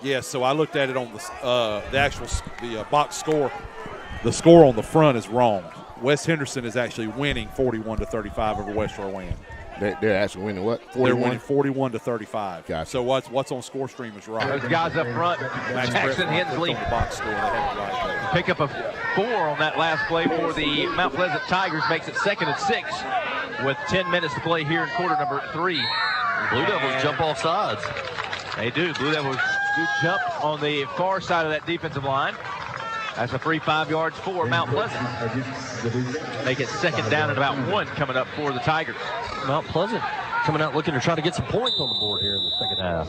Yes, so I looked at it on the actual box score. The score on the front is wrong. West Henderson is actually winning 41-35 over West Shore Land. They're actually winning what? 41? They're winning 41-35. Gotcha. So what's on score stream is right. Those guys up front, Jackson Hensley. On the box score, they have it right there. Pick up a 4 on that last play for the Mount Pleasant Tigers, makes it 2nd and 6 with 10 minutes to play here in quarter number 3. Blue Devils jump off sides. They do. Blue Devils do jump on the far side of that defensive line. That's a free 5 yards for Mount Pleasant. Make it 2nd down and about 1 coming up for the Tigers. Mount Pleasant coming out looking to try to get some points on the board here in the second half.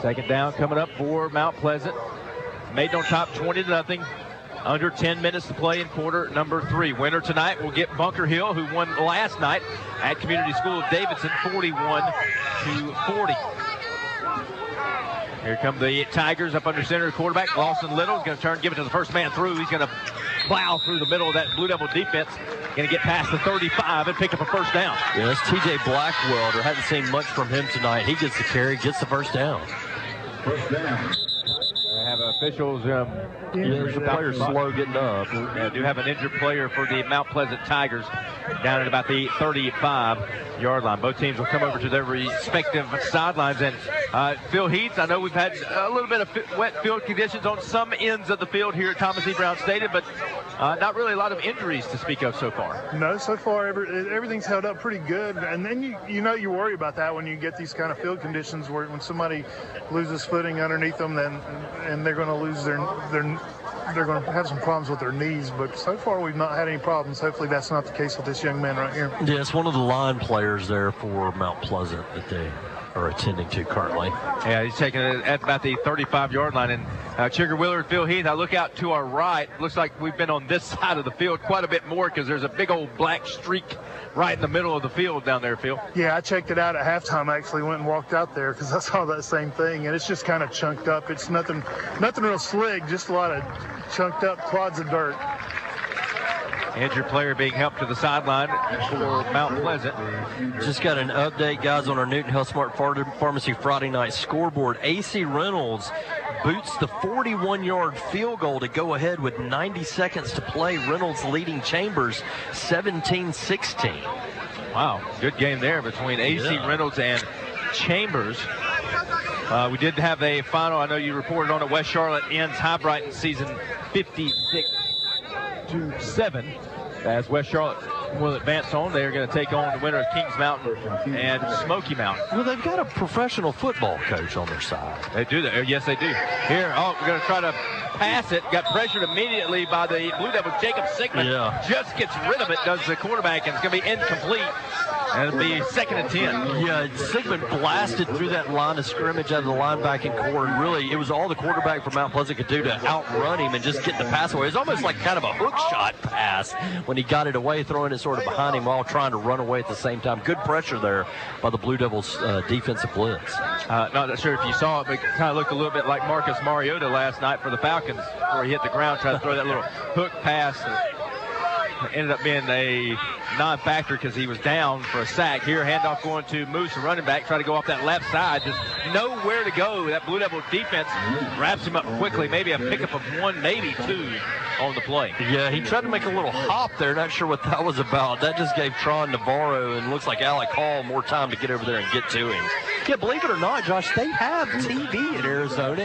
2nd down coming up for Mount Pleasant. Made on top 20-0. Under 10 minutes to play in quarter number 3. Winner tonight will get Bunker Hill, who won last night at Community School of Davidson, 41-40. Here come the Tigers up under center. Quarterback Lawson Little is going to turn, give it to the first man through. He's going to plow through the middle of that Blue Devil defense. Going to get past the 35 and pick up a first down. Yeah, that's TJ Blackwelder. Hadn't seen much from him tonight. He gets the carry, gets the first down. First down. I have officials. There's a player slow getting up. Yeah, do have an injured player for the Mount Pleasant Tigers down at about the 35-yard line. Both teams will come over to their respective sidelines. And Phil Heath, I know we've had a little bit of wet field conditions on some ends of the field here at Thomas E. Brown Stadium, but not really a lot of injuries to speak of so far. No, so far everything's held up pretty good. And then you worry about that when you get these kind of field conditions where when somebody loses footing underneath them, and they're going to lose they're going to have some problems with their knees, but so far we've not had any problems. Hopefully that's not the case with this young man right here. Yeah, it's one of the line players there for Mount Pleasant that they are attending to currently. Yeah, he's taking it at about the 35-yard line. And Chigger Willard, Phil Heath, I look out to our right. Looks like we've been on this side of the field quite a bit more because there's a big old black streak right in the middle of the field down there, Phil. Yeah, I checked it out at halftime. I actually went and walked out there because I saw that same thing, and it's just kind of chunked up. It's nothing real slick, just a lot of chunked up clods of dirt. Injured player being helped to the sideline for Mount Pleasant. Just got an update, guys, on our Newton Health Smart Pharmacy Friday night scoreboard. AC Reynolds boots the 41-yard field goal to go ahead with 90 seconds to play. Reynolds leading Chambers 17-16. Wow, good game there between AC Reynolds and Chambers. We did have a final, I know you reported on it, West Charlotte ends High Brighton season 56-7 as West Charlotte will advance on. They're going to take on the winner of Kings Mountain and Smoky Mountain. Well, they've got a professional football coach on their side. They do that. Yes, they do. Here, we're going to try to pass it. Got pressured immediately by the Blue Devils. Jacob Sigmund just gets rid of it, does the quarterback, and it's going to be incomplete. And it'll be 2nd and 10. Yeah, Sigmund blasted through that line of scrimmage out of the linebacking core, and really it was all the quarterback from Mount Pleasant could do to outrun him and just get the pass away. It was almost like kind of a hook shot pass when he got it away, throwing it sort of behind him while trying to run away at the same time. Good pressure there by the Blue Devils defensive blitz. Not sure if you saw it, but it kind of looked a little bit like Marcus Mariota last night for the Falcons, where he hit the ground, tried to throw that little hook pass. Ended up being a non-factor because he was down for a sack. Here, handoff going to Moose, the running back, try to go off that left side. Just nowhere to go. That Blue Devil defense wraps him up quickly. Maybe a pickup of 1, maybe 2 on the play. Yeah, he tried to make a little hop there. Not sure what that was about. That just gave Tron Navarro and looks like Alec Hall more time to get over there and get to him. Yeah, believe it or not, Josh, they have TV in Arizona.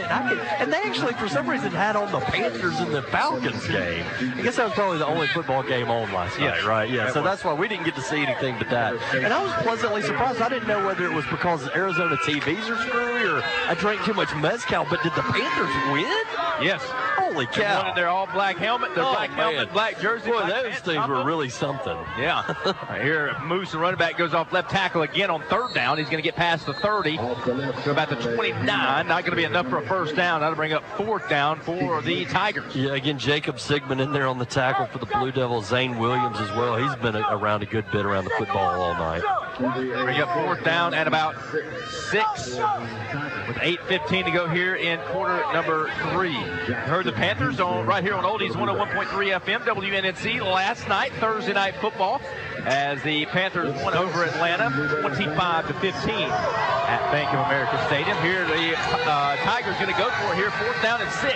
And they actually, for some reason, had on the Panthers and the Falcons game. I guess that was probably the only football game on last night, right? Yeah, so that's why we didn't get to see anything but that. And I was pleasantly surprised. I didn't know whether it was because Arizona TVs are screwy or I drank too much mezcal, but did the Panthers win? Yes. Holy cow. One in their all-black helmet, their black helmet, black jersey. Boy, those things were really something. Yeah. Right here, moves the running back, goes off left tackle again on third down. He's going to get past the 30, to about the 29. Not going to be enough for a first down. That'll bring up fourth down for the Tigers. Yeah, again, Jacob Sigmund in there on the tackle for the Blue Devils. Zane Williams as well. He's been around a good bit around the football all night. Bring up fourth down at about 6 with 8:15 to go here in quarter number 3. You heard the Panthers on right here on Oldies 101.3 FM WNNC last night, Thursday night football, as the Panthers won over Atlanta 25-15 at Bank of America Stadium. Here the Tigers going to go for it here, fourth down and 6.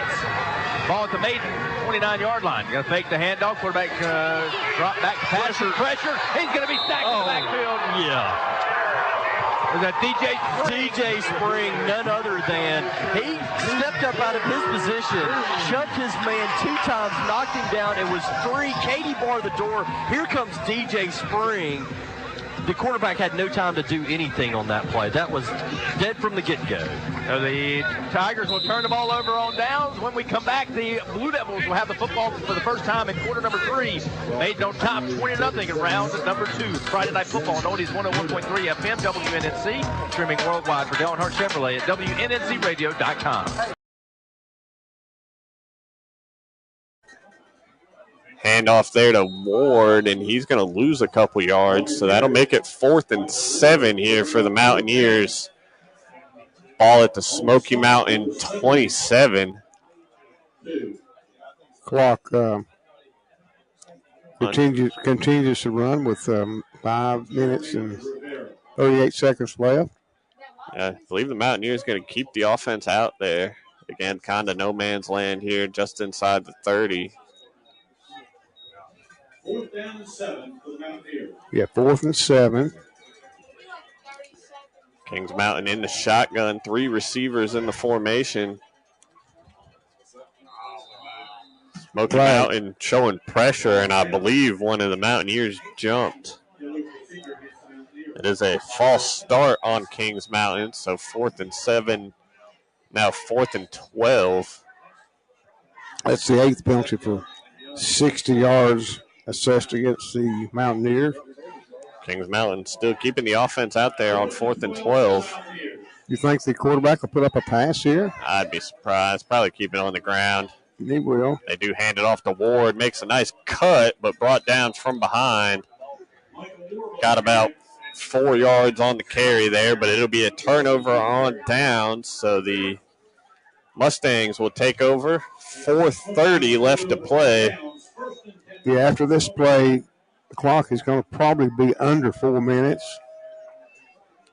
Ball at the Maiden 29-yard line. Going to fake the handoff. Quarterback drop back to pass. Pressure. He's going to be sacked in the backfield. Yeah. Was that DJ Spring, none other than he stepped up out of his position, shoved his man 2 times, knocked him down. It was 3. Katie barred the door. Here comes DJ Spring. The quarterback had no time to do anything on that play. That was dead from the get-go. So the Tigers will turn the ball over on downs. When we come back, the Blue Devils will have the football for the first time in quarter number 3. Made on top 20-0 in round number 2. Friday Night Football on Oldies 101.3 FM WNNC. Streaming worldwide for Dale Earnhardt Chevrolet at WNNCradio.com. Handoff there to Ward, and he's going to lose a couple yards, so that'll make it 4th and 7 here for the Mountaineers. Ball at the Smoky Mountain 27. Clock continues to run with 5 minutes and 38 seconds left. I believe the Mountaineers going to keep the offense out there. Again, kind of no man's land here, just inside the 30. 4th down and 7 for the Mountaineers. Yeah, 4th and 7. Kings Mountain in the shotgun, 3 receivers in the formation. Smoky Mountain showing pressure, and I believe one of the Mountaineers jumped. It is a false start on Kings Mountain, so 4th and 7, now 4th and 12. That's the 8th penalty for 60 yards assessed against the Mountaineers. Kings Mountain still keeping the offense out there on 4th and 12. You think the quarterback will put up a pass here? I'd be surprised. Probably keep it on the ground. He will. They do hand it off to Ward. Makes a nice cut, but brought down from behind. Got about 4 yards on the carry there, but it'll be a turnover on downs. So the Mustangs will take over. 4:30 left to play. Yeah, after this play, the clock is going to probably be under 4 minutes.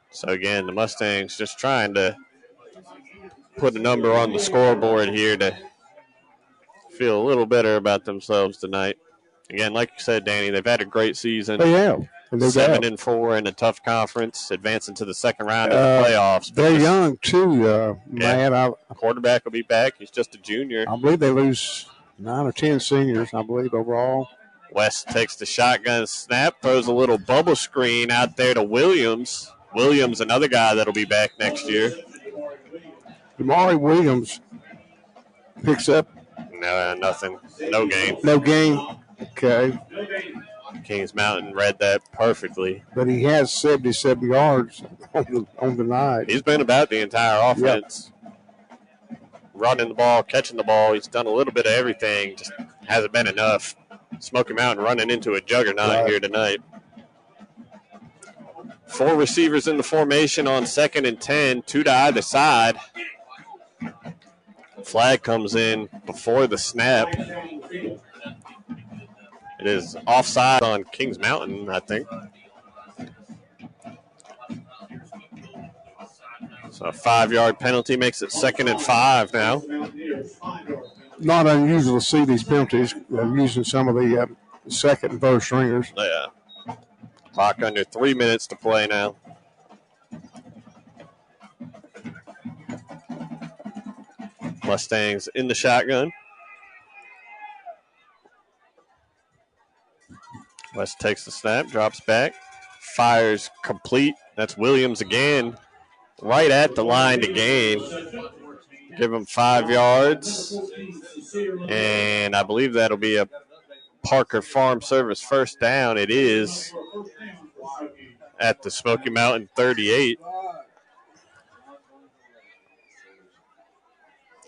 So, again, the Mustangs just trying to put a number on the scoreboard here to feel a little better about themselves tonight. Again, like you said, Danny, they've had a great season. They have. 7-4 in a tough conference, advancing to the second round of the playoffs. They're young, too, Matt. Quarterback will be back. He's just a junior. I believe they lose 9 or 10 seniors, I believe, overall. West takes the shotgun snap, throws a little bubble screen out there to Williams. Williams, another guy that'll be back next year. Damari Williams picks up. No, nothing. No game. No game. Okay. Kings Mountain read that perfectly. But he has 77 yards on the night. He's been about the entire offense. Yep. Running the ball, catching the ball. He's done a little bit of everything. Just hasn't been enough. Smoky Mountain running into a juggernaut here tonight. 4 receivers in the formation on 2nd and 10, 2 to either side. Flag comes in before the snap. It is offside on Kings Mountain, I think. So a 5-yard penalty makes it 2nd and 5 now. Not unusual to see these penalties using some of the second and third stringers. Yeah. Clock under 3 minutes to play now. Mustangs in the shotgun. West takes the snap, drops back, fires complete. That's Williams again, right at the line to gain. give him 5 yards. And I believe that'll be a Parker Farm Service first down. It is at the Smoky Mountain 38.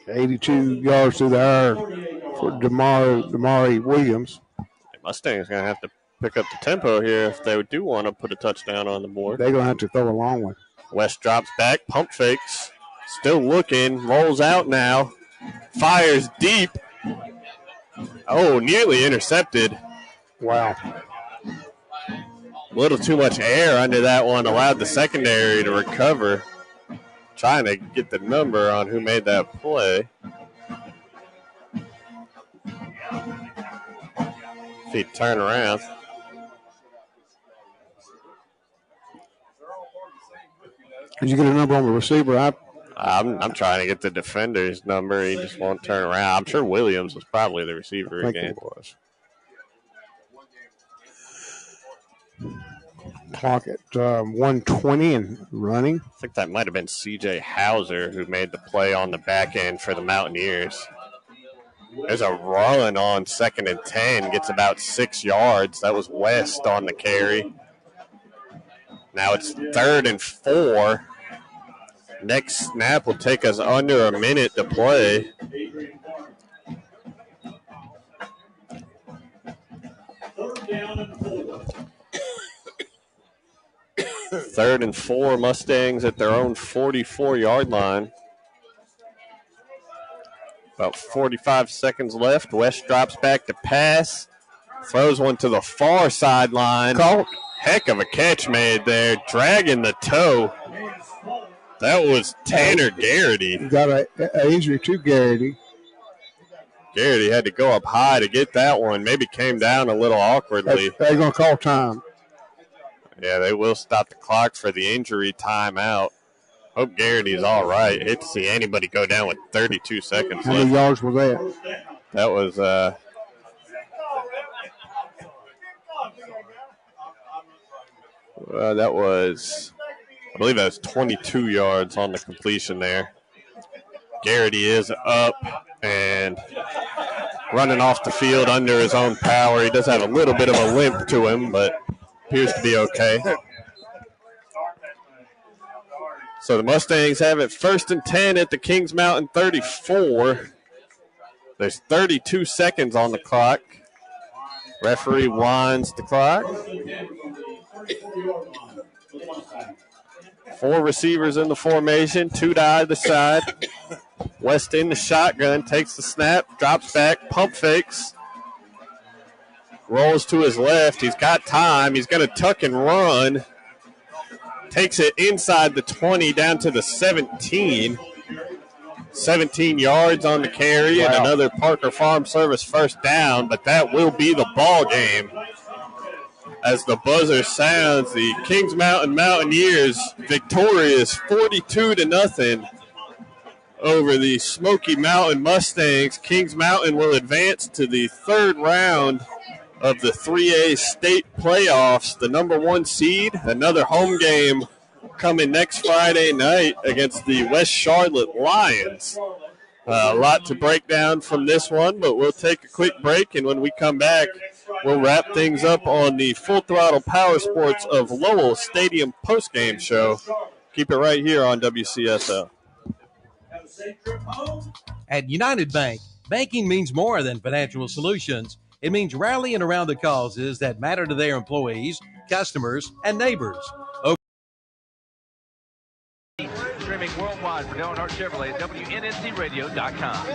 82 yards through the air for Damari Williams. The Mustangs going to have to pick up the tempo here if they do want to put a touchdown on the board. They're going to have to throw a long one. West drops back, pump fakes, still looking, rolls out now, fires deep. Oh, nearly intercepted. Wow. A little too much air under that one, allowed the secondary to recover. Trying to get the number on who made that play. If he'd turn around. Did you get a number on the receiver? I'm trying to get the defender's number. He just won't turn around. I'm sure Williams was probably the receiver again. Clock at 1:20 and running. I think that might have been C.J. Hauser who made the play on the back end for the Mountaineers. There's a run on 2nd and 10, gets about 6 yards. That was West on the carry. Now it's 3rd and 4. Next snap will take us under a minute to play. Third and 4, Mustangs at their own 44-yard line. About 45 seconds left. West drops back to pass. Throws one to the far sideline. Caught. Heck of a catch made there. Dragging the toe. That was Tanner Garrity. Got an injury to Garrity. Garrity had to go up high to get that one. Maybe came down a little awkwardly. They're going to call time. Yeah, they will stop the clock for the injury timeout. Hope Garrity's all right. Hate to see anybody go down with 32 seconds How left. many yards was that? That was I believe that was 22 yards on the completion there. Garrity is up and running off the field under his own power. He does have a little bit of a limp to him, but appears to be okay. So the Mustangs have it 1st and 10 at the Kings Mountain 34. There's 32 seconds on the clock. Referee winds the clock. 4 receivers in the formation, 2 to either side. West in the shotgun, takes the snap, drops back, pump fakes. Rolls to his left. He's got time. He's going to tuck and run. Takes it inside the 20 down to the 17. 17 yards on the carry and another Parker Farm Service first down, but that will be the ball game. As the buzzer sounds, the Kings Mountain Mountaineers victorious 42-0 over the Smoky Mountain Mustangs. Kings Mountain will advance to the 3rd round of the 3A state playoffs. The number 1 seed, another home game coming next Friday night against the West Charlotte Lions. A lot to break down from this one, but we'll take a quick break, and when we come back, we'll wrap things up on the Full Throttle Power Sports of Lowell Stadium postgame show. Keep it right here on WCSL. At United Bank, banking means more than financial solutions. It means rallying around the causes that matter to their employees, customers, and neighbors. Streaming worldwide for Dale Earnhardt Chevrolet at WNNCradio.com.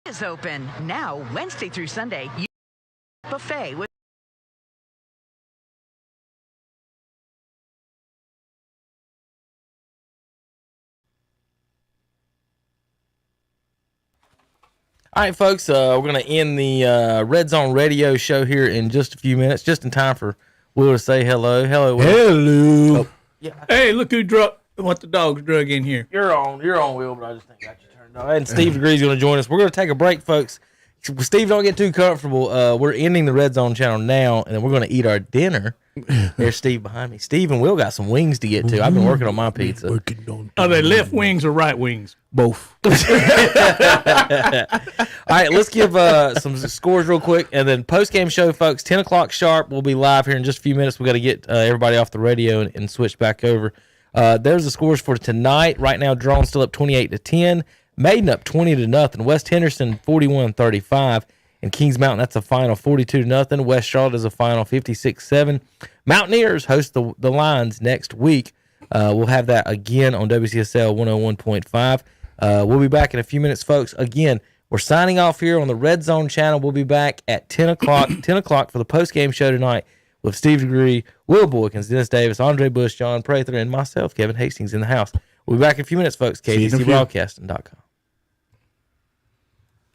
Is open now Wednesday through Sunday. Buffet with All right, folks, we're going to end the Red Zone radio show here in just a few minutes, just in time for Will to say hello. Hello, Will. Hello. Oh, yeah. Hey, look who what the dogs drug in here. You're on, Will, but I just think I got you turned on. And Steve Degree's going to join us. We're going to take a break, folks. Steve, don't get too comfortable. We're ending the Red Zone channel now, and then we're going to eat our dinner. There's Steve behind me. Steve and Will got some wings to get to. I've been working on my pizza. Are they left wings or right wings? Both. All right, let's give some scores real quick, and then post-game show, folks, 10 o'clock sharp. We'll be live here in just a few minutes. We got to get everybody off the radio and switch back over. There's the scores for tonight. Right now, Drone still up 28-10. Maiden up 20-0. West Henderson 41-35. And Kings Mountain, that's a final 42-0. West Charlotte is a final 56-7. Mountaineers host the Lions next week. We'll have that again on WCSL 101.5. We'll be back in a few minutes, folks. Again, we're signing off here on the Red Zone channel. We'll be back at 10 o'clock, 10 o'clock for the post-game show tonight with Steve Degree, Will Boykins, Dennis Davis, Andre Bush, John Prather, and myself, Kevin Hastings, in the house. We'll be back in a few minutes, folks. KTCBroadcasting.com.